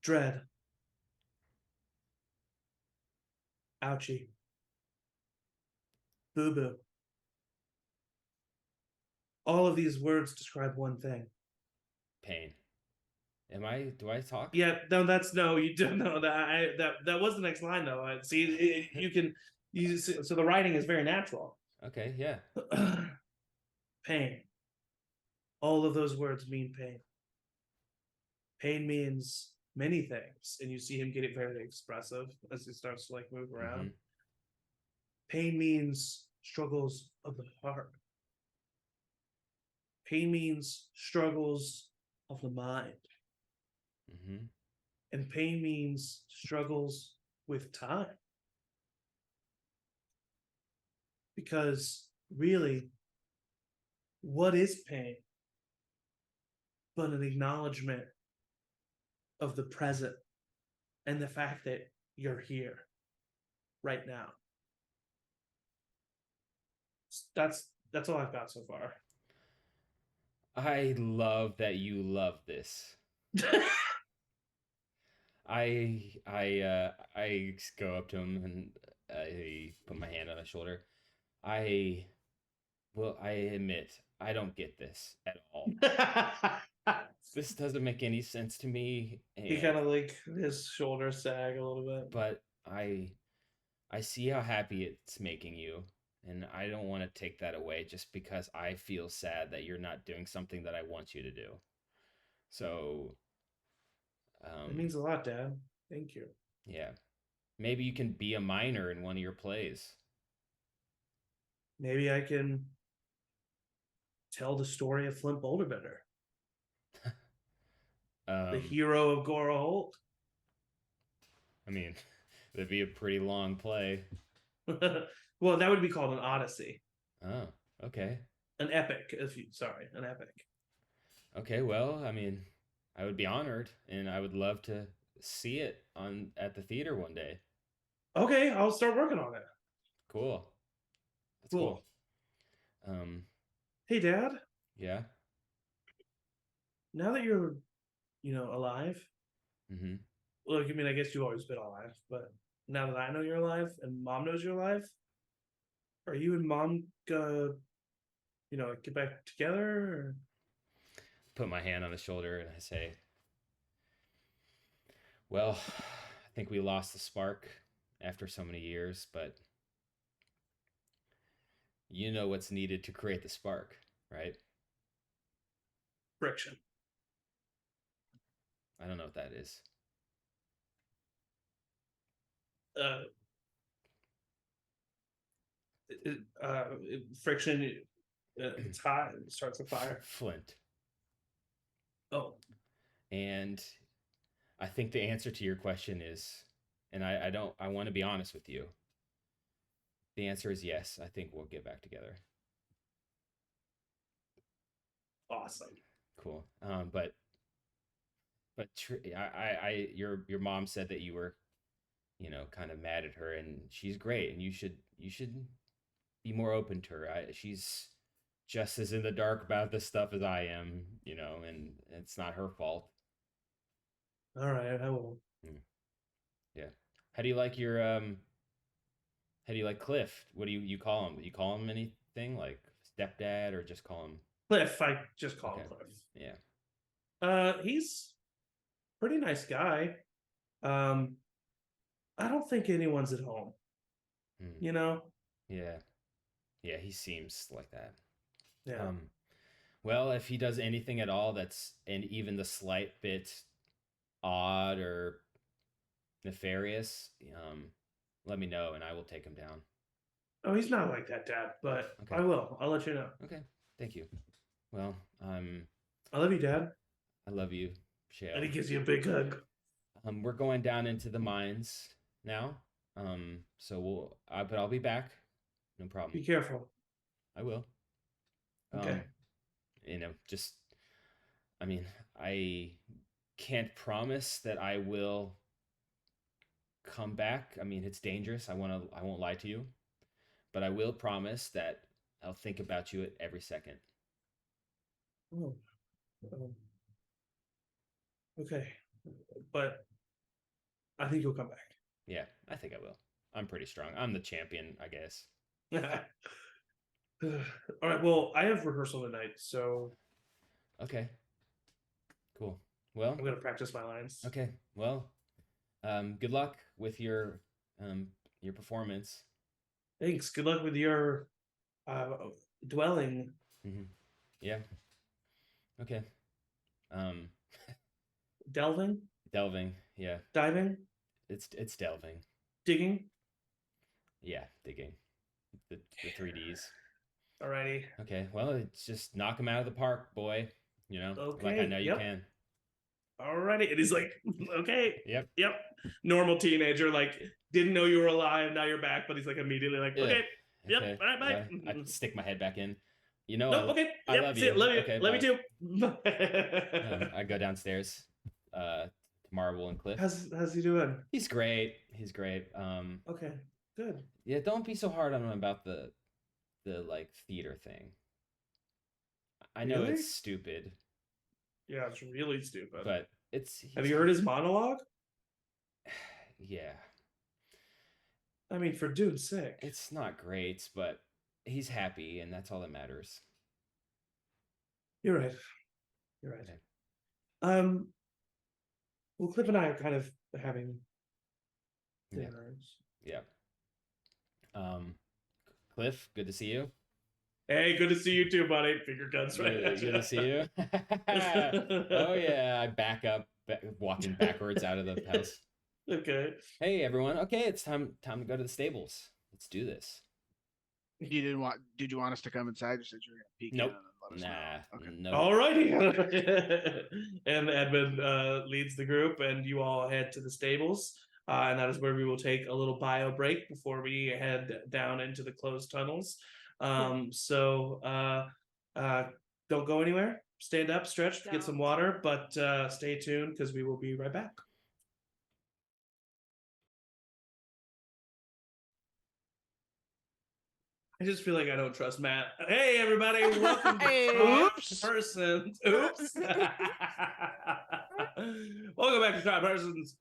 dread, ouchie, boo boo. All of these words describe one thing. Pain. Do I talk? Yeah, no, that's no. You don't know that was the next line though. See, you can so the writing is very natural. Okay, yeah. Pain. All of those words mean pain. Pain means many things, and you see him get very expressive as he starts to move around. Mm-hmm. Pain means struggles of the heart. Pain means struggles of the mind. Mm-hmm. And pain means struggles with time. Because really, what is pain but an acknowledgement of the present and the fact that you're here right now? That's all I've got so far. I love that you love this. I go up to him and I put my hand on his shoulder. I admit I don't get this at all. This doesn't make any sense to me. He kind of his shoulders sag a little bit. But I see how happy it's making you, and I don't want to take that away just because I feel sad that you're not doing something that I want you to do. So That means a lot, Dad. Thank you. Yeah. Maybe you can be a miner in one of your plays. Maybe I can tell the story of Flint Boulderbender, the hero of Gora Holt. I mean, that'd be a pretty long play. Well, that would be called an Odyssey. Oh, okay. An epic, an epic. Okay, well, I mean, I would be honored, and I would love to see it at the theater one day. Okay, I'll start working on it. Cool. That's cool. Hey, Dad. Yeah. Now that you're, alive. Mm-hmm. Look, I mean, I guess you've always been alive, but now that I know you're alive and Mom knows you're alive, are you and Mom gonna, get back together? Or? Put my hand on his shoulder and I say, well, I think we lost the spark after so many years, but you know what's needed to create the spark, right? Friction. I don't know what that is. Friction. It's hot. It starts a fire. Flint. Oh. And I think the answer to your question is, and I want to be honest with you. The answer is yes. I think we'll get back together. Awesome. Cool. But your mom said that you were, kind of mad at her, and she's great, and you should be more open to her. She's just as in the dark about this stuff as I am, and it's not her fault. All right, I will. Yeah. How do you like Cliff? What do you call him? Do you call him anything like stepdad, or just call him Cliff? I just call him Cliff. Yeah. He's a pretty nice guy. I don't think anyone's at home. Yeah. Yeah, he seems like that. Yeah. Well, if he does anything at all that's and even the slight bit odd or nefarious, let me know and I will take him down. Oh, he's not like that, Dad, but okay. I will. I'll let you know. Okay. Thank you. Well, I love you, Dad. I love you, Shale. And he gives you a big hug. We're going down into the mines now. So but I'll be back. No problem. Be careful. I will. Okay. I can't promise that I will come back. I mean, it's dangerous. I won't lie to you, but I will promise that I'll think about you at every second. Oh. Okay. But I think you'll come back. Yeah, I think I will. I'm pretty strong. I'm the champion, I guess. All right. Well, I have rehearsal tonight, so. Okay. Cool. Well, I'm gonna practice my lines. Okay. Well, good luck with your performance. Thanks. Good luck with your dwelling. Mm-hmm. Yeah. Okay. Delving. Yeah. Diving. It's delving. Digging. Yeah, digging. The 3Ds. Alrighty. Okay. Well, it's just knock him out of the park, boy. Okay. Like I know you can. Alrighty. And he's like, okay. Yep. Normal teenager, like didn't know you were alive. Now you're back, but he's like immediately like, okay. Yep. All right. Bye. I stick my head back in. Okay. I love you. Love you. Okay, love you too. I go downstairs. To Marvel and Cliff. How's he doing? He's great. Okay. Good. Yeah. Don't be so hard on him about the like theater thing. I know it's stupid. Yeah, it's really stupid. But have you heard his monologue? Yeah. I mean, for dude's sake. It's not great, but he's happy, and that's all that matters. You're right. Okay. Well, Cliff and I are kind of having dinners. Yeah. Cliff, good to see you. Hey, good to see you too, buddy. Finger guns right at Good to see you. Oh yeah, I back up, walking backwards out of the house. Okay. Hey everyone. Okay, it's time to go to the stables. Let's do this. You didn't want? Did you want us to come inside? You said you were gonna peek Nope. in and let us Nah. know. Okay. No. Alrighty. And Edmund leads the group, and you all head to the stables. And that is where we will take a little bio break before we head down into the closed tunnels. So don't go anywhere. Stand up, stretch, get some water, but stay tuned because we will be right back. I just feel like I don't trust Matt. Hey, everybody, welcome to Oops. Persons. Oops. Welcome back to Top Persons.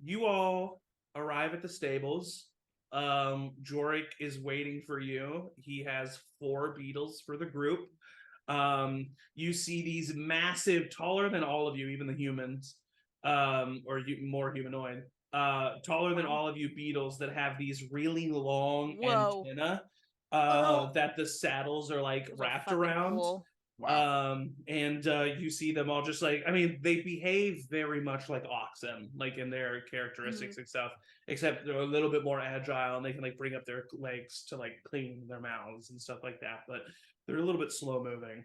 You all arrive at the stables. Jorik is waiting for you. He has 4 beetles for the group. You see these massive, taller than all of you, even the humans, or more humanoid. Taller than all of you beetles that have these really long antennae that the saddles are like Those wrapped are fucking around. cool. Wow. And you see them all just like, I mean, they behave very much like oxen, like in their characteristics and stuff, except they're a little bit more agile and they can like bring up their legs to like clean their mouths and stuff like that, but they're a little bit slow moving.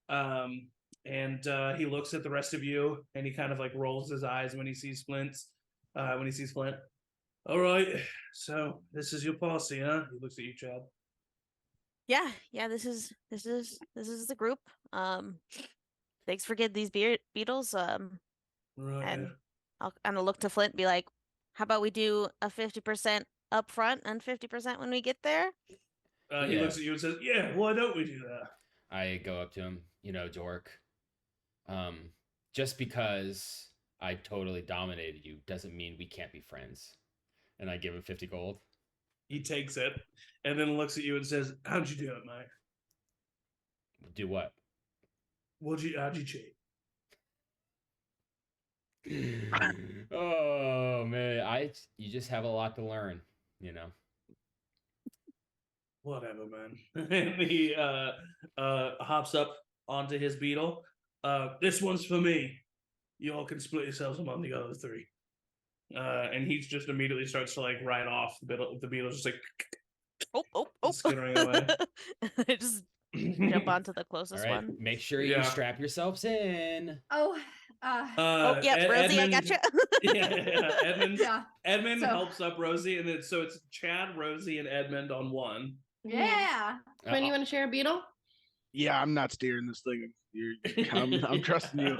And he looks at the rest of you and he kind of like rolls his eyes when he sees Flint. All right, so this is your posse, huh? He looks at you, Chad. Yeah, this is the group. Thanks for getting these beetles. Right. And I'll kind of look to Flint and be like, how about we do a 50% up front and 50% when we get there? He looks at you and says, yeah, why don't we do that? I go up to him, Jork. Just because I totally dominated you doesn't mean we can't be friends. And I give him 50 gold. He takes it and then looks at you and says, how'd you do it, Mike? Do what? How'd you cheat? Oh man, you just have a lot to learn, Whatever, man. And he hops up onto his beetle. This one's for me. You all can split yourselves among the other 3. And he just immediately starts to like ride off. The beetle's just like skittering away. I just jump onto the closest All right, one. make sure you strap yourselves in. Yep, Rosie, Edmund, I gotcha. Edmund. Yeah. Edmund helps up Rosie, and it's Chad, Rosie, and Edmund on one. Yeah. Quinn, you want to share a beetle? Yeah, I'm not steering this thing. I'm trusting you.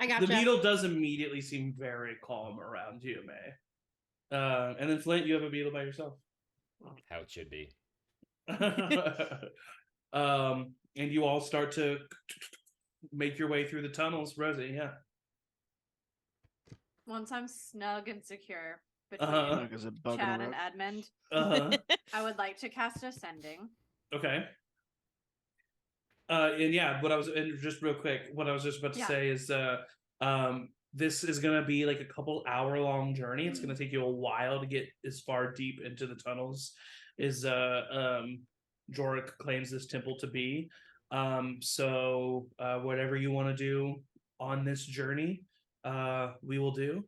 I gotcha. The beetle does immediately seem very calm around you, May. And then Flint, you have a beetle by yourself. How it should be. And you all start to make your way through the tunnels. Rosie, yeah. Once I'm snug and secure between Chad and Edmund, I would like to cast Ascending. Okay. And yeah, just real quick, what I was just about to say is this is gonna be like a couple hour long journey. It's gonna take you a while to get as far deep into the tunnels as Jorik claims this temple to be. So whatever you want to do on this journey, we will do.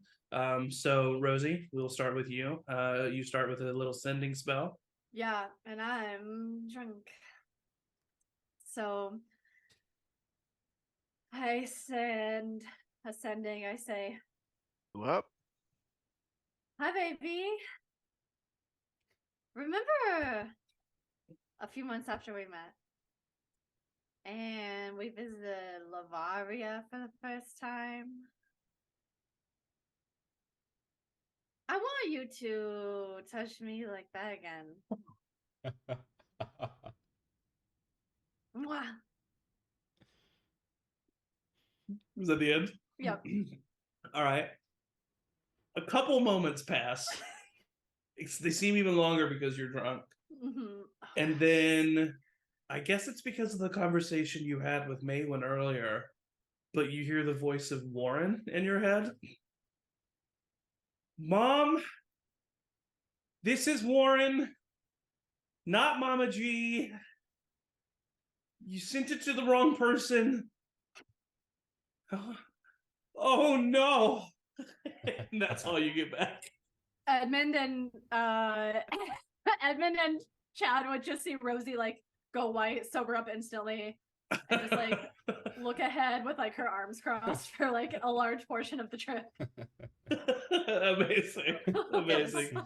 So Rosie, we'll start with you. You start with a little sending spell. Yeah, and I'm drunk. So I send Ascending, I say, What? hi baby. Remember a few months after we met and we visited Lavaria for the first time? I want you to touch me like that again. Mwah. Was that the end? Yep. All right. A couple moments pass. They seem even longer because you're drunk. Mm-hmm. And then I guess it's because of the conversation you had with Maywin earlier, but you hear the voice of Warren in your head. Mom, this is Warren, not Mama G. You sent it to the wrong person. Oh no. And that's all you get back. Edmund and Edmund and Chad would just see Rosie like go white, sober up instantly, and just like look ahead with like her arms crossed for like a large portion of the trip. Amazing. Amazing.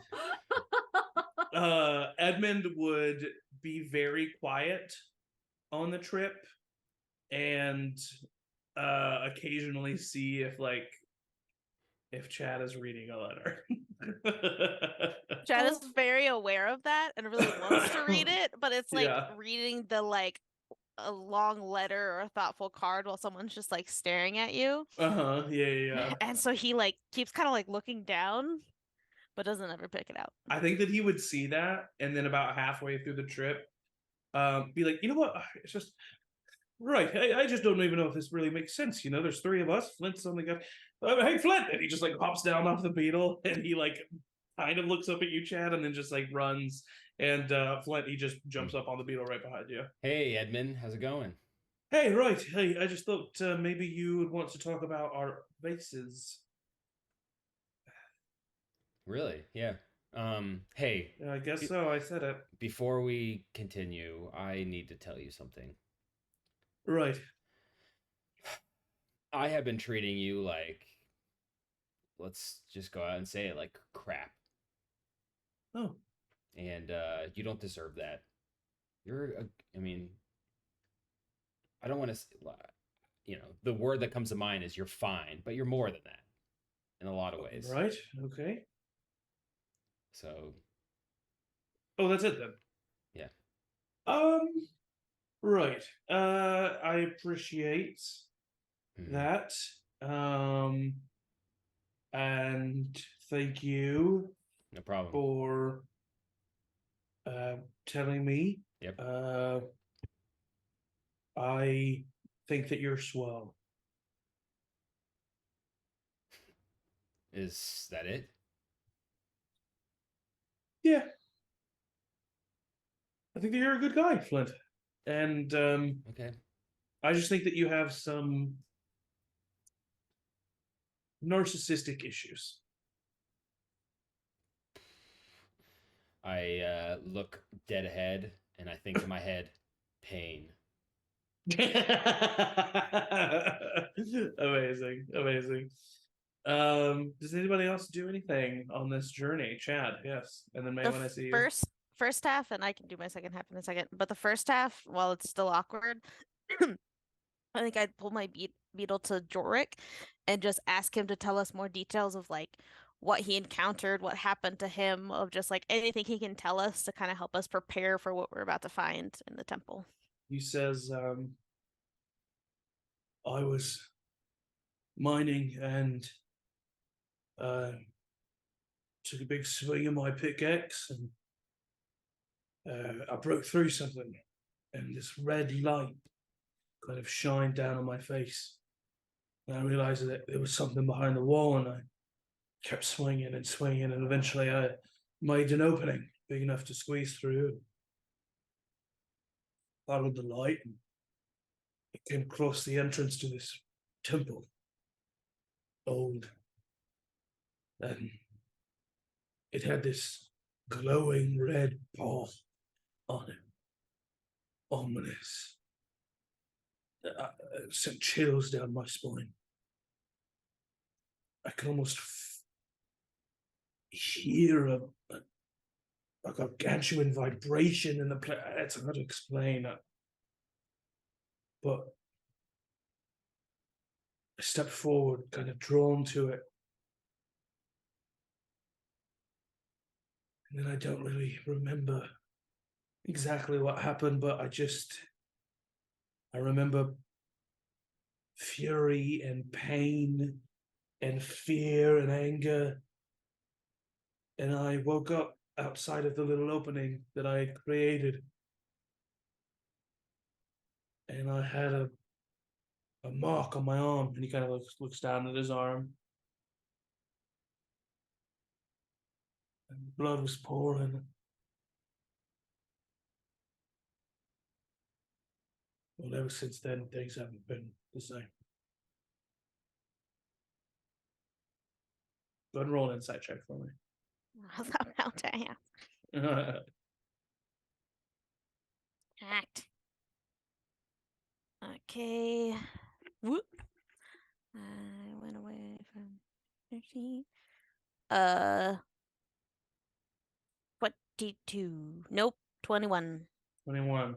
Edmund would be very quiet on the trip and occasionally see if Chad is reading a letter. Chad is very aware of that and really wants to read it, but it's like Yeah. reading the like a long letter or a thoughtful card while someone's just like staring at you. Yeah. And so he like keeps kind of like looking down, but doesn't ever pick it out. I think that he would see that, and then about halfway through the trip, be like, you know what? It's just right. I just don't even know if this really makes sense. You know, there's three of us. Flint's on the guy. Hey, Flint! And he just like hops down off the beetle, and he like kind of looks up at you, Chad, and then just like runs. And Flint, he just jumps up on the beetle right behind you. Hey, Edmund, how's it going? Hey, right. Hey, I just thought maybe you would want to talk about our vases. Really? Yeah. Hey. I guess so. I said it. Before we continue, I need to tell you something. Right. I have been treating you like, let's just go out and say it, like crap. Oh. And you don't deserve that. I mean, I don't want to, the word that comes to mind is you're fine, but you're more than that in a lot of ways. Right. Okay. So. Oh, that's it then. Yeah. Right. I appreciate that. And thank you. No problem. For telling me. Yep. I think that you're swell. Is that it? Yeah. I think that you're a good guy, Flint. And okay. I just think that you have some narcissistic issues. I look dead ahead and I think in my head, pain. Amazing. Does anybody else do anything on this journey? Chad, yes. And then May, when I see you. First half, and I can do my second half in a second, but the first half, while it's still awkward, I think I'd pull my beetle to Jorik and just ask him to tell us more details of like what he encountered, what happened to him, of just like anything he can tell us to kind of help us prepare for what we're about to find in the temple. He says, I was mining and took a big swing of my pickaxe and I broke through something and this red light kind of shined down on my face. And I realized that there was something behind the wall and I kept swinging and eventually I made an opening big enough to squeeze through. Followed the light and it came across the entrance to this temple. Old. And it had this glowing red paw on it. Ominous. It sent chills down my spine. I can almost hear a gargantuan vibration in the place. It's hard to explain. But I stepped forward, kind of drawn to it. And then I don't really remember exactly what happened, but I remember fury and pain and fear and anger. And I woke up outside of the little opening that I had created. And I had a mark on my arm. And he kind of looks down at his arm. And blood was pouring. Well, ever since then, things haven't been the same. Go ahead and roll an insight check for me. How's that about to ask? Act. Okay. Whoop. I went away from 13. 22. Nope. 21. 21.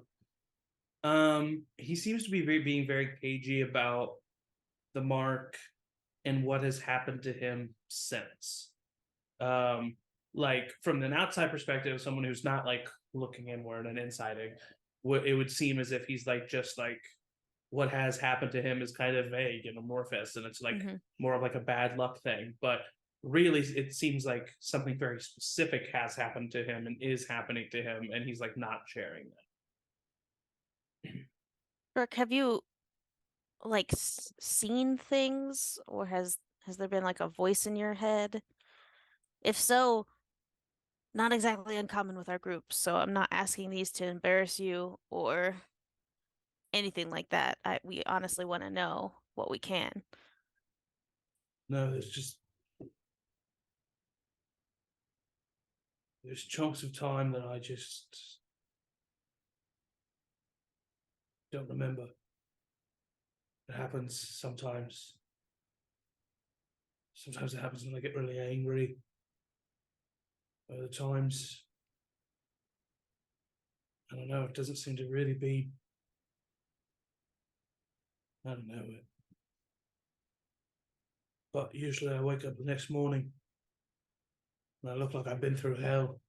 He seems to be being very cagey about the mark and what has happened to him since. Like from an outside perspective, someone who's not like looking inward and insiding, it would seem as if he's like just like what has happened to him is kind of vague and amorphous, and it's like more of like a bad luck thing. But really, it seems like something very specific has happened to him and is happening to him, and he's like not sharing that. Brooke, have you like seen things, or has there been like a voice in your head? If so, not exactly uncommon with our group, so I'm not asking these to embarrass you or anything like that. We honestly want to know what we can. No, there's chunks of time that I just don't remember. It happens sometimes. Sometimes it happens when I get really angry. Other times, I don't know, it doesn't seem to really be. I don't know it. But usually I wake up the next morning and I look like I've been through hell.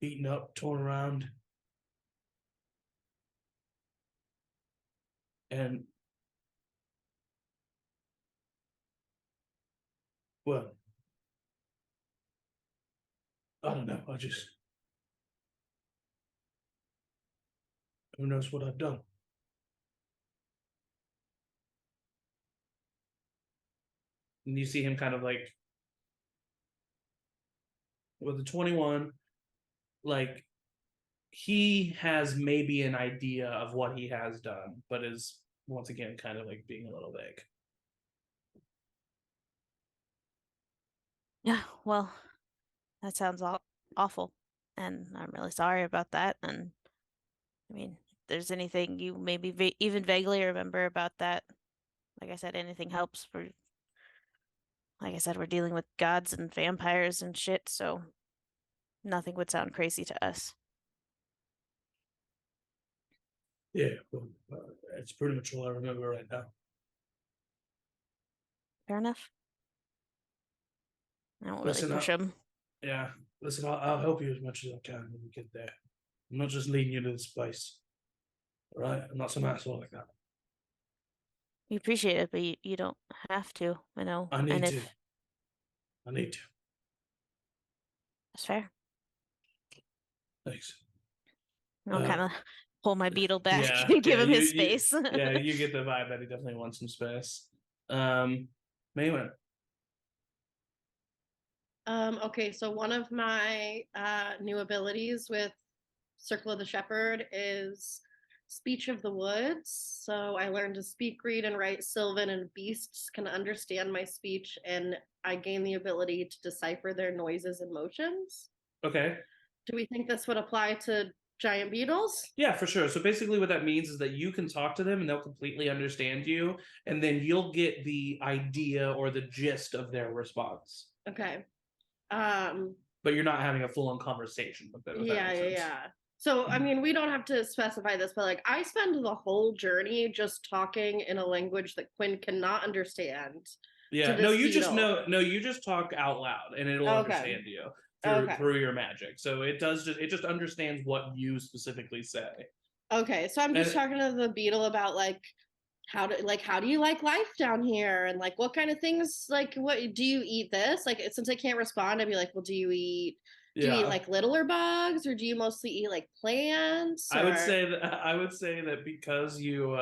Beaten up, torn around. And well, I don't know, who knows what I've done? And you see him kind of like with the 21, like he has maybe an idea of what he has done, but is once again kind of like being a little vague. Yeah, well, that sounds awful, and I'm really sorry about that. And I mean, if there's anything you maybe even vaguely remember about that, like I said, anything helps. Like I said, we're dealing with gods and vampires and shit, so nothing would sound crazy to us. Yeah, well, it's pretty much all I remember right now. Fair enough. I won't really push him. Yeah, listen, I'll help you as much as I can when we get there. I'm not just leading you to this place. All right? I'm not some asshole like that. We appreciate it, but you don't have to, you know. I need to. That's fair. Thanks. I'll kind of pull my beetle back and give him his space. Yeah, you get the vibe that he definitely wants some space. Maywin. Okay, so one of my new abilities with Circle of the Shepherd is Speech of the Woods. So I learned to speak, read, and write Sylvan, and beasts can understand my speech, and I gain the ability to decipher their noises and motions. Okay. Do we think this would apply to giant beetles? Yeah, for sure. So basically what that means is that you can talk to them and they'll completely understand you, and then you'll get the idea or the gist of their response. Okay. But you're not having a full-on conversation with them. Yeah. So, I mean, we don't have to specify this, but like I spend the whole journey just talking in a language that Quinn cannot understand. Yeah. No, you just talk out loud and it'll understand you through your magic. So it just understands what you specifically say. Okay. So I'm just talking to the beetle about like how do you like life down here, and like what kind of things, like what do you eat this, like since I can't respond I'd be like, well, do you eat like littler bugs, or do you mostly eat like plants? I would say that because you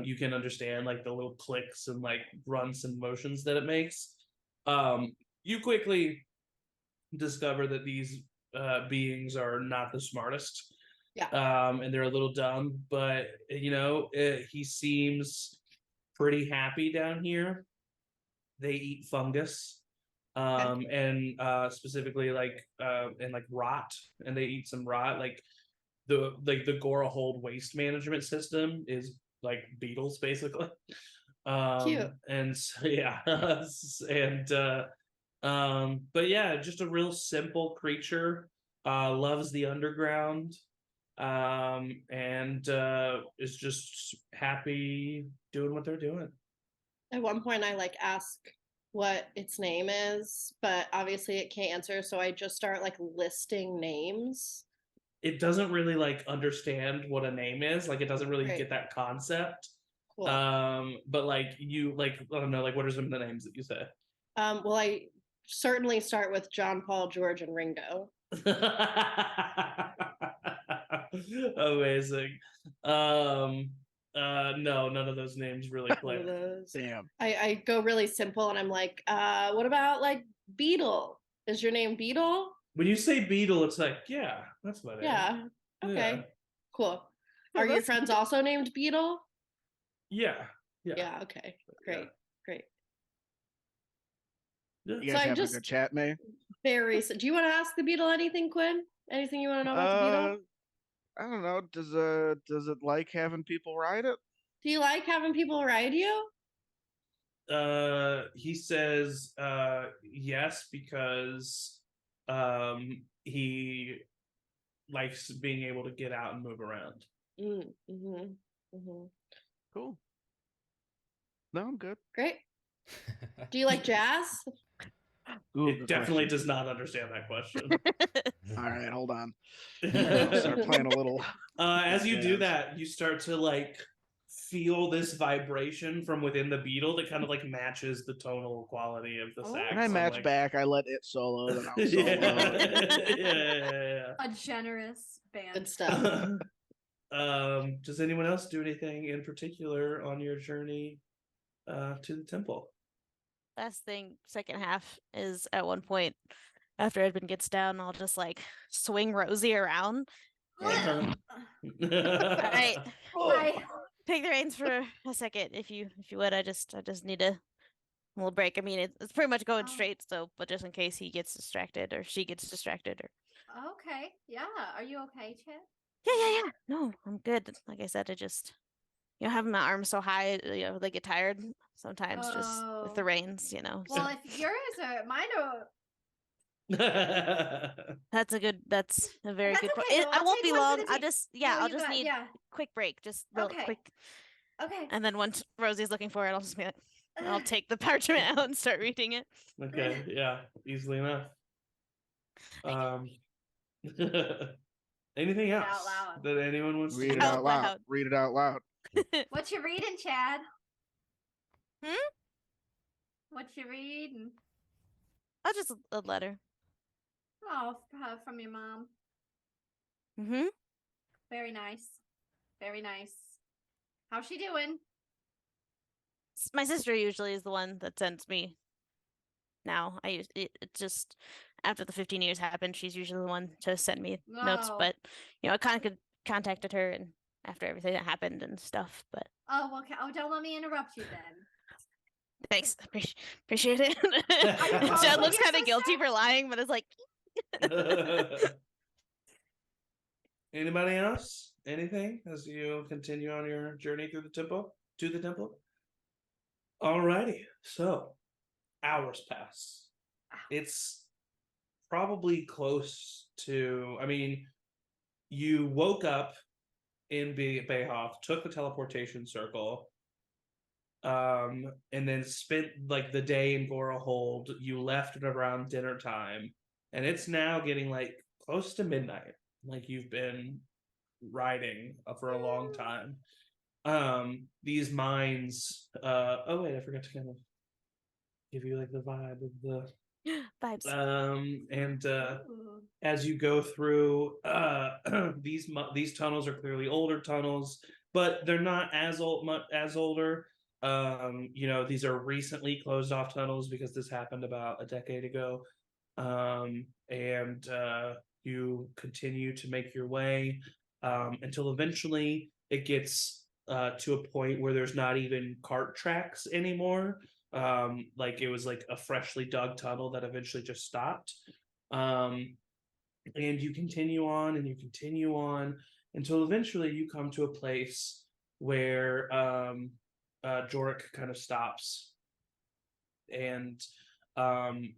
you can understand like the little clicks and like grunts and motions that it makes, you quickly discover that these beings are not the smartest. Yeah. And they're a little dumb, but he seems pretty happy down here. They eat fungus, and specifically and like rot, and they eat some rot. Like the Gorahold waste management system is like beetles, basically. Cute. And so, yeah, and but yeah, just a real simple creature. Loves the underground, and is just happy doing what they're doing. At one point, I like ask what its name is, but obviously it can't answer, so I just start like listing names. It doesn't really like understand what a name is. Like it doesn't really Right. get that concept. Cool. But like you like I don't know, like what are some of the names that you say? Well, I certainly start with John, Paul, George, and Ringo. Amazing. No, none of those names really click. Damn. I go really simple and I'm like, what about like Beetle? Is your name Beetle? When you say Beetle, it's like, yeah, that's my name. Yeah. Okay. Yeah. Cool. Oh, Are your that's friends also named Beetle? Yeah. Yeah. Okay. Great. Great. Yeah. You So guys I'm having a just good chat, May? do you want to ask the Beetle anything, Quinn? Anything you want to know about the Beetle? I don't know. Does it like having people ride it? Do you like having people ride you? He says yes, because he likes being able to get out and move around. Cool. No, I'm good. Great. Do you like jazz? It definitely does not understand that question. All right, hold on. I'll start playing a little. As you do jazz. that, you start to like feel this vibration from within the beetle that kind of like matches the tonal quality of the sax. And I So, match like... back. I let it solo, then I'll solo. yeah. A generous band. Good stuff. Does anyone else do anything in particular on your journey to the temple? Last thing, second half, is at one point after Edmund gets down, I'll just like swing Rosie around. Uh-huh. All right, Bye. take the reins for a second, if you would. I just need a little break. I mean, it's pretty much going straight, so but just in case he gets distracted or she gets distracted or. Okay. Yeah. Are you okay, Chad? Yeah. No, I'm good. Like I said, I just having my arms so high, they get tired sometimes just with the reins, Well, if yours are mine are. That's that's a very good point. Okay, though. I I'll won't take be one for long. the I'll team. just No, I'll you just got- need yeah. quick break, just real Okay. quick. Okay. And then once Rosie's looking for it, I'll just be like, I'll take the parchment out and start reading it. okay. Yeah, easily enough. Anything Read it else out loud. that anyone wants Read to it do? out loud. Read it out loud. What you reading, Chad? Hmm? What you reading? I'll just a letter. Oh, from your mom. Mm-hmm. Very nice. Very nice. How's she doing? My sister usually is the one that sends me. Now I use it just after the 15 years happened, she's usually the one to send me notes. Oh. But I kind of contacted her and after everything that happened and stuff. But Oh, okay. Oh, don't let me interrupt you then. thanks, appreciate it. close Chad with looks your kind of guilty sister? for lying, but it's like. Anybody else? Anything as you continue on your journey through the temple? To the temple? Alrighty. So, hours pass. It's probably close to. I mean, you woke up in Bayhoff, took the teleportation circle, and then spent like the day in Gorahold. You left at around dinner time, and it's now getting like close to midnight. Like you've been riding for a long time. These mines. Oh wait, I forgot to kind of give you like the vibe of the Vibes. And Ooh. as you go through, these tunnels are clearly older tunnels, but they're not as older. These are recently closed off tunnels because this happened about a decade ago. And you continue to make your way. until eventually it gets to a point where there's not even cart tracks anymore. Like it was like a freshly dug tunnel that eventually just stopped. And you continue on and you continue on until eventually you come to a place where Jorik kind of stops and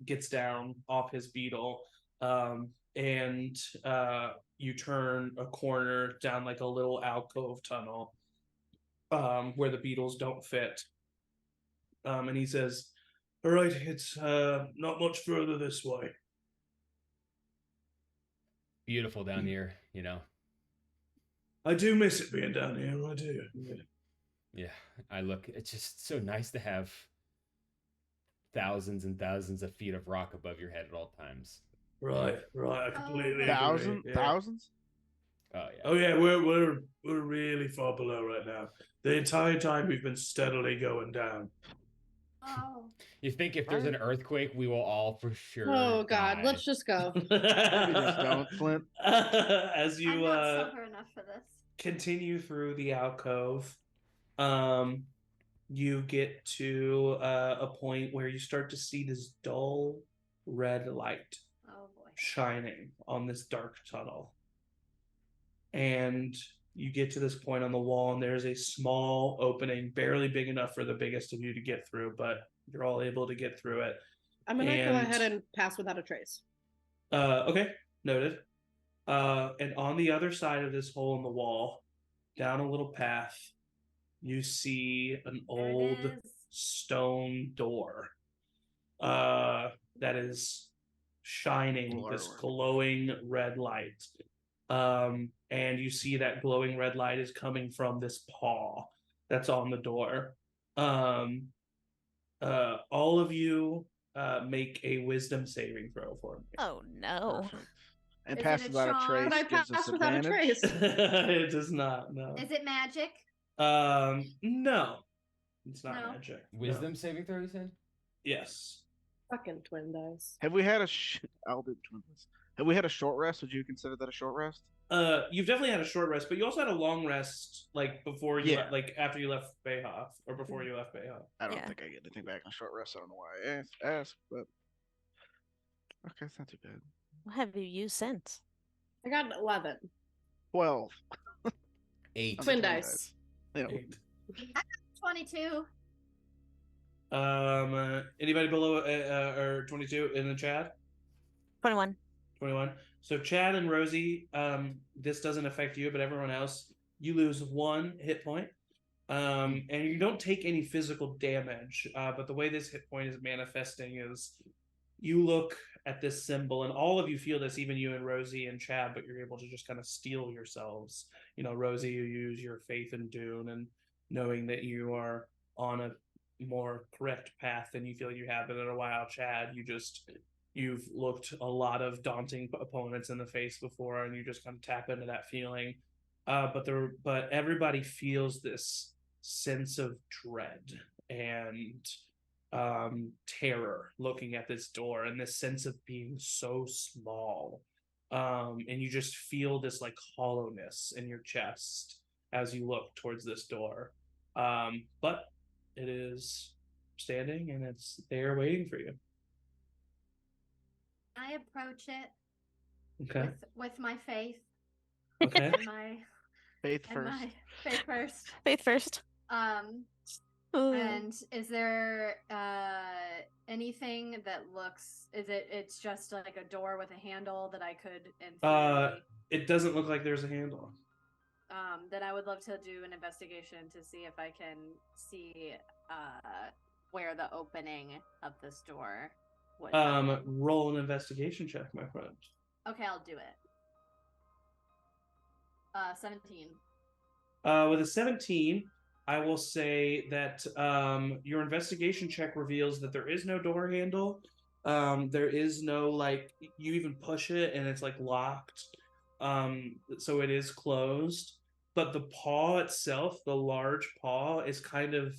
gets down off his beetle, and you turn a corner down like a little alcove tunnel where the beetles don't fit, and he says, all right, it's not much further this way. Beautiful down here, you know. I do miss it being down here, I do. Yeah, it's just so nice to have thousands and thousands of feet of rock above your head at all times. Right, I completely agree. Thousands? Oh yeah. Oh yeah, we're really far below right now. The entire time we've been steadily going down. Oh. You think if there's an earthquake, we will all for sure. Oh God, die. let's just go. Maybe just don't, Flint. As I'm you not sober enough for this. continue through the alcove, you get to a point where you start to see this dull red light Oh boy. shining on this dark tunnel. And you get to this point on the wall, and there's a small opening, barely big enough for the biggest of you to get through, but you're all able to get through it. I'm gonna go ahead and pass without a trace. Okay, noted. And on the other side of this hole in the wall, down a little path, you see an old stone door that is shining this glowing red light. And you see that glowing red light is coming from this paw that's on the door. All of you make a wisdom saving throw for me. Oh no. Perfect. And pass without a trace. But I gives us passed without a advantage. trace. It does not, no. Is it magic? No. It's not magic. Wisdom saving throw, you said? Yes. Fucking twin dice. Have we had I'll do twin dice. Have we had a short rest? Would you consider that a short rest? You've definitely had a short rest, but you also had a long rest, like before you, like after you left Bayhoff, or before you left Bayhoff. I don't think I get anything back on short rest. I don't know why I asked, but okay, it's not too bad. What have you used since? I got 11. 12. 8. Twin dice. Yeah. 22. Anybody below or 22 in the chat? 21. 21. So Chad and Rosie, this doesn't affect you, but everyone else, you lose 1 hit point. And you don't take any physical damage, but the way this hit point is manifesting is you look at this symbol, and all of you feel this, even you and Rosie and Chad, but you're able to just kind of steel yourselves. You know, Rosie, you use your faith in Dune and knowing that you are on a more correct path than you feel you have been in a while. Chad, you've looked a lot of daunting opponents in the face before, and you just kind of tap into that feeling. But everybody feels this sense of dread and terror looking at this door, and this sense of being so small. And you just feel this like hollowness in your chest as you look towards this door. But it is standing, and it's there waiting for you. I approach it Okay. with my faith. Okay. And my faith and first. my faith first. Faith first. And is there anything that looks? It's just like a door with a handle that I could in theory. It doesn't look like there's a handle. Then I would love to do an investigation to see if I can see where the opening of this door would happen. Roll an investigation check, my friend. Okay, I'll do it. 17. With a 17, I will say that your investigation check reveals that there is no door handle. There is no, like, you even push it and it's like locked. So it is closed. But the paw itself, the large paw, is kind of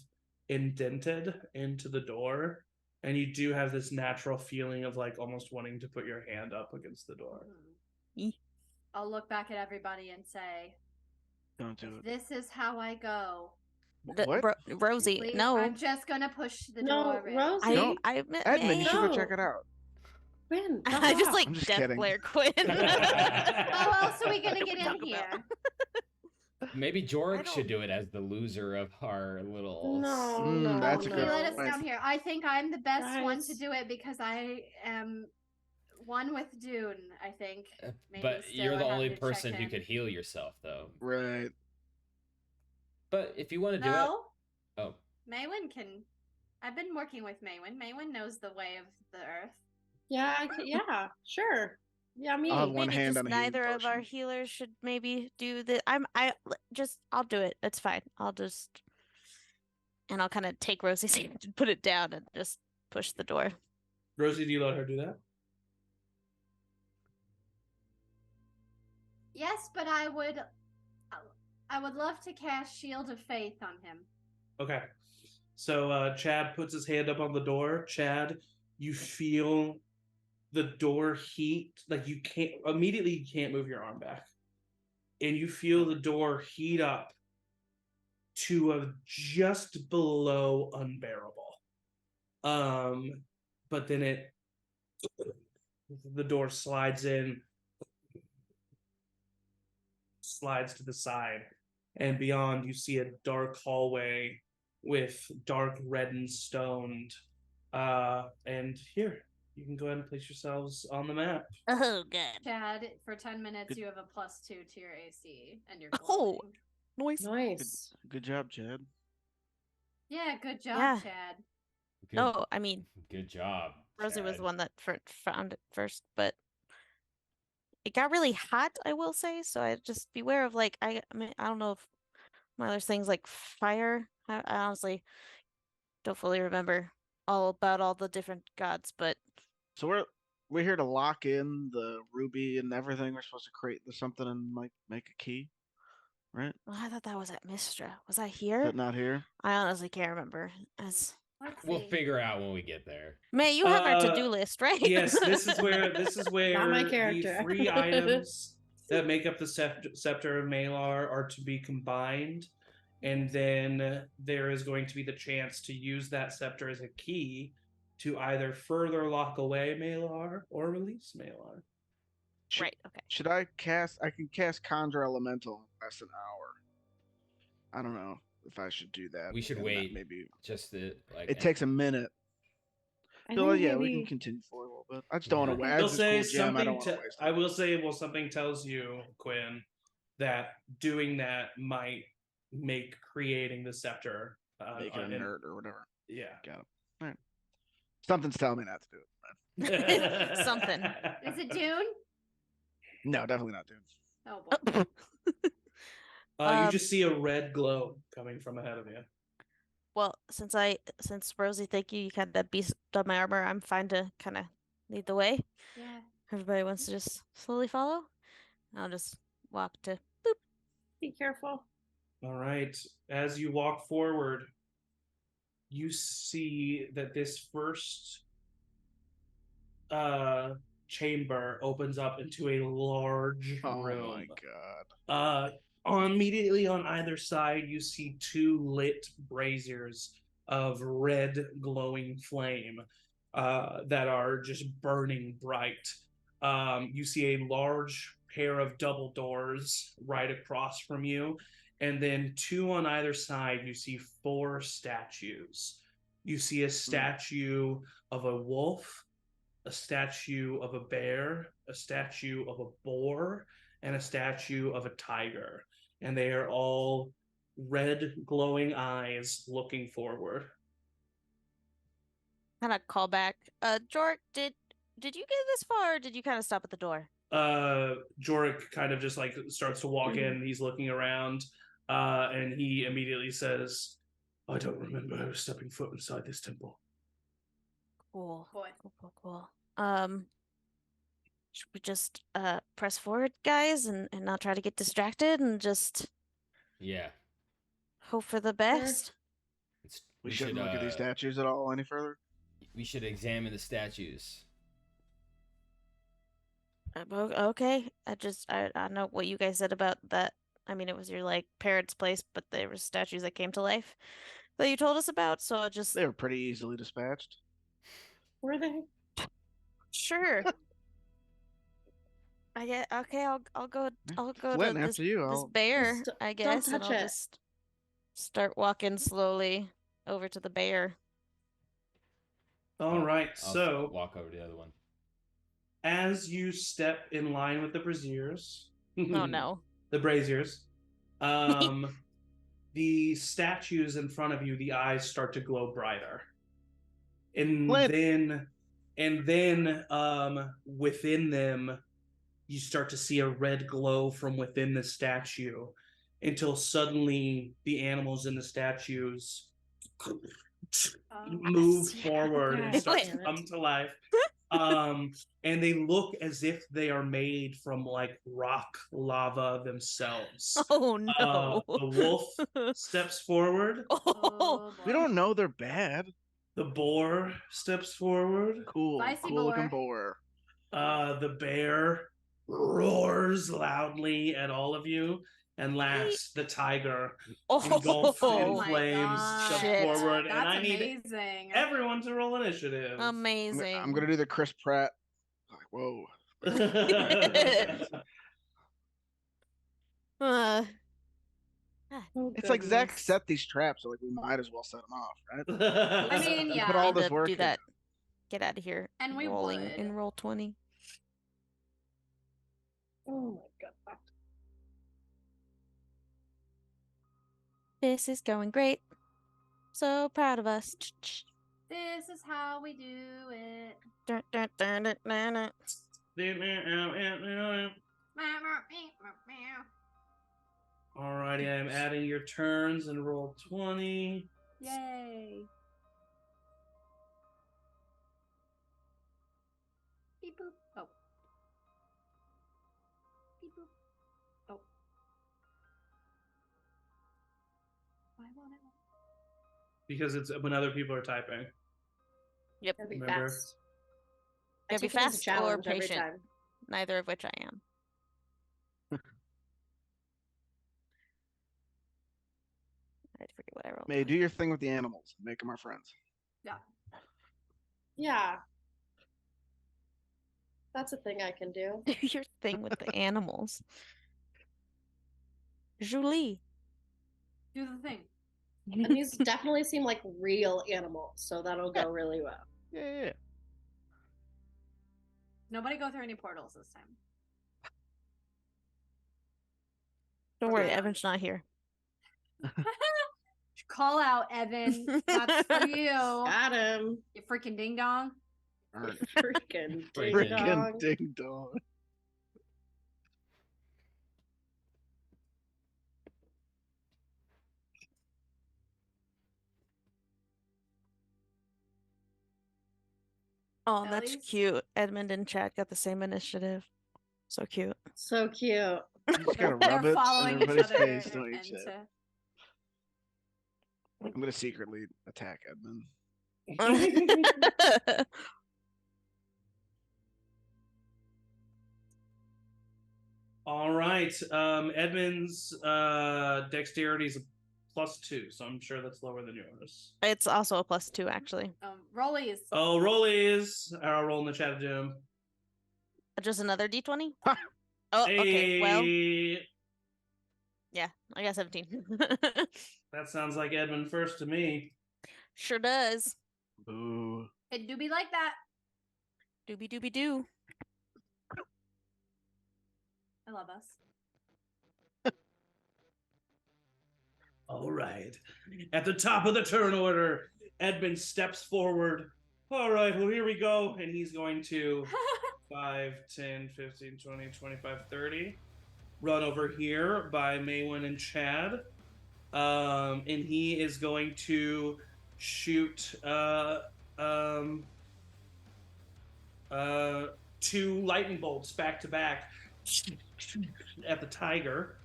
indented into the door. And you do have this natural feeling of like almost wanting to put your hand up against the door. I'll look back at everybody and say, Don't do if it. this is how I go, What? Rosie, please, no. I'm just gonna push the No, door in. Rosie. Don't. Edmund, you should go check No. it out. Quinn, back I just off. like I'm just death kidding. glare Quinn. How else are we gonna What get we in talk about? here? Maybe I Jorg don't- should do it as the loser of our little. No, that's a He good let us point. down here. I think I'm the best one to Guys. do it because I am one with Dune. I think. Maybe But still you're I the have only to check person who in. could heal yourself, though. Right. But if you want to do No, it, oh, Maywin can. I've been working with Maywin. Maywin knows the way of the earth. Yeah, yeah, sure. Yeah, me. I'll have one Maybe hand just on a healing neither of our potion. healers should maybe do the. I'll do it. It's fine. I'll kind of take Rosie's hand and put it down and just push the door. Rosie, do you let her do that? Yes, but I would love to cast Shield of Faith on him. Okay. So Chad puts his hand up on the door. Chad, you feel the door heat, like you can't move your arm back. And you feel the door heat up to a just below unbearable. But then the door slides to the side, and beyond you see a dark hallway with dark reddened stoned. And here, you can go ahead and place yourselves on the map. Oh, good. Chad, for 10 minutes, Good. you have a +2 to your AC, and you're Oh. glowing. Nice. Nice. Good job, Chad. Yeah, good job, Yeah. Chad. good, No, I mean, good job. Rosie was Chad. the one that found it first, but it got really hot, I will say. So I just beware of I mean, I don't know if there's things like fire. I honestly don't fully remember all about all the different gods, but So we're here to lock in the ruby and everything. We're supposed to create something and make a key, right? well, I thought that was at Mistra. Was I Is here? that not here? I honestly can't remember. As Let's We'll see. figure out when we get there. May, you have our to-do list, right? Yes, this is where Not my the character. 3 items that make up the scepter of Malar are to be combined, and then there is going to be the chance to use that scepter as a key to either further lock away Malar or release Malar. Right. Okay. Should I cast? I can cast Conjure Elemental in less than an hour. I don't know if I should do that. We should and that wait. Maybe Just to, like. it takes a minute. I So think yeah, we maybe- can continue for a little bit. I just don't want to Okay. waste. They'll This say cool gem. I don't something. want to waste. I will say, well, something tells you, Quinn, that doing that might make creating the scepter make it inert or whatever. Yeah. Got it. All right. Something's telling me not to do it. Something. Is it Dune? No, definitely not, dude. Oh boy. You just see a red glow coming from ahead of you. Well, since Rosie, thank you, you kind of beefed up my armor, I'm fine to kind of lead the way. Yeah. Everybody wants to just slowly follow. I'll just walk to. Be careful. All right. As you walk forward, you see that this first chamber opens up into a large room. Oh my god. Immediately on either side, you see 2 lit braziers of red glowing flame that are just burning bright. You see a large pair of double doors right across from you, and then 2 on either side. You see 4 statues. You see a statue of a wolf, a statue of a bear, a statue of a boar, and a statue of a tiger. And they are all red glowing eyes looking forward. Kind of call back. Jork, did you get this far, or did you kind of stop at the door? Jorik kind of just starts to walk in. He's looking around, and he immediately says, "I don't remember stepping foot inside this temple." Cool. Boy. Cool. Should we just press forward, guys, and not try to get distracted and just Yeah. hope for the best? We shouldn't look at these statues at all any further. We should examine the statues. Okay. I know what you guys said about that. I mean, it was your like parents' place, but there were statues that came to life that you told us about. So I just They were pretty easily dispatched. Were they? sure. I get okay. I'll go to Flint, this after you. this I'll... bear, Just I don't guess, and touch I'll it. just start walking slowly over to the bear. All right, I'll so walk over to the other one. as you step in line with the braziers, Oh no. the braziers, the statues in front of you, the eyes start to glow brighter, and Flint. then within them, you start to see a red glow from within the statue, until suddenly the animals in the statues move forward and God start damn to it. come to life. And they look as if they are made from like rock lava themselves. Oh no. The wolf steps forward. Oh. We don't know they're bad. The boar steps forward. Cool, Spicy cool looking boar. boar. The bear roars loudly at all of you. And last, the tiger, engulfed in Oh my flames, steps Shit. forward. That's And I need amazing. everyone to roll initiative. Amazing. I'm gonna do the Chris Pratt. Like, whoa. Uh, Oh, It's like Zach goodness. set these traps, so like we might as well set them off, right? I mean, We yeah. put all need this to work do in. that. Get out of here. And we rolling would. in roll 20. Oh my god. This is going great. So proud of us. This is how we do it. Dun, dun, dun, dun, dun, dun. Alrighty, I am adding your turns and roll 20. Yay. Beep boop. Oh. Beep boop. Oh. Why won't it? Because it's when other people are typing. Yep. Gotta be Remember? fast. I Gotta be take it as a fast or challenge every patient. time. Neither of which I am. I forget what I rolled. May do your thing with the animals. Make them our friends. Yeah. That's a thing I can do. Do your thing with the animals. Julie. Do the thing. And these definitely seem like real animals, so that'll go really well. Yeah. Nobody go through any portals this time. Don't worry, Yeah. Evan's not here. Call out, Evan. That's for you. Got him. You freaking ding dong. Freaking ding Freaking dong. Freaking ding dong. Oh, that's Ellie's? cute. Edmund and Chad got the same initiative. So cute. So cute. You just gotta They're rub it in following each everybody's other face, don't you, into- Chad? I'm gonna secretly attack Edmund. All right. Edmund's dexterity is a +2, so I'm sure that's lower than yours. It's also a +2, actually. Rollies. Oh, rollies. I'll roll in the chat, Jim. Just another d20? Oh, okay. Well, Hey, yeah, I got 17. that sounds like Edmund first to me. Sure does. Boo. It do be like that. Doobie doobie doo. I love us. All right. At the top of the turn order, Edmund steps forward. All right, well, here we go. And he's going to 5, 10, 15, 20, 25, 30. Run over here by Maywin and Chad. And he is going to shoot 2 lightning bolts back to back at the tiger.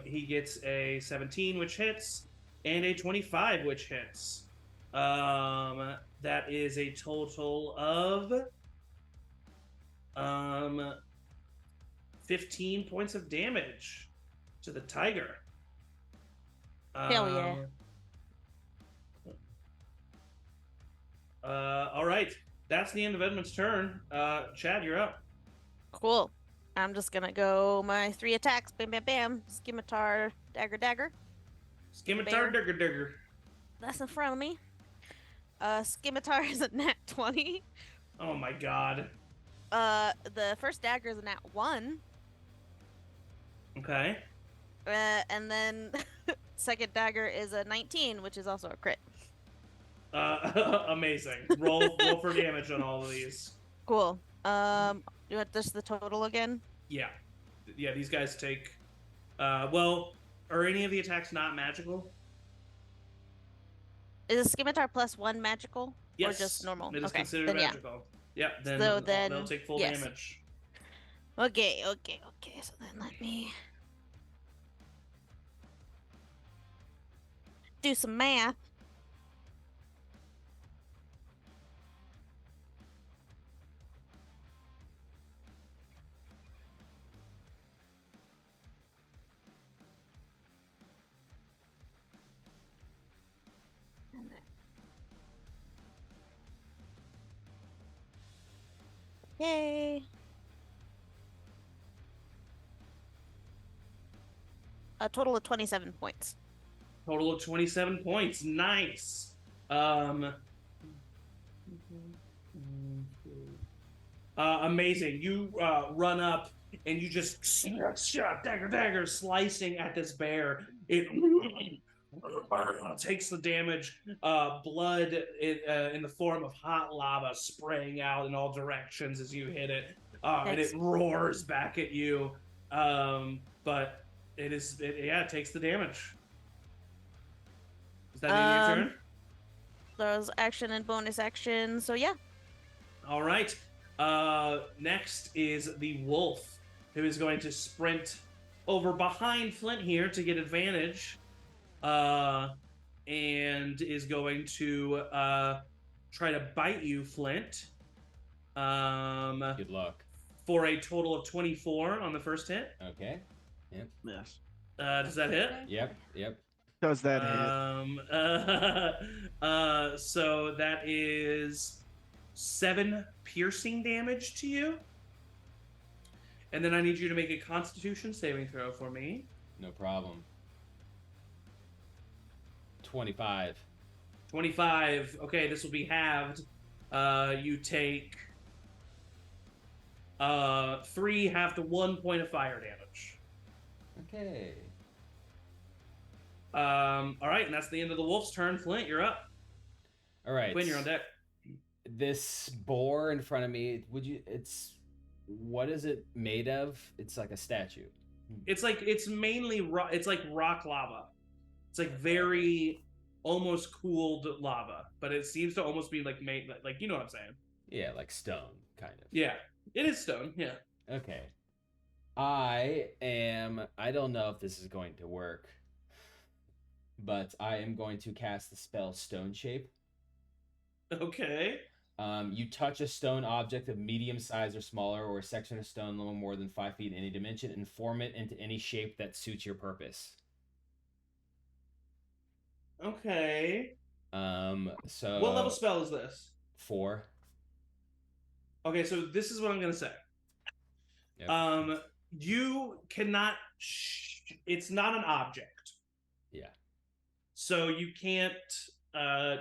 He gets a 17, which hits, and a 25, which hits. That is a total of Um, 15 points of damage to the tiger. Hell yeah. All right. That's the end of Edmund's turn. Chad, you're up. Cool. I'm just gonna go my 3 attacks. Bam, bam, bam. Scimitar, dagger, dagger. Scimitar, Bear. digger. That's in front of me. Scimitar is a nat 20. Oh my god. The first dagger is a nat 1. Okay. And then second dagger is a 19, which is also a crit. Amazing. Roll for damage on all of these. Cool. You want this the total again? Yeah. Yeah, these guys take well, are any of the attacks not magical? Is Scimitar +1 magical? Yes. Or just normal? It is Okay. considered Then, magical. Yeah, then, So they'll take full yes. damage. Okay. So then let me do some math. Yay. A total of 27 points. Total of 27 points. Nice. Amazing. You run up and you just dagger slicing at this bear. It takes the damage. Blood in the form of hot lava spraying out in all directions as you hit it. And it roars back at you. But it takes the damage. Is that the end of your turn? Those action and bonus action. So yeah. All right. Next is the wolf, who is going to sprint over behind Flint here to get advantage, and is going to try to bite you, Flint. Good luck. For a total of 24 on the first hit. Okay. Yep. Yes. Does that hit? Yep. Does that hit? So that is 7 piercing damage to you. And then I need you to make a Constitution saving throw for me. No problem. 25. 25. Okay, this will be halved. You take 3 half to 1 point of fire damage. Okay. All right, and that's the end of the wolf's turn. Flint, you're up. All right. Quinn, you're on deck. This boar in front of me, what is it made of? It's like a statue. It's mainly rock. It's like rock lava. It's like very almost cooled lava, but it seems to almost be like made like you know what I'm saying? Yeah, like stone, kind of. Yeah, it is stone. Yeah. Okay. I don't know if this is going to work, but I am going to cast the spell Stone Shape. Okay. You touch a stone object of medium size or smaller, or a section of stone no more than 5 feet in any dimension, and form it into any shape that suits your purpose. Okay. So what level spell is this? 4. Okay, so this is what I'm gonna say. Yep. You cannot. It's not an object. Yeah. So you can't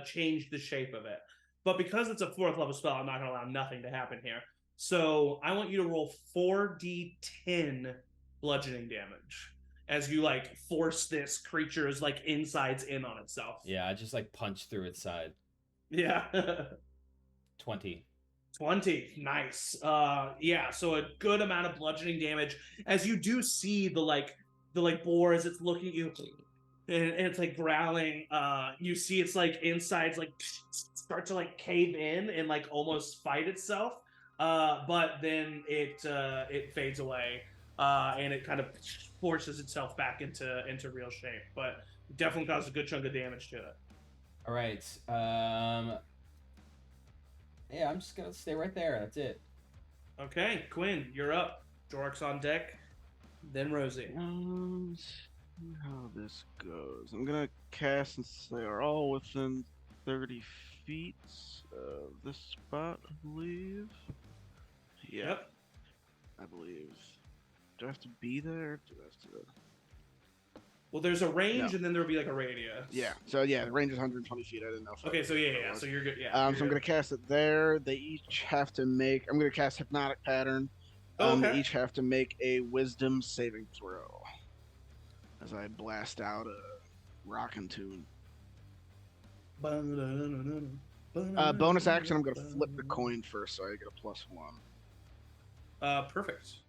change the shape of it. But because it's a 4th level spell, I'm not going to allow nothing to happen here. So I want you to roll 4d10 bludgeoning damage as you like force this creature's like insides in on itself. Yeah, I just like punch through its side. Yeah. 20. 20. Nice. Yeah, so a good amount of bludgeoning damage as you do see the boar as it's looking at you and it's like growling. You see its like insides like start to like cave in and like almost fight itself. But then it fades away. And it kind of forces itself back into real shape. But definitely caused a good chunk of damage to it. All right. Yeah, I'm just gonna stay right there. That's it. Okay, Quinn, you're up. Jork's on deck. Then Rosie. Let's see how this goes. I'm gonna cast since they are all within 30 feet of this spot, I believe. Yeah, Yep. I believe. Do I have to be there? Do I have to? Well, there's a range, No. and then there'll be like a radius. Yeah. So yeah, the range is 120 feet. I didn't know. If Okay, so yeah. was. So you're good. Yeah. So I'm good. gonna cast it there. They each have to make. I'm gonna cast Hypnotic Pattern. Okay. They each have to make a Wisdom saving throw. As I blast out a rockin' tune. Bonus action. I'm gonna flip the coin first, so I get a +1. Perfect.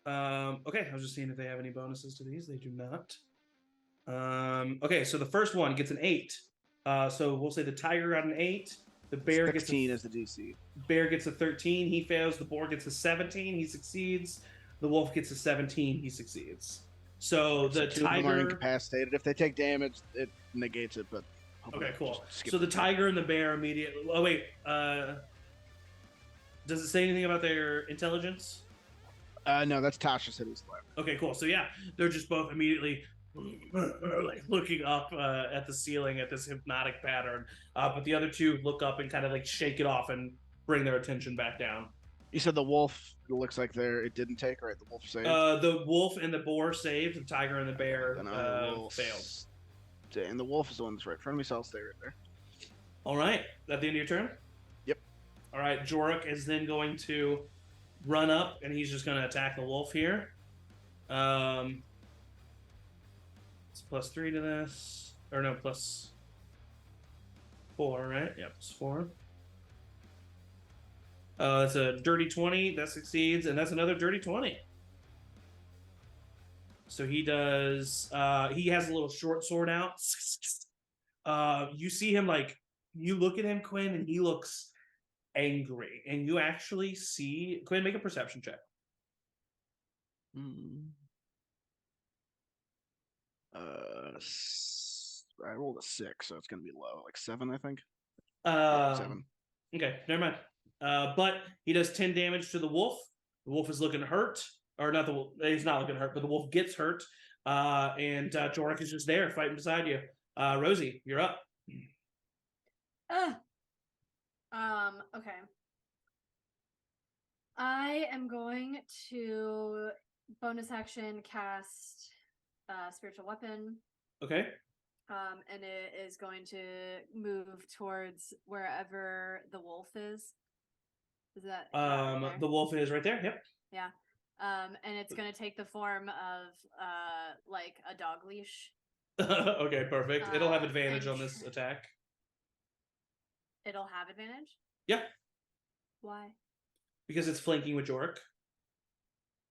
Okay, I was just seeing if they have any bonuses to these. They do not. Okay, so the first one gets an 8. So we'll say the tiger got an 8. The bear 16 gets is the DC. Bear gets a 13. He fails. The boar gets a 17. He succeeds. The wolf gets a 17. He succeeds. So the two of them are tiger. incapacitated. If they take damage, it negates it. But Okay, cool. just skip So the turn. tiger and the bear immediately. Oh wait. Does it say anything about their intelligence? No, that's Tasha's hitting slap. Okay, cool. So yeah, they're just both immediately like looking up at the ceiling at this hypnotic pattern. But the other two look up and kind of like shake it off and bring their attention back down. You said the wolf. It looks like it didn't take, right? The wolf saved. The wolf and the boar saved. The tiger and the bear Then I will failed. And the wolf is the one that's right in front of me, so I'll stay right there. All right. At the end of your turn? Yep. All right. Jorok is then going to run up, and he's just going to attack the wolf here. It's +3 to this. Or no, +4, right? Yeah, +4. That's a dirty 20. That succeeds, and that's another dirty 20. So he does. He has a little short sword out. You see him you look at him, Quinn, and he looks angry. And you actually see Quinn, make a perception check. I rolled a 6, so it's gonna be low, like 7, I think. 7. Okay, never mind. But he does 10 damage to the wolf. The wolf is looking hurt. Or not the wolf. He's not looking hurt, but the wolf gets hurt. And Jorok is just there fighting beside you. Rosie, you're up. Okay. I am going to bonus action cast spiritual weapon. Okay. And it is going to move towards wherever the wolf is. Is that the wolf is right there? Yep. Yeah. And it's going to take the form of like a dog leash. Okay, perfect. It'll have advantage on this attack. It'll have advantage? Yeah. Why? Because it's flanking with Jorok.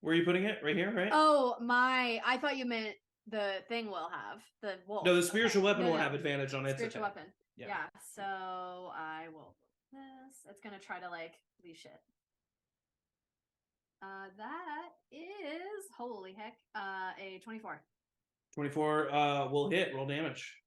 Where are you putting it? Right here, right? Oh, I thought you meant the thing will have. The wolf. No, the spiritual weapon will have advantage on its spiritual attack. Weapon. Yeah. So I will this. It's going to try to leash it. That is, holy heck, a 24. 24 will hit. Roll damage.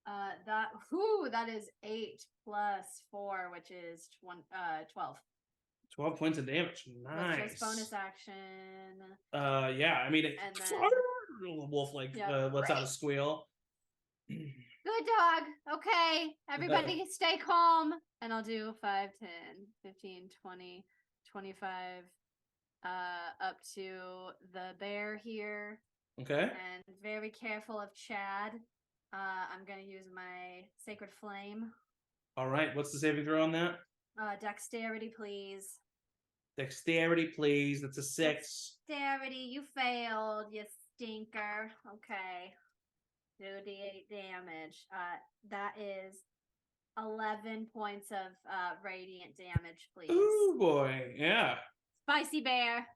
1d8 plus. That is 8 plus 4, which is 12. 12 points of damage. Nice. That's just bonus action. Yeah, I mean, the wolf lets out a squeal. Good dog. Okay, everybody stay calm. And I'll do 5, 10, 15, 20, 25, up to the bear here. Okay. And very careful of Chad. I'm going to use my Sacred Flame. All right, what's the saving throw on that? Dexterity, please. Dexterity, please. That's a 6. Dexterity, you failed, you stinker. Okay. 2d8 damage. That is 11 points of radiant damage, please. Ooh, boy. Yeah. Spicy bear.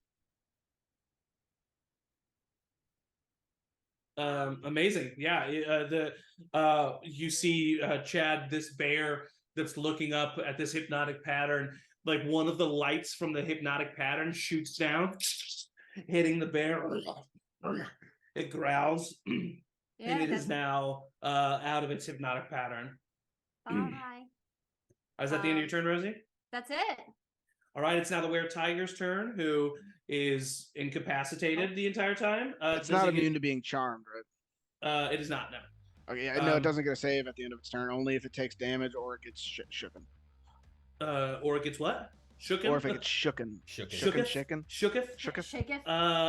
Amazing. Yeah. You see Chad, this bear that's looking up at this hypnotic pattern. Like one of the lights from the hypnotic pattern shoots down, hitting the bear. It growls, Yeah, and it is now out of its hypnotic pattern. all right. Is that the end of your turn, Rosie? That's it. All right, it's now the were-tiger's turn, who is incapacitated the entire time. It's not immune to being charmed, right? It is not, no. Okay, yeah, no, it doesn't get a save at the end of its turn. Only if it takes damage or it gets shooken. Or it gets what? Shooken? Or if it gets shooken. Shooketh?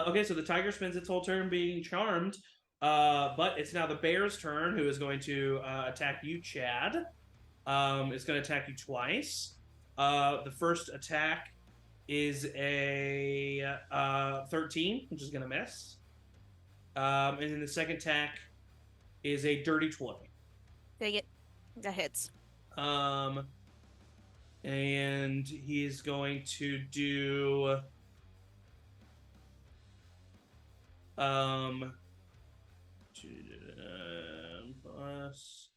Okay, so the tiger spends its whole turn being charmed, but it's now the bear's turn, who is going to attack you, Chad. It's going to attack you twice. The first attack is a 13, which is going to miss. And then the second attack is a dirty 20. Dang it. That hits. And he's going to do plus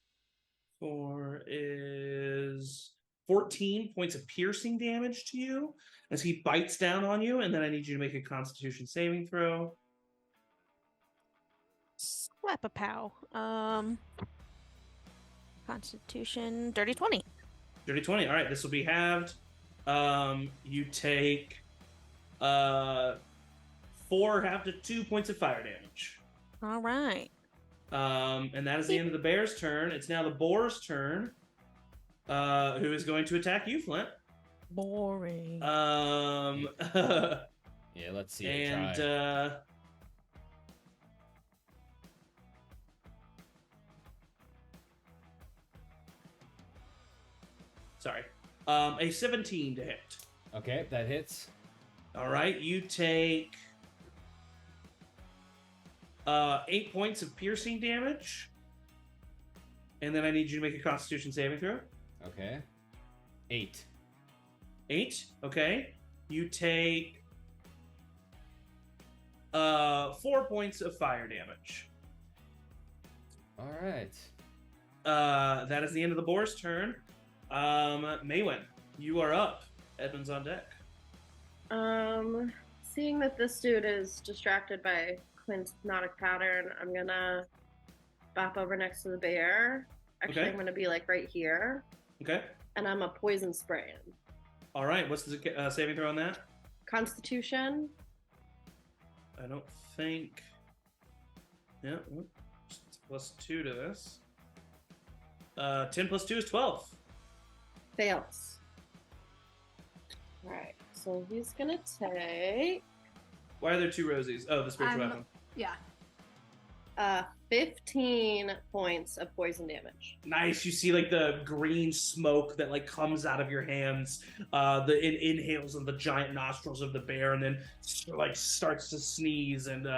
4 is 14 points of piercing damage to you as he bites down on you, and then I need you to make a Constitution saving throw. Slap a pow. Constitution, dirty 20. Dirty 20. All right, this will be halved. You take 4 half to 2 points of fire damage. All right. And that is the end of the bear's turn. It's now the boar's turn, who is going to attack you, Flint. Boring. Yeah, let's see. And sorry, a 17 to hit. Okay, that hits. All right, you take 8 points of piercing damage, and then I need you to make a Constitution saving throw. Okay. 8. 8. Okay. You take 4 points of fire damage. All right. That is the end of the boar's turn. Maywin, you are up. Edmund's on deck. Seeing that this dude is distracted by Clint's hypnotic pattern, I'm gonna bop over next to the bear. Actually, Okay. I'm gonna be like right here, Okay. and I'm a poison spray him. All right. What's the saving throw on that? Constitution. I don't think. Yeah. Plus 2 to this. 10 plus 2 is 12. Fails. Alright, so he's gonna take Why are there 2 Rosies? Oh, the spiritual weapon. Yeah. 15 points of poison damage. Nice. You see like the green smoke that like comes out of your hands. It inhales in the giant nostrils of the bear, and then like starts to sneeze and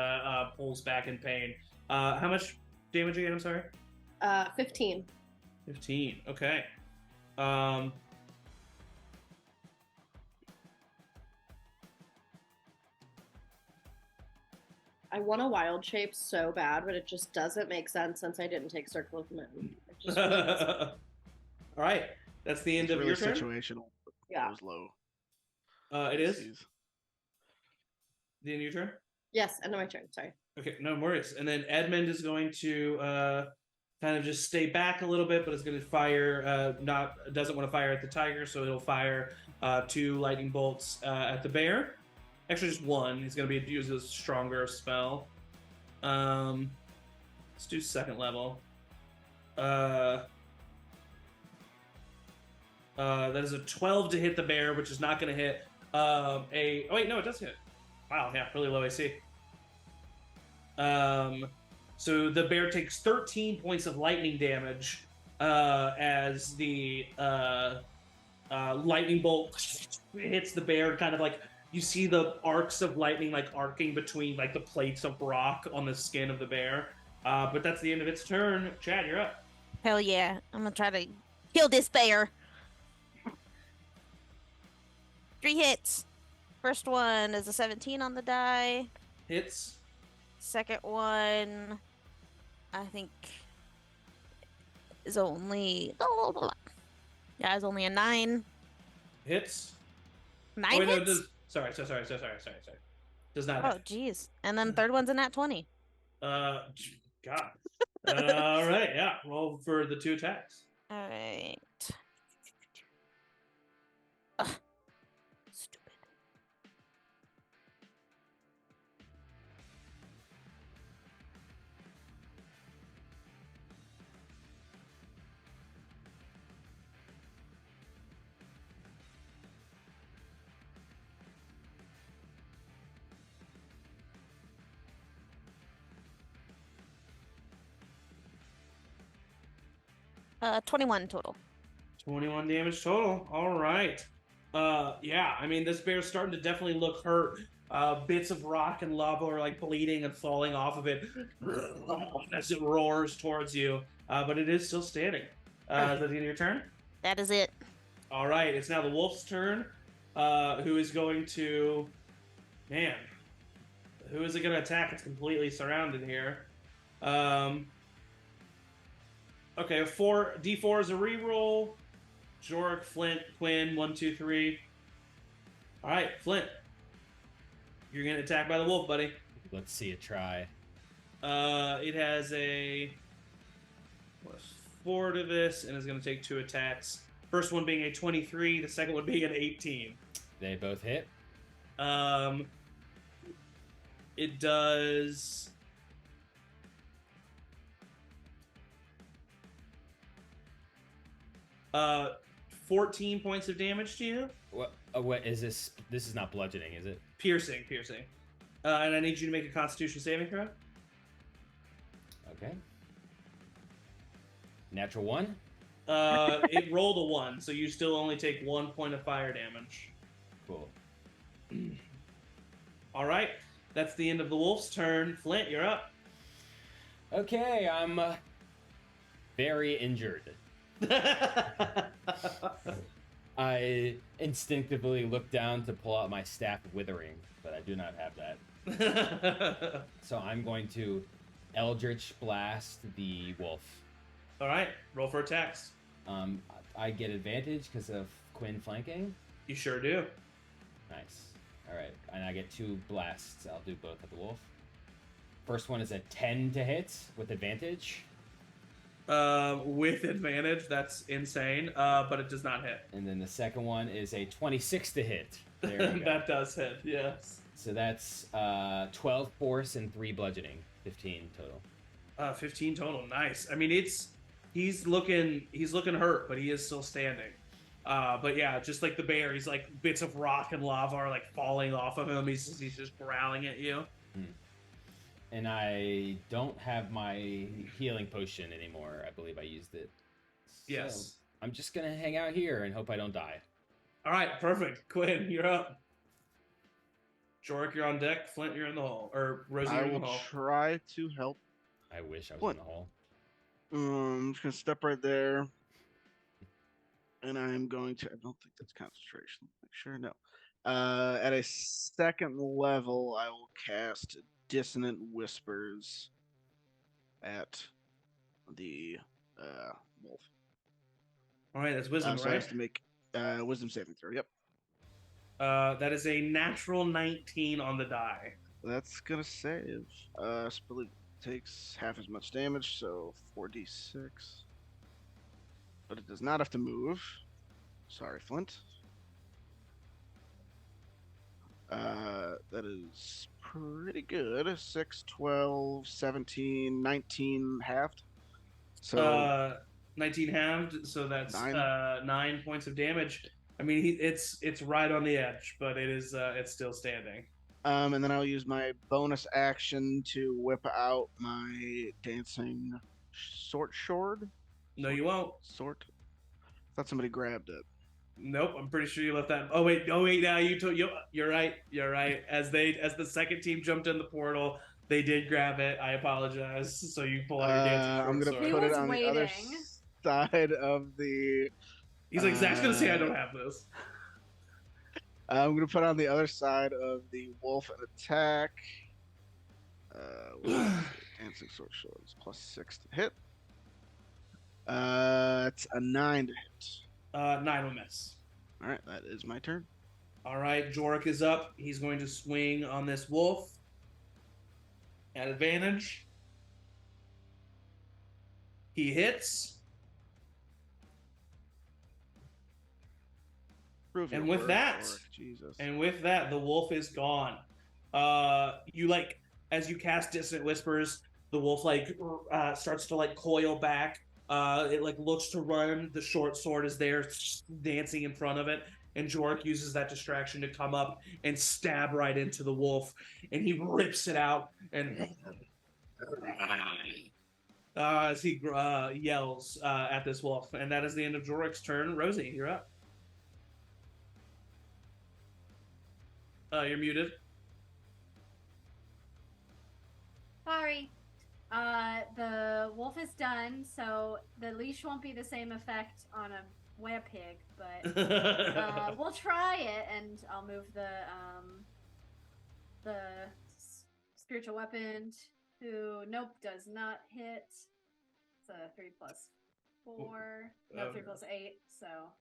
pulls back in pain. How much damage again? I'm sorry. 15. 15. Okay. I want a wild shape so bad, but it just doesn't make sense since I didn't take Circle of Command. It just really doesn't. All right. That's the end It's of really your turn. situational. Yeah. It was low. It is Jeez. the end of your turn. Yes, end of my turn. Sorry. Okay, no worries. And then Edmund is going to kind of just stay back a little bit, but is going to fire. Doesn't want to fire at the tiger, so he'll fire 2 lightning bolts at the bear. Actually, just 1. He's going to use a stronger spell. Let's do second level. That is a 12 to hit the bear, which is not going to hit. Oh wait, no, it does hit. Wow, yeah, really low AC. So the bear takes 13 points of lightning damage as the lightning bolt hits the bear. Kind of like you see the arcs of lightning like arcing between like the plates of rock on the skin of the bear. But that's the end of its turn. Chad, you're up. Hell yeah. I'm gonna try to kill this bear. 3 hits. First one is a 17 on the die. Hits. Second one, I think, is only... Yeah, it's only a 9. Hits. 9 Oh, wait, no, hits? Sorry. Does not Oh, hit. jeez. And then third one's a nat 20. God. All right, yeah. Roll for the 2 attacks. All right. Ugh. Stupid. Uh, 21 total. 21 damage total. All right. Yeah, I mean, this bear's starting to definitely look hurt. Bits of rock and lava are like bleeding and falling off of it as it roars towards you. But it is still standing. Is that the end of your turn? That is it. All right, it's now the wolf's turn. Who is going to... Man. Who is it going to attack? It's completely surrounded here. Okay, 4d4 is a reroll. Jork, Flint, Quinn, 1, 2, 3. All right, Flint. You're getting attacked by the wolf, buddy. Let's see it try. It has a +4 to this, and is going to take 2 attacks. First one being a 23, the second one being an 18. They both hit. It does 14 points of damage to you. What is this? This is not bludgeoning, is it? Piercing. And I need you to make a Constitution saving throw. Okay. Natural 1. It rolled a 1, so you still only take 1 point of fire damage. Cool. All right, that's the end of the wolf's turn. Flint, you're up. Okay, I'm very injured. I instinctively look down to pull out my staff of withering, but I do not have that. So I'm going to Eldritch Blast the wolf. All right, roll for attacks. I get advantage because of Quinn flanking. You sure do. Nice. All right, and I get 2 blasts. I'll do both at the wolf. First one is a 10 to hit with advantage. With advantage, that's insane. But it does not hit. And then the second one is a 26 to hit. There you go. That does hit. Yes. So that's 12 force and 3 bludgeoning, 15 total. 15 total. Nice. I mean, he's looking hurt, but he is still standing. But yeah, just like the bear, he's like bits of rock and lava are like falling off of him. He's just growling at you. And I don't have my healing potion anymore. I believe I used it. Yes. So I'm just gonna hang out here and hope I don't die. All right, perfect. Quinn, you're up. Jork, you're on deck. Flint, you're in the hole. Or Rosie, you're I in the will hole. try to help. I wish I was What? in the hole. I'm just gonna step right there, and I'm going to. I don't think that's concentration. Make sure, no. At a second level, I will cast Dissonant Whispers at the wolf. All right, that's wisdom, So I right? have to make wisdom saving throw. Yep. That is a natural 19 on the die. That's gonna save. Split takes half as much damage, so 4d6. But it does not have to move. Sorry, Flint. That is pretty good. 6, 12, 17, 19 halved. So 19 halved, so that's 9. 9 points of damage. I mean, it's right on the edge, but it's still standing. And then I'll use my bonus action to whip out my dancing sword. No, you won't. Sword. Thought somebody grabbed it. Nope, I'm pretty sure you left that. Oh wait, now you're right. As the second team jumped in the portal, they did grab it. I apologize. So you pull out your dancing I'm gonna sword. He put it was on the other waiting. side of the. He's like, Zach's gonna say I don't have this. I'm gonna put on the other side of the wolf and attack. Dancing sword is +6 to hit. It's a 9 to hit. 9 will miss. All right, that is my turn. All right, Jorik is up. He's going to swing on this wolf at advantage. He hits. Prove And your with worth, that, Ulrich, Jesus. And with that, the wolf is gone. You like as you cast Dissonant Whispers, the wolf starts to coil back. It looks to run. The short sword is there, dancing in front of it, and Jork uses that distraction to come up and stab right into the wolf, and he rips it out and as he yells at this wolf. And that is the end of Jorik's turn. Rosie, you're up. You're muted. Sorry. The wolf is done, so the leash won't be the same effect on a werepig, but we'll try it, and I'll move the spiritual weapon to does not hit. It's a 3 + 4. No, 3 + 8. So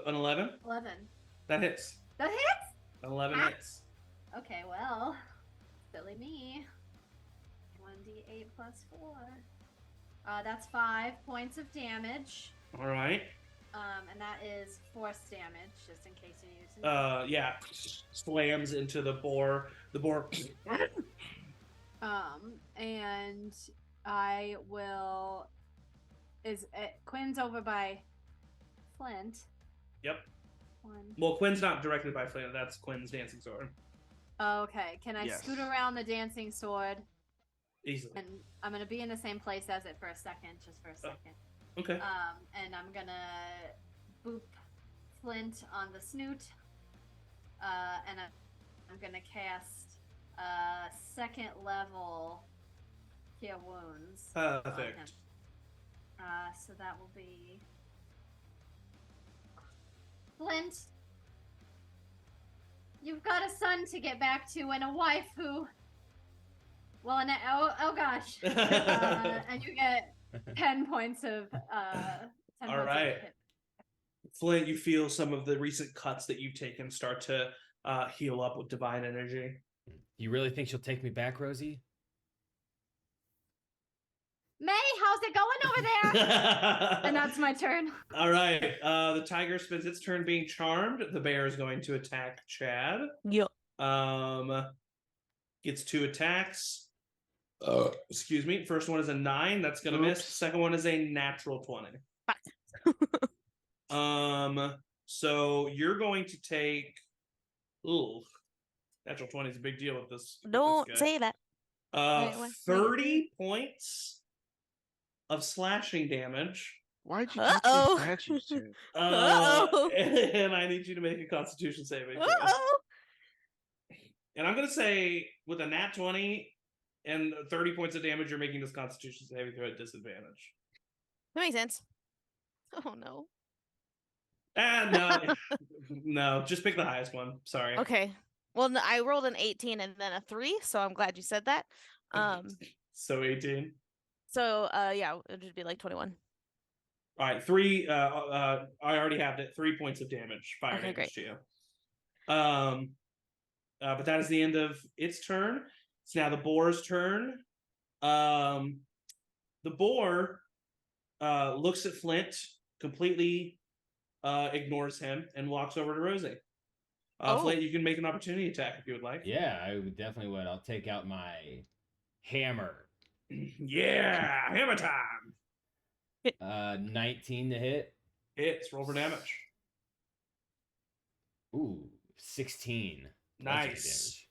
An 11? 11. That hits. That hits? An 11 hits. Okay, well, silly me. 1d8 + 4. That's 5 points of damage. All right. And that is force damage, just in case you need to know. Yeah. Slams into the boar. The boar. And I will. Quinn's over by Flint. Yep. 1. Well, Quinn's not directed by Flint. That's Quinn's dancing sword. Okay. Can I Yes. scoot around the dancing sword? Easily. And I'm gonna be in the same place as it for a second, just for a second. Okay. And I'm gonna boop Flint on the snoot. And I'm gonna cast 2nd level Cure Wounds. Perfect. So that will be Flint. You've got a son to get back to and a wife who. Well, and oh gosh. And you get 10 points of 10 All points right. of hit. Flint, you feel some of the recent cuts that you've taken start to heal up with divine energy. You really think she'll take me back, Rosie? May, how's it going over there? And that's my turn. All right. The tiger spends its turn being charmed. The bear is going to attack Chad. Yep. Gets 2 attacks. Excuse me. First one is a 9. That's gonna miss. Second one is a natural 20. So you're going to take. Ooh, natural 20 is a big deal with this. Don't say that. Wait. 30 points of slashing damage. Why'd you Uh-oh. take these statues, Chad? Uh-oh. And I need you to make a Constitution saving throw. Uh-oh. And I'm gonna say with a nat 20 and 30 points of damage, you're making this Constitution saving throw at disadvantage. That makes sense. Oh no. No, no, just pick the highest one. Sorry. Okay. Well, I rolled an 18 and then a 3, so I'm glad you said that. So 18. So yeah, it would be like 21. All right, 3. I already have it. 3 points of damage. Fire Okay, damage great. to you. But that is the end of its turn. It's now the boar's turn. The boar looks at Flint, completely ignores him, and walks over to Rosie. Flint, you can make an opportunity attack if you would like. Yeah, I would definitely would. I'll take out my hammer. Yeah, hammer time. 19 to hit. Hits. Roll for damage. Ooh, 16. Nice.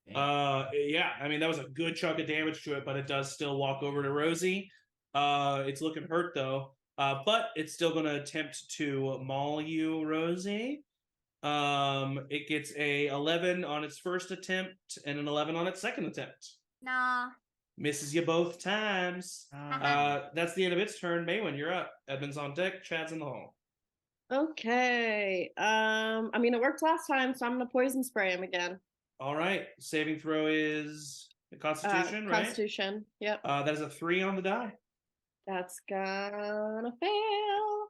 Yeah, I mean that was a good chunk of damage to it, but it does still walk over to Rosie. It's looking hurt though. But it's still going to attempt to maul you, Rosie. It gets a 11 on its first attempt and an 11 on its second attempt. Nah. Misses you both times. That's the end of its turn. Maywin, you're up. Edmund's on deck. Chad's in the hall. Okay. I mean, it worked last time, so I'm gonna poison spray him again. All right. Saving throw is Constitution, right? Constitution. Yep. That is a 3 on the die. That's gonna fail.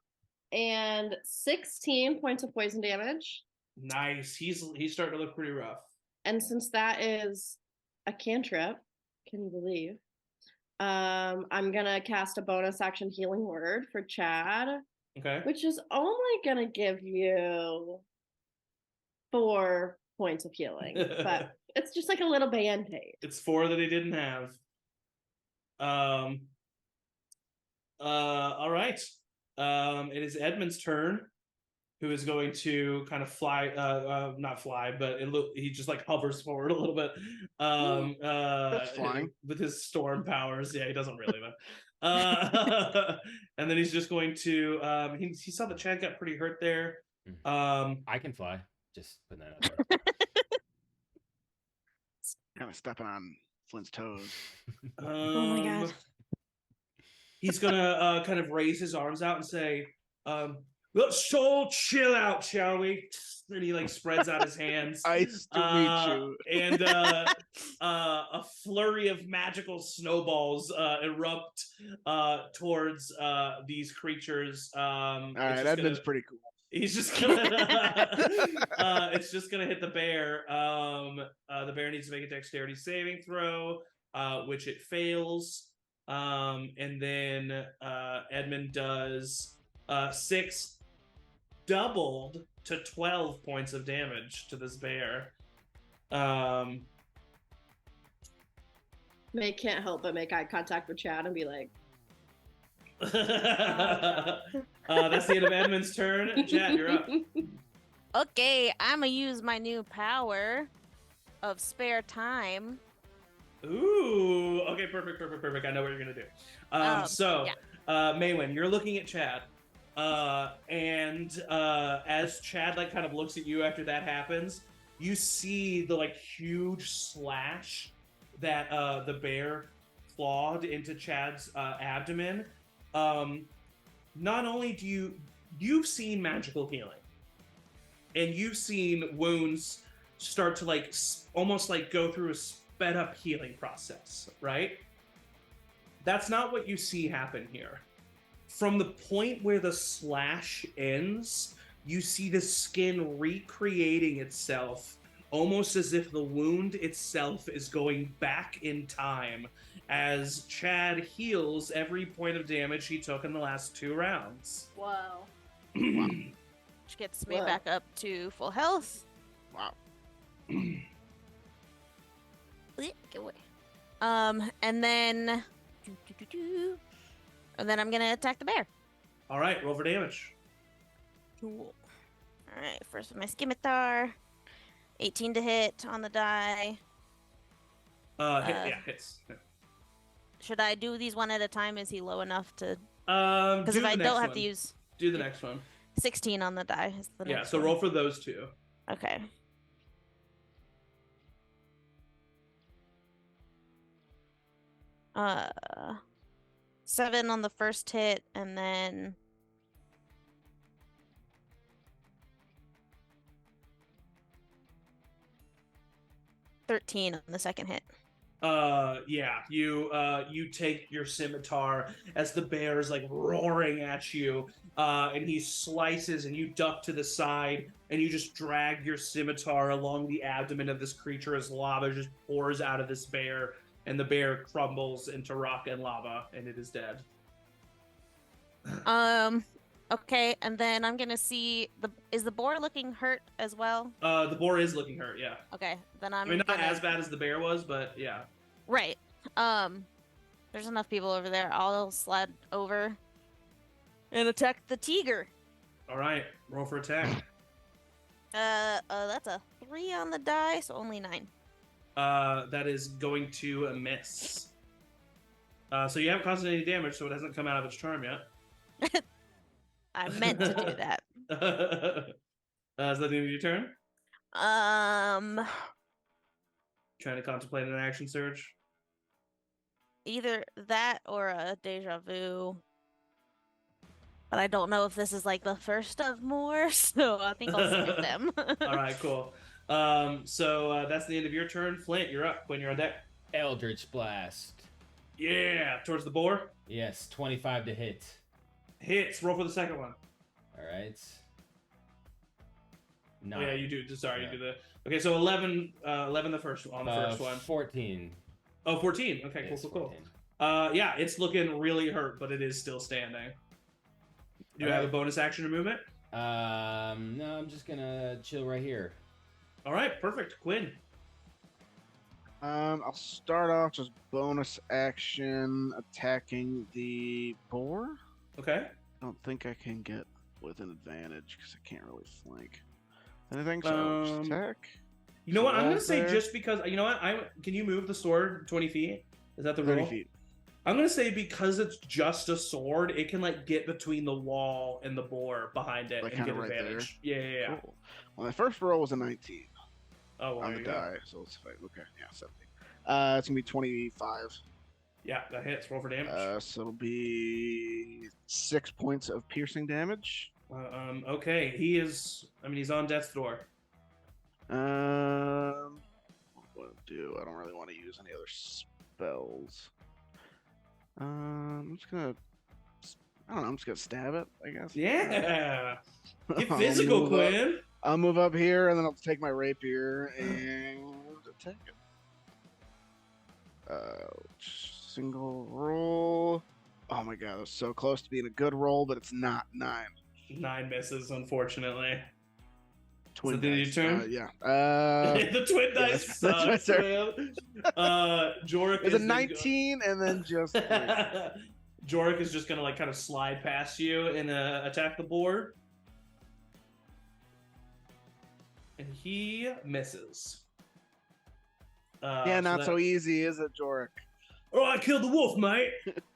And 16 points of poison damage. Nice. He's starting to look pretty rough. And since that is a cantrip, can you believe? I'm gonna cast a bonus action healing word for Chad, Okay. which is only gonna give you 4 points of healing, but it's just like a little band-aid. It's 4 that he didn't have. All right. It is Edmund's turn, who is going to kind of fly, not fly, but he just like hovers forward a little bit. That's flying. With his storm powers. Yeah, he doesn't really, but and then he's just going to he saw that Chad got pretty hurt there. I can fly. Just put that out there. Kind of stepping on Flint's toes. Oh my god. He's gonna kind of raise his arms out and say, let's all chill out, shall we? And he like spreads out his hands. Nice to meet you. And a flurry of magical snowballs erupt towards these creatures. All right, Edmund's pretty cool. He's just gonna it's just gonna hit the bear. The bear needs to make a dexterity saving throw, which it fails. And then Edmund does 6 doubled to 12 points of damage to this bear. May can't help but make eye contact with Chad and be like, that's the end of Edmund's turn. Chad, you're up. Okay, I'm gonna use my new power of spare time. Ooh, okay, perfect. I know what you're gonna do. Maywin, you're looking at Chad, and as Chad like kind of looks at you after that happens, you see the like huge slash that the bear clawed into Chad's abdomen. Not only do you've seen magical healing, and you've seen wounds start to like almost like go through a sped up healing process, right? That's not what you see happen here. From the point where the slash ends, you see the skin recreating itself, almost as if the wound itself is going back in time, as Chad heals every point of damage he took in the last 2 rounds. Whoa. Which gets me back up to full health. Wow. Get away. And then I'm gonna attack the bear. All right, roll for damage. Cool. All right, first with my scimitar. 18 to hit on the die. Hits. Should I do these one at a time? Is he low enough to? Because Because if I don't have to use. Do the next one. 16 on the die. Is the next so one. roll for those 2. Okay. Uh, 7 on the first hit, and then 13 on the second hit. You take your scimitar as the bear is like roaring at you, and he slices, and you duck to the side, and you just drag your scimitar along the abdomen of this creature as lava just pours out of this bear, and the bear crumbles into rock and lava, and it is dead. Okay, and then I'm gonna see is the boar looking hurt as well? The boar is looking hurt, yeah. Okay, then I mean, not as bad as the bear was, but yeah. Right. There's enough people over there. I'll slide over and attack the tiger. All right, roll for attack. That's a 3 on the die, so only 9. That is going to miss. So you haven't caused any damage, so it hasn't come out of its charm yet. I meant to do that. Is that the end of your turn? Trying to contemplate an action surge? Either that or a deja vu. But I don't know if this is like the first of more, so I think I'll skip them. All right, cool. So that's the end of your turn. Flint, you're up when you're on deck. Eldritch Blast. Yeah, towards the boar. Yes, 25 to hit. Hits. Roll for the second one. All right. 9. Oh, yeah, you do. Sorry, you do the. Okay, so 11 the first on the first one. 14. Oh, 14. Okay, Yes, cool. 14. Yeah, it's looking really hurt, but it is still standing. Do you have a bonus action or movement? No, I'm just gonna chill right here. All right, perfect. Quinn. I'll start off just bonus action attacking the boar. Okay. I don't think I can get with an advantage because I can't really flank anything. So just attack. You know what? I'm gonna Rolls say there. just because you know what? Can you move the sword 20 feet? Is that the 30 rule? feet. I'm gonna say because it's just a sword, it can like get between the wall and the boar behind it Like and get kinda right advantage. Yeah. Cool. Well, my first roll was a 19 Oh, well, on there the you go. die, so let's fight. Okay, yeah, 17. It's gonna be 25. Yeah, that hits. Roll for damage. So it'll be 6 points of piercing damage. Okay, he is. I mean, he's on death's door. What do I do? I don't really want to use any other spells. I'm just gonna. I don't know. I'm just gonna stab it, I guess. Yeah. Get I'll physical, move up- Quinn. I'll move up here and then I'll take my rapier and attack it. Single roll. Oh my god, that was so close to being a good roll, but it's not. 9. 9 misses, unfortunately. Twin So your dice. turn? Yeah. The twin yeah, dice that's my sucks, turn. man. Jorik It's is a 19 and then just. Jorik is just gonna like kind of slide past you and attack the boar. And he misses. Yeah, not so easy, is it, Jorik? Oh, I killed the wolf, mate.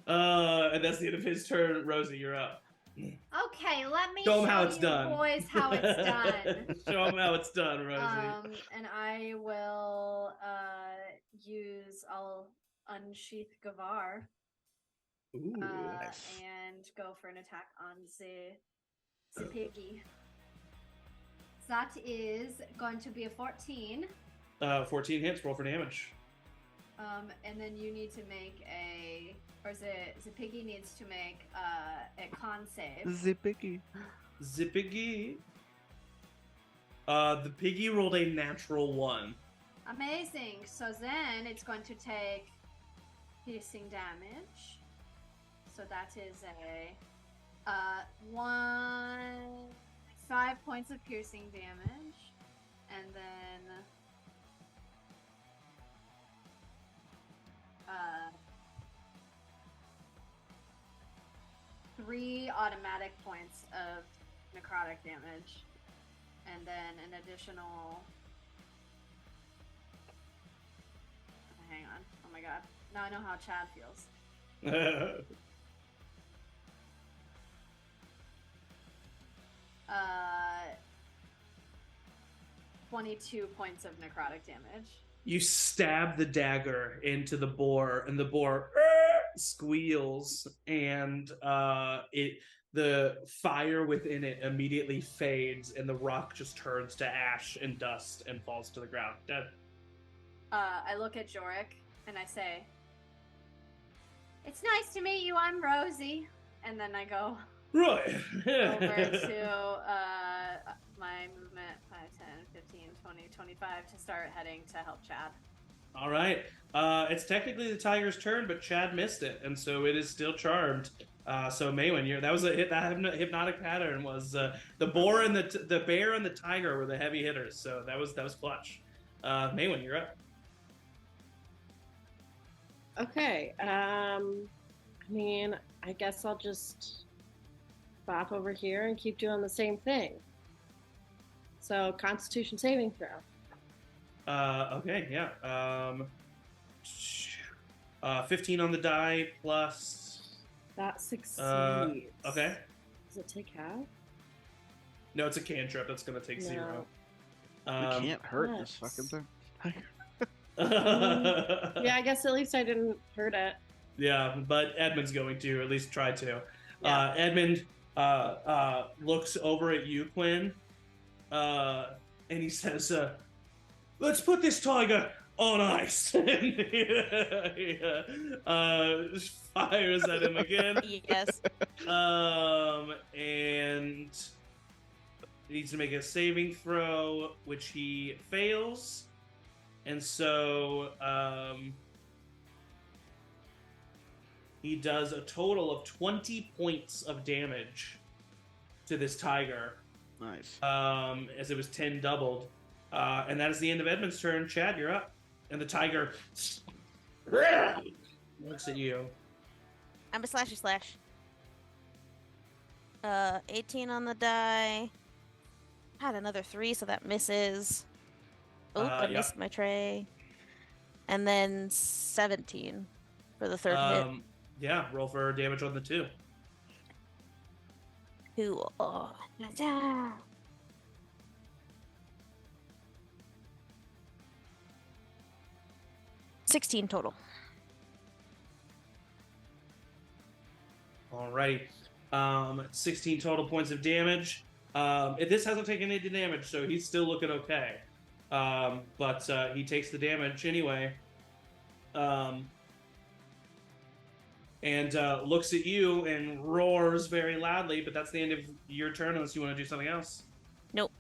And that's the end of his turn. Rosie, you're up. Okay, let me Show show 'em how it's you done. boys how it's done. Show him how it's done, Rosie. And I will I'll unsheath Gavar Ooh. Nice. and go for an attack on the piggy. That is going to be a 14. 14 hits. Roll for damage. And then you need to make the piggy needs to make a con save. Zippy. Zippiggy. The piggy rolled a natural 1. Amazing. So then it's going to take piercing damage. So that is a 5 points of piercing damage, and then 3 automatic points of necrotic damage, and then an additional. Hang on. Oh my god. Now I know how Chad feels. 22 points of necrotic damage. You stab the dagger into the boar, and the boar squeals, and the fire within it immediately fades, and the rock just turns to ash and dust and falls to the ground dead. I look at Jorik and I say, "It's nice to meet you. I'm Rosie." And then I go Right. over to my movement 5, 10, 15, 20, 25 to start heading to help Chad. All right. It's technically the tiger's turn, but Chad missed it, and so it is still charmed. So Maywin, that was a hit. That hypnotic pattern was the boar and the bear and the tiger were the heavy hitters. So that was clutch. Maywin, you're up. Okay. I mean, I guess I'll just bop over here and keep doing the same thing. So, Constitution saving throw. Okay, yeah. 15 on the die plus. That succeeds. Okay. Does it take half? No, it's a cantrip. That's gonna take 0. We can't hurt this what? fucking thing. Yeah, I guess at least I didn't hurt it. Yeah, but Edmund's going to, or at least try to. Yeah. Edmund looks over at you, Quinn, and he says, "Let's put this tiger on ice." And he fires at him again. Yes. And he needs to make a saving throw, which he fails. And so, he does a total of 20 points of damage to this tiger. Nice. As it was 10 doubled. And that is the end of Edmund's turn. Chad, you're up. And the tiger looks at you. I'm a slashy slash. 18 on the die. Had another 3, so that misses. Oh, I missed my tray. And then 17 for the third hit. Yeah, roll for damage on the 2. Cool. Oh. 16 total. Alrighty. 16 total points of damage. This hasn't taken any damage, so he's still looking okay. But he takes the damage anyway. And looks at you and roars very loudly, but that's the end of your turn unless you want to do something else. Nope,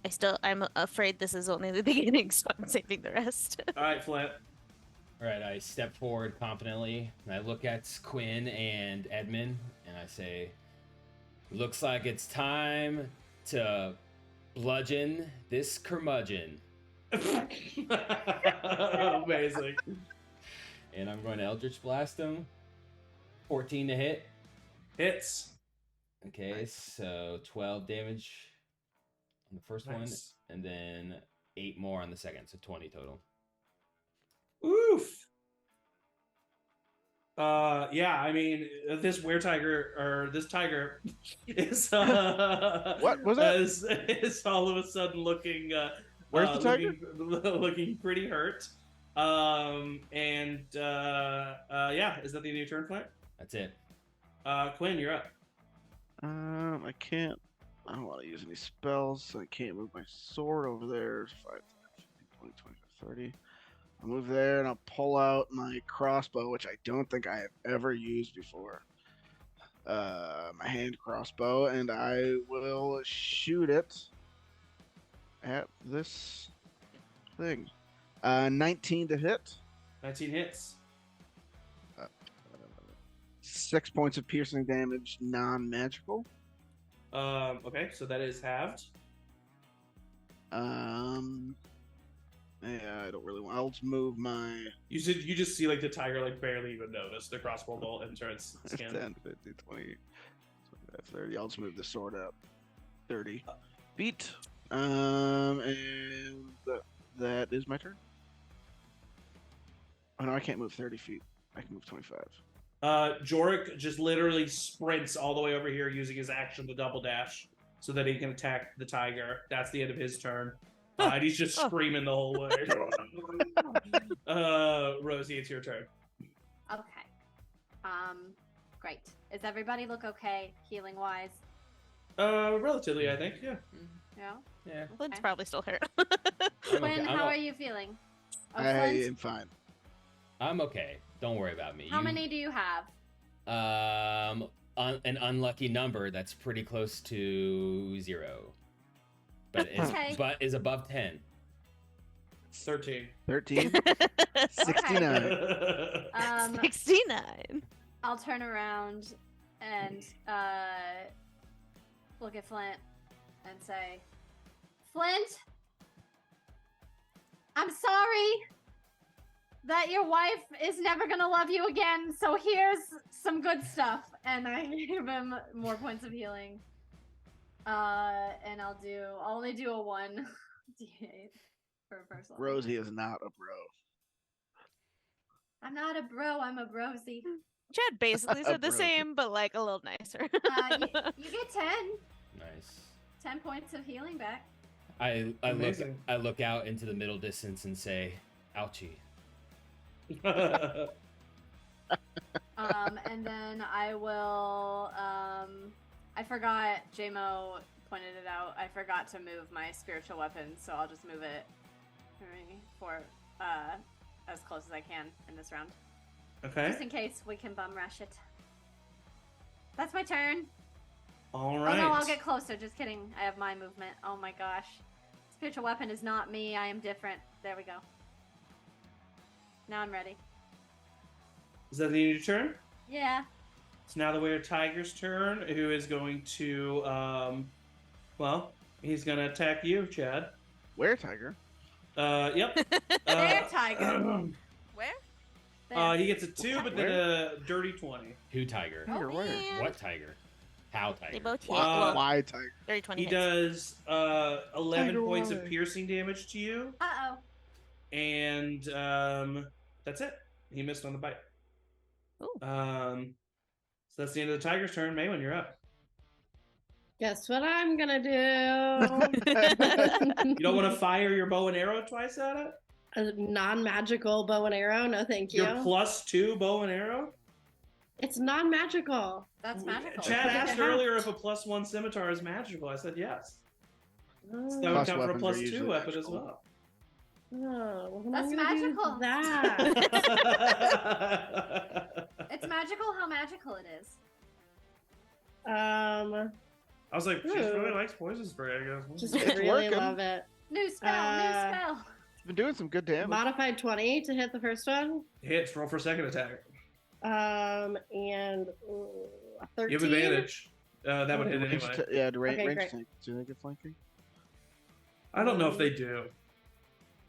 I'm afraid this is only the beginning, so I'm saving the rest. Alright, Flint. Alright, I step forward confidently, and I look at Quinn and Edmund, and I say, looks like it's time to bludgeon this curmudgeon. Amazing. And I'm going to Eldritch Blast him. 14 to hit. Hits. Okay, so 12 damage on the first one, and then 8 more on the second, so 20 total. Oof. Yeah, I mean, this tiger is what was that? Is all of a sudden looking where's the tiger? looking pretty hurt. Yeah, is that the end of your turn, Flint? That's it. Quinn, you're up. I can't. I don't want to use any spells, so I can't move my sword over there. 5, 10, 15, 20, 25, 30. I'll move there and I'll pull out my crossbow, which I don't think I have ever used before. My hand crossbow, and I will shoot it at this thing. 19 to hit. 19 hits. 6 points of piercing damage, non-magical. Okay, so that is halved. Yeah, I don't really want. I'll just move my. You just see like the tiger like barely even notice the crossbow bolt enter its skin. 10, 15, 20, 25, 30. I'll just move the sword up 30 feet. And that is my turn. Oh no, I can't move 30 feet. I can move 25. Jorik just literally sprints all the way over here using his action to double dash so that he can attack the tiger. That's the end of his turn. And he's just screaming the whole way. Rosie, it's your turn. Okay. Great. Does everybody look okay, healing wise? Relatively, I think. Yeah. Yeah. Yeah. Flint's probably still hurt. Quinn, how are you feeling? Oh, I Flint? am fine. I'm okay. Don't worry about me. How many do you have? An unlucky number that's pretty close to 0. But is above 10. 13. 13. 69. 69. I'll turn around and look at Flint and say, Flint, I'm sorry that your wife is never gonna love you again, so here's some good stuff. And I give him more points of healing. And I'll only do a 1 d8 for first level. Rosie is not a bro. I'm not a bro, I'm a brosie. Chad basically said the same, but like a little nicer. You get 10. Nice. 10 points of healing back. I look out into the middle distance and say, ouchie. And then I will I forgot, JMO pointed it out, I forgot to move my spiritual weapon, so I'll just move it for as close as I can in this round. Okay. Just in case we can bum rush it. That's my turn. All right. Oh no, I'll get closer. Just kidding. I have my movement. Oh my gosh. Spiritual weapon is not me. I am different. There we go. Now I'm ready. Is that the end of your turn? Yeah. It's now the Were Tiger's turn, who is going to, he's going to attack you, Chad. Where tiger? Yep. There, tiger. Where? There. He gets a 2, but then a dirty 20. Who tiger? Tiger, where? man. What tiger? How tiger? They both hit. Wow. Why tiger? Dirty 20 He hits. does 11 Tiger points of why? piercing damage to you, Uh-oh. and that's it. He missed on the bite. Ooh. So that's the end of the tiger's turn. Maywin, you're up. Guess what I'm gonna do? You don't want to fire your bow and arrow twice at it? A non-magical bow and arrow? No, thank you. Your +2 bow and arrow? It's non-magical. That's magical. Chad Look at asked that. earlier if a +1 scimitar is magical. I said yes. So that would Plus count for a weapons are +2 usually weapon as magical. well. Oh, well, That's I'm gonna do magical. that. It's magical how magical it is. I I was like, she Ooh. really likes poison spray, I guess. just It's really working. love it. New spell, new spell. It's been doing some good damage. Modified 20 to hit the first one. Hits, roll for second attack. And 13. You have advantage. That would hit Range anyway. yeah, the Okay, range great. tank. Do they get flanking? I don't know if they do.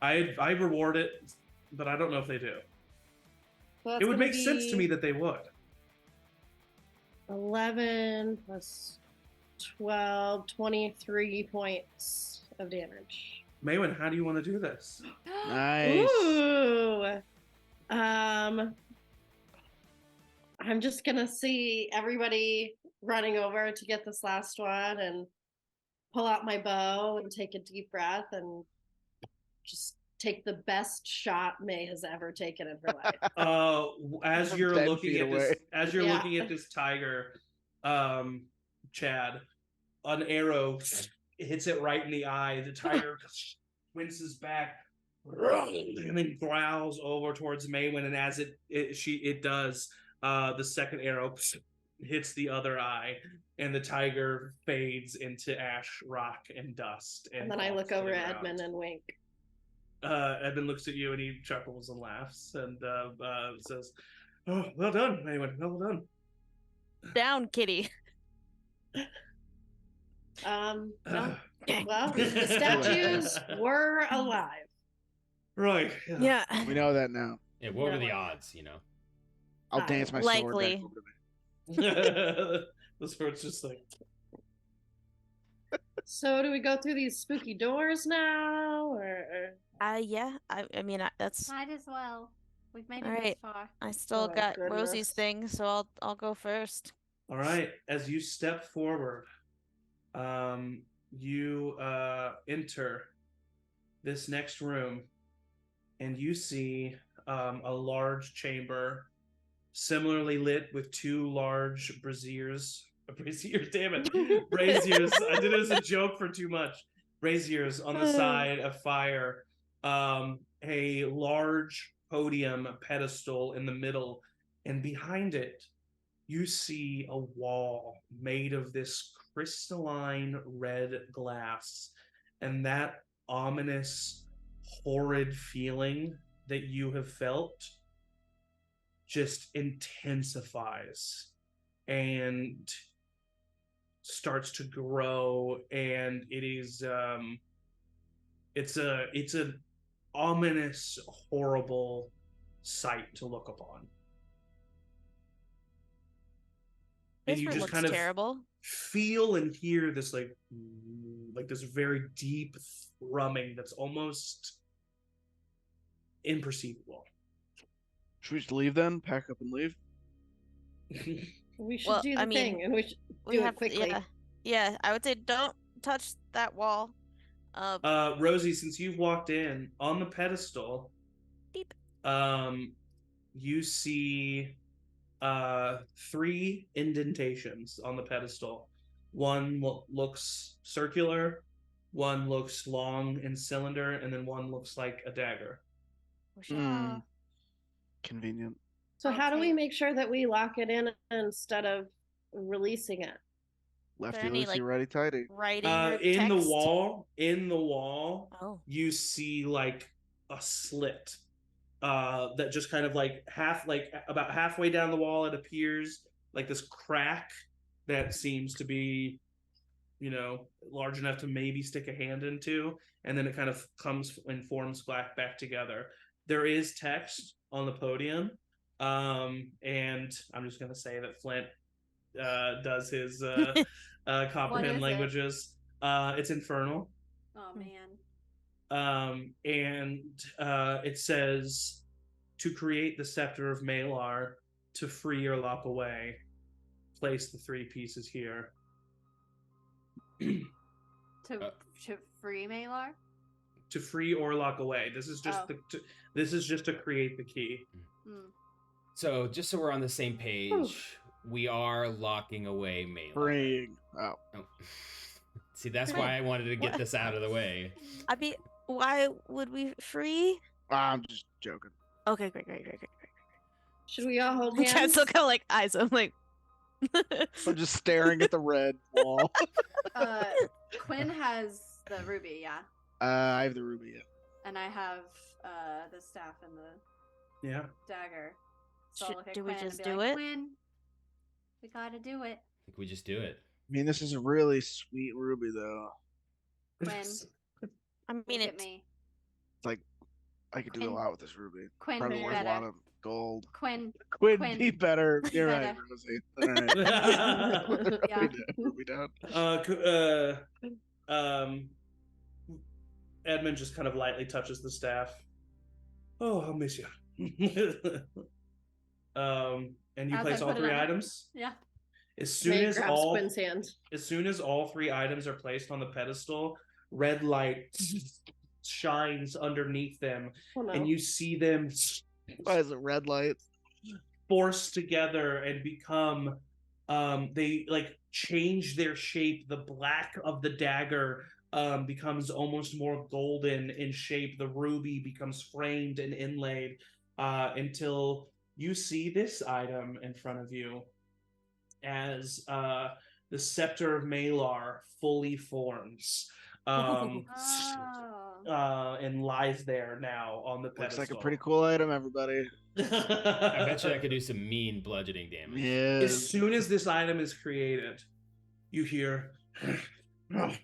I reward it, but I don't know if they do. So that's It would gonna make sense to be me that they would. 11 plus 12, 23 points of damage. Maywin, how do you want to do this? Nice. Ooh. I'm just gonna see everybody running over to get this last one and pull out my bow and take a deep breath and just take the best shot May has ever taken in her life. As you're 10 looking feet at this, away. as you're Yeah. looking at this tiger, Chad, an arrow hits it right in the eye. The tiger winces back and then growls over towards Maywin, and as it does, the second arrow hits the other eye, and the tiger fades into ash, rock, and dust. And then I falls look to the over at ground. Edmund and wink. Edmund looks at you and he chuckles and laughs and says, "Oh, well done, Maywin. Well done." Down, kitty. No. Well, the statues were alive. Right. Yeah. We know that now. Yeah, what were the No. odds, you know? I'll dance my sword back Likely. over to me. The sword's just like, So do we go through these spooky doors now, or Yeah. I mean, that's. Might as well. We've made it All this right. far. I still Oh, got goodness. Rosie's thing, so I'll go first. all right. As you step forward, you enter this next room, and you see a large chamber, similarly lit with two large braziers. Braziers, damn it, braziers. I did it as a joke for too much. Braziers on the side of fire. A large podium pedestal in the middle, and behind it, you see a wall made of this crystalline red glass, and that ominous, horrid feeling that you have felt just intensifies and starts to grow, and it is it's an ominous, horrible sight to look upon. And This you room just looks kind of terrible. feel and hear this like this very deep thrumming that's almost imperceivable. Should we just leave then? Pack up and leave? we should Well, do the I mean, thing, and we should We do have it quickly. Yeah. I would say don't touch that wall. Rosie, since you've walked in on the pedestal, Beep. You see 3 indentations on the pedestal. One looks circular, one looks long and cylinder, and then one looks like a dagger. Hmm. Convenient. So I'll how do we take- make sure that we lock it in instead of releasing it? Lefty any, loosey, like- righty tighty. Writing or In text. the wall, Oh. you see like a slit that just kind of like about halfway down the wall it appears, this crack that seems to be, large enough to maybe stick a hand into, and then it kind of comes and forms back together. There is text on the podium, and I'm just going to say that Flint does his comprehend languages. It's Infernal. Oh man. And it says, to create the scepter of Malar, to free or lock away, place the 3 pieces here. To free Malar? To free or lock away. This is just this is just to create the key. So just so we're on the same page, we are locking away Malar. Freeing. Oh. See, that's why I wanted to get this out of the way. I mean, why would we free? I'm just joking. Okay, great. Should we all hold We hands? can't still kind of like eyes. I'm like, I'm just staring at the red wall. Quinn has the ruby, yeah. I have the ruby. Yeah. And I have the staff and the dagger. So I'll look at do we Quinn just and be do like, it? Quinn, we gotta do it. I think we just do it. I mean, this is a really sweet ruby, though. Quinn, I mean, look at it's me. It's like I could do a lot with this ruby. Quinn, Probably be worth a better. lot of gold. Quinn, be better. Be You're better. right, Rosie. All right. Yeah. Ruby down. Edmund just kind of lightly touches the staff. Oh, I'll miss you. And you As place I all put it 3 on- items. Yeah. As soon May as grabs Quinn's hand. all 3 items are placed on the pedestal, red light shines underneath them, Oh, no. and you see them Why is it red light? force together and become they like change their shape. The black of the dagger becomes almost more golden in shape. The ruby becomes framed and inlaid until you see this item in front of you as the scepter of Malar fully forms. And lies there now on the pedestal. Looks like a pretty cool item, everybody. I bet you I could do some mean bludgeoning damage. Yeah. As soon as this item is created, you hear and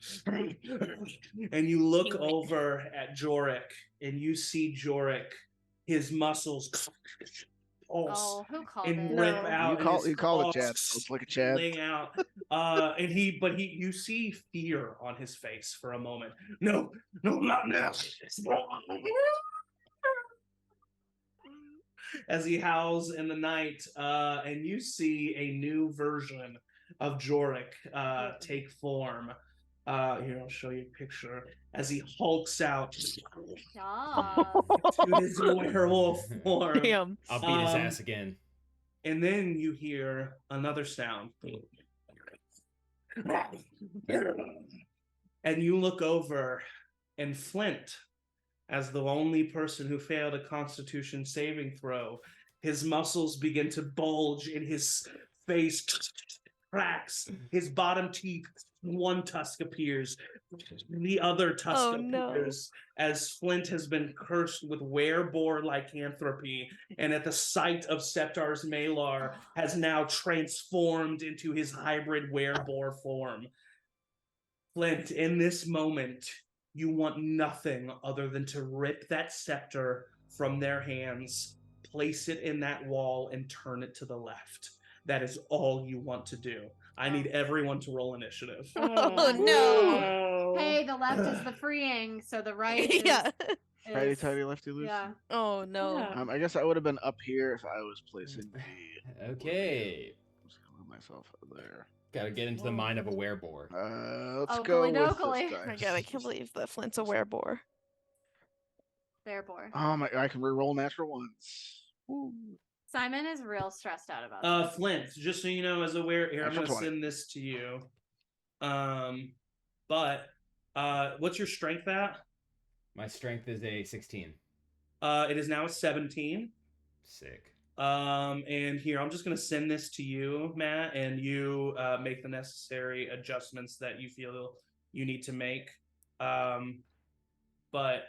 you look over at Jorik, and you see Jorik, his muscles pulse Oh, who called and it? rip No. out. You call it Chad. It's like a Chad. Laying out. You see fear on his face for a moment. No, not now. As he howls in the night, and you see a new version of Jorik take form. Here, I'll show you a picture as he hulks out Yeah. to his werewolf form. damn. I'll beat his ass again. And then you hear another sound. And you look over, and Flint, as the only person who failed a Constitution saving throw, his muscles begin to bulge in his face cracks. His bottom teeth, one tusk appears, the other tusk appears, as Flint has been cursed with werebore lycanthropy, and at the sight of Septar's Malar has now transformed into his hybrid werebore form. Flint, in this moment, you want nothing other than to rip that scepter from their hands, place it in that wall, and turn it to the left. That is all you want to do. I need everyone to roll initiative. Oh no. Hey, the left is the freeing, so the right is... Yeah. Righty tighty, lefty loosey. Yeah. Oh no. Yeah. I guess I would have been up here if I was placing the. Okay. I'm just gonna move myself there. Gotta get into the mind of a werebore. Let's Oh, go with dokily. this Oh my dice. god, I can't believe that Flint's a werebore. Bearbore. Oh my! I can reroll natural ones. Woo. Simon is real stressed out about this. Flint, just so you know, as aware here, I'm Extra going to 20. send this to you. But what's your strength at? My strength is a 16. It is now a 17. Sick. And here, I'm just going to send this to you, Matt, and you make the necessary adjustments that you feel you need to make. But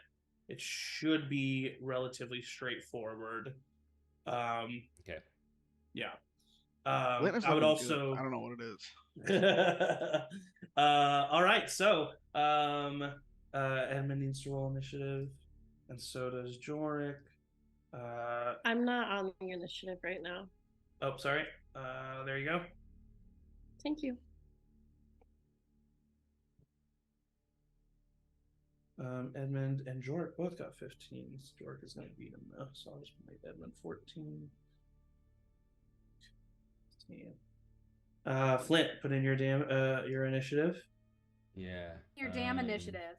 it should be relatively straightforward. Okay. Yeah. Witness I would looking good. also. I don't know what it is. All right, so Edmund needs to roll initiative, and so does Jorik. I'm not on the initiative right now. Oh, sorry. There you go. Thank you. Edmund and Jorik both got 15s. Jorik is going to beat him though, so I'll just make Edmund 14. 15. Flint, put in your initiative. Yeah. Your damn initiative.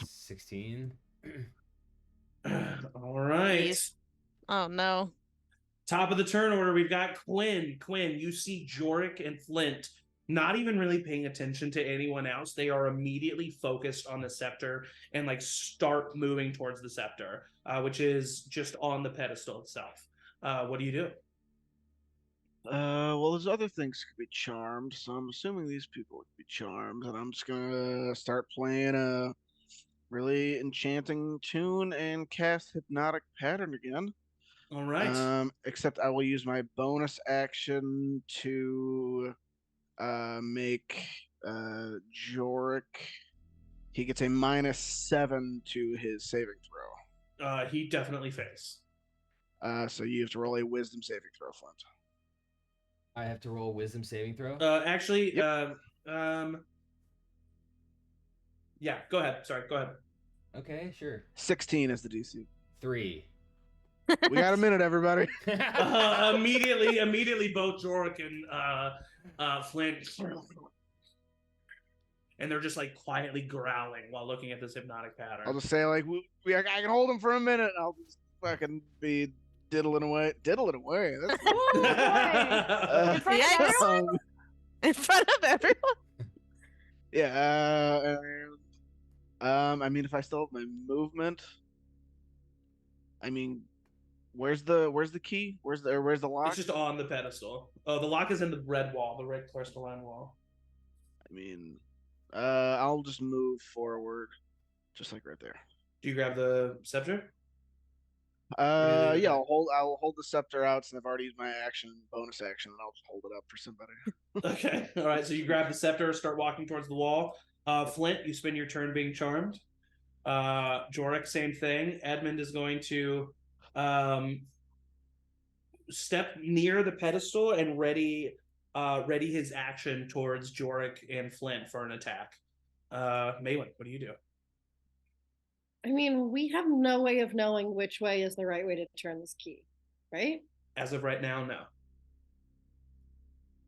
16. All right. Jeez. Oh no. Top of the turn order, we've got Quinn. Quinn, you see Jorik and Flint not even really paying attention to anyone else. They are immediately focused on the scepter and like start moving towards the scepter, which is just on the pedestal itself. What do you do? Well, there's other things could be charmed, so I'm assuming these people would be charmed, and I'm just gonna start playing a really enchanting tune and cast Hypnotic Pattern again. All right. Except I will use my bonus action to make Jorik. He gets a -7 to his saving throw. He definitely fails. So you have to roll a Wisdom saving throw, Flint. I have to roll a Wisdom saving throw. Actually, Yep. Yeah. Go ahead. Sorry. Go ahead. Okay, sure. 16 is the DC. 3. We got a minute, everybody. Immediately, both Jorik and Flint, and they're just like quietly growling while looking at this hypnotic pattern. I'll just say like, I can hold him for a minute. And I'll just fucking be diddling away. That's In front of everyone? In front of everyone? Yeah. I mean, if I still have my movement, I mean, where's the key? Where's the lock? It's just on the pedestal. Oh, the lock is in the red wall, the red crystalline wall. I mean, I'll just move forward, just like right there. Do you grab the scepter? Yeah, I'll hold the scepter out since I've already used my bonus action, and I'll just hold it up for somebody. Okay. All right. So you grab the scepter, start walking towards the wall. Flint, you spend your turn being charmed. Jorik, same thing. Edmund is going to step near the pedestal and ready his action towards Jorik and Flint for an attack. Maywin, what do you do? I mean, we have no way of knowing which way is the right way to turn this key, right? As of right now, no.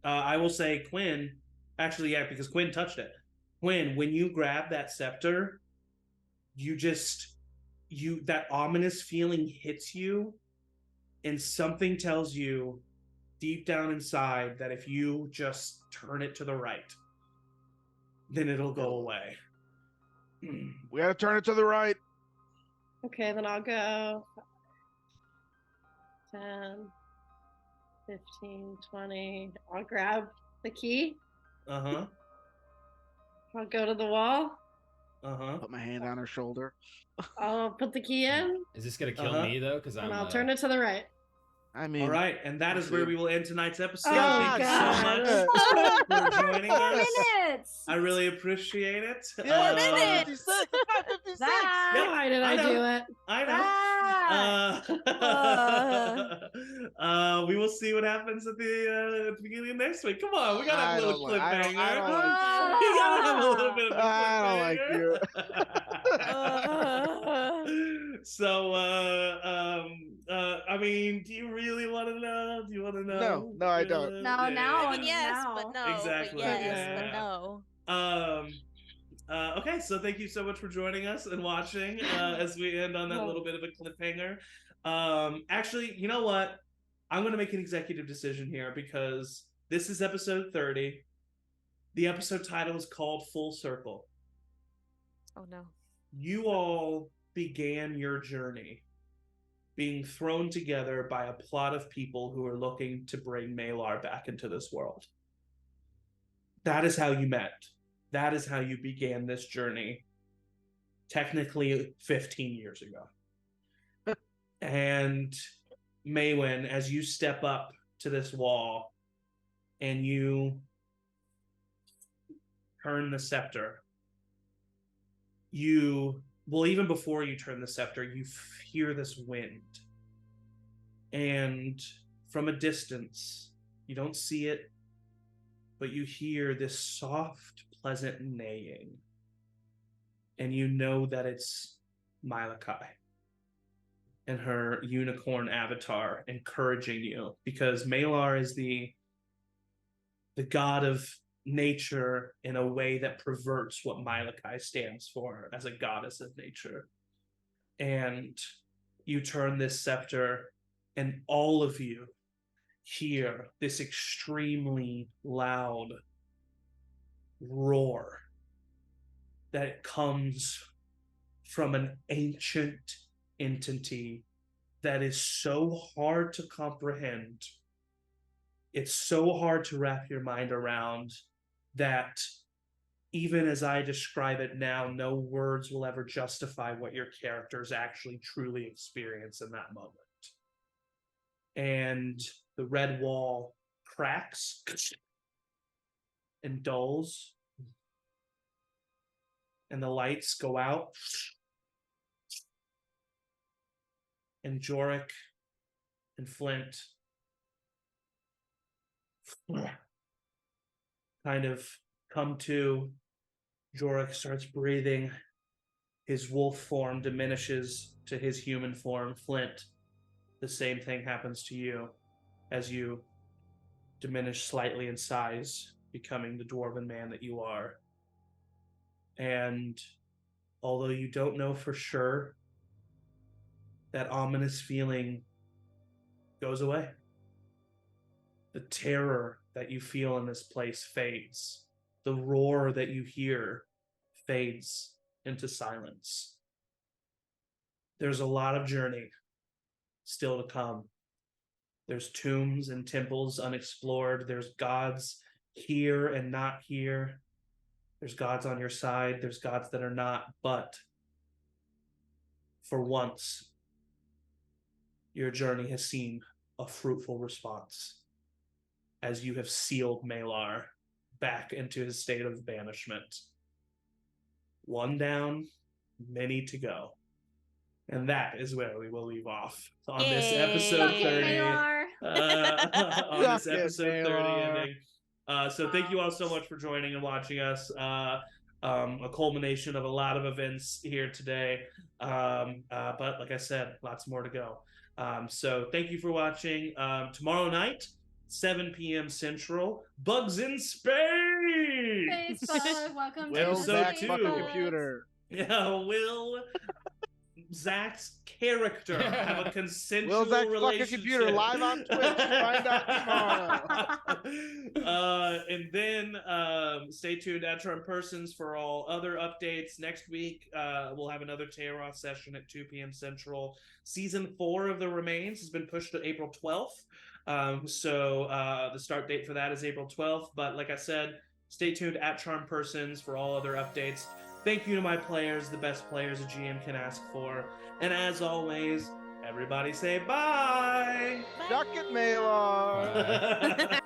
I will say Quinn, actually, yeah, because Quinn touched it. Quinn, when you grab that scepter, that ominous feeling hits you, and something tells you deep down inside that if you just turn it to the right, then it'll go away. We gotta turn it to the right. Okay, then I'll go 10, 15, 20. I'll grab the key. Uh-huh. I'll go to the wall. Uh-huh. Put my hand on her shoulder. I'll put the key in. Is this gonna kill me though? Because And I'll turn it to the right. I mean, all right, and that is where we will end tonight's episode. Oh, Thank you so much for joining 4 us. minutes. I really appreciate it. Yeah, 56. 56. That. Why did I do it? I know. That. We will see what happens at the beginning of next week. Come on, we gotta have a little cliffhanger. I don't like We gotta have a little bit of a cliffhanger. I don't like you. So, I mean, do you really want to know? Do you want to know? No, I don't. No, now. I mean, yes, No. but no. Exactly, But yes, yeah. but no. Okay, so thank you so much for joining us and watching as we end on that little bit of a cliffhanger. Actually, you know what? I'm going to make an executive decision here because this is episode 30. The episode title is called Full Circle. Oh no. You all began your journey being thrown together by a plot of people who are looking to bring Malar back into this world. That is how you met. That is how you began this journey, technically 15 years ago. And Maywin, as you step up to this wall, and you turn the scepter. Even before you turn the scepter, you hear this wind. And from a distance, you don't see it, but you hear this soft, pleasant neighing. And you know that it's Malachi and her unicorn avatar encouraging you, because Malar is the god of nature in a way that perverts what Malachi stands for as a goddess of nature. And you turn this scepter, and all of you hear this extremely loud roar that comes from an ancient entity that is so hard to comprehend. It's so hard to wrap your mind around that even as I describe it now, no words will ever justify what your characters actually truly experience in that moment. And the red wall cracks and dulls, and the lights go out, and Jorik and Flint kind of come to. Jorik starts breathing. His wolf form diminishes to his human form. Flint, the same thing happens to you as you diminish slightly in size, becoming the dwarven man that you are. And although you don't know for sure, that ominous feeling goes away. The terror that you feel in this place fades. The roar that you hear fades into silence. There's a lot of journey still to come. There's tombs and temples unexplored. There's gods here and not here. There's gods on your side. There's gods that are not. But for once, your journey has seen a fruitful response as you have sealed Malar back into his state of banishment. One down, many to go. And that is where we will leave off on this episode 30. On this episode 30 ending. So thank you all so much for joining and watching us. A culmination of a lot of events here today. But like I said, lots more to go. So thank you for watching. Tomorrow night, 7 p.m. Central, Bugs in Space! Welcome Will to Zach's the fucking Bugs. computer. Yeah, Will Zach's character have a consensual Will Zach's fucking relationship. computer live on Twitch. Find out tomorrow. And then stay tuned at Charm Persons for all other updates. Next week, we'll have another Tayaroth session at 2 p.m. Central. Season 4 of The Remains has been pushed to April 12th. So the start date for that is April 12th. But like I said, stay tuned at Charm Persons for all other updates. Thank you to my players, the best players a GM can ask for. And as always, everybody say bye! Duck it, Malar! Bye.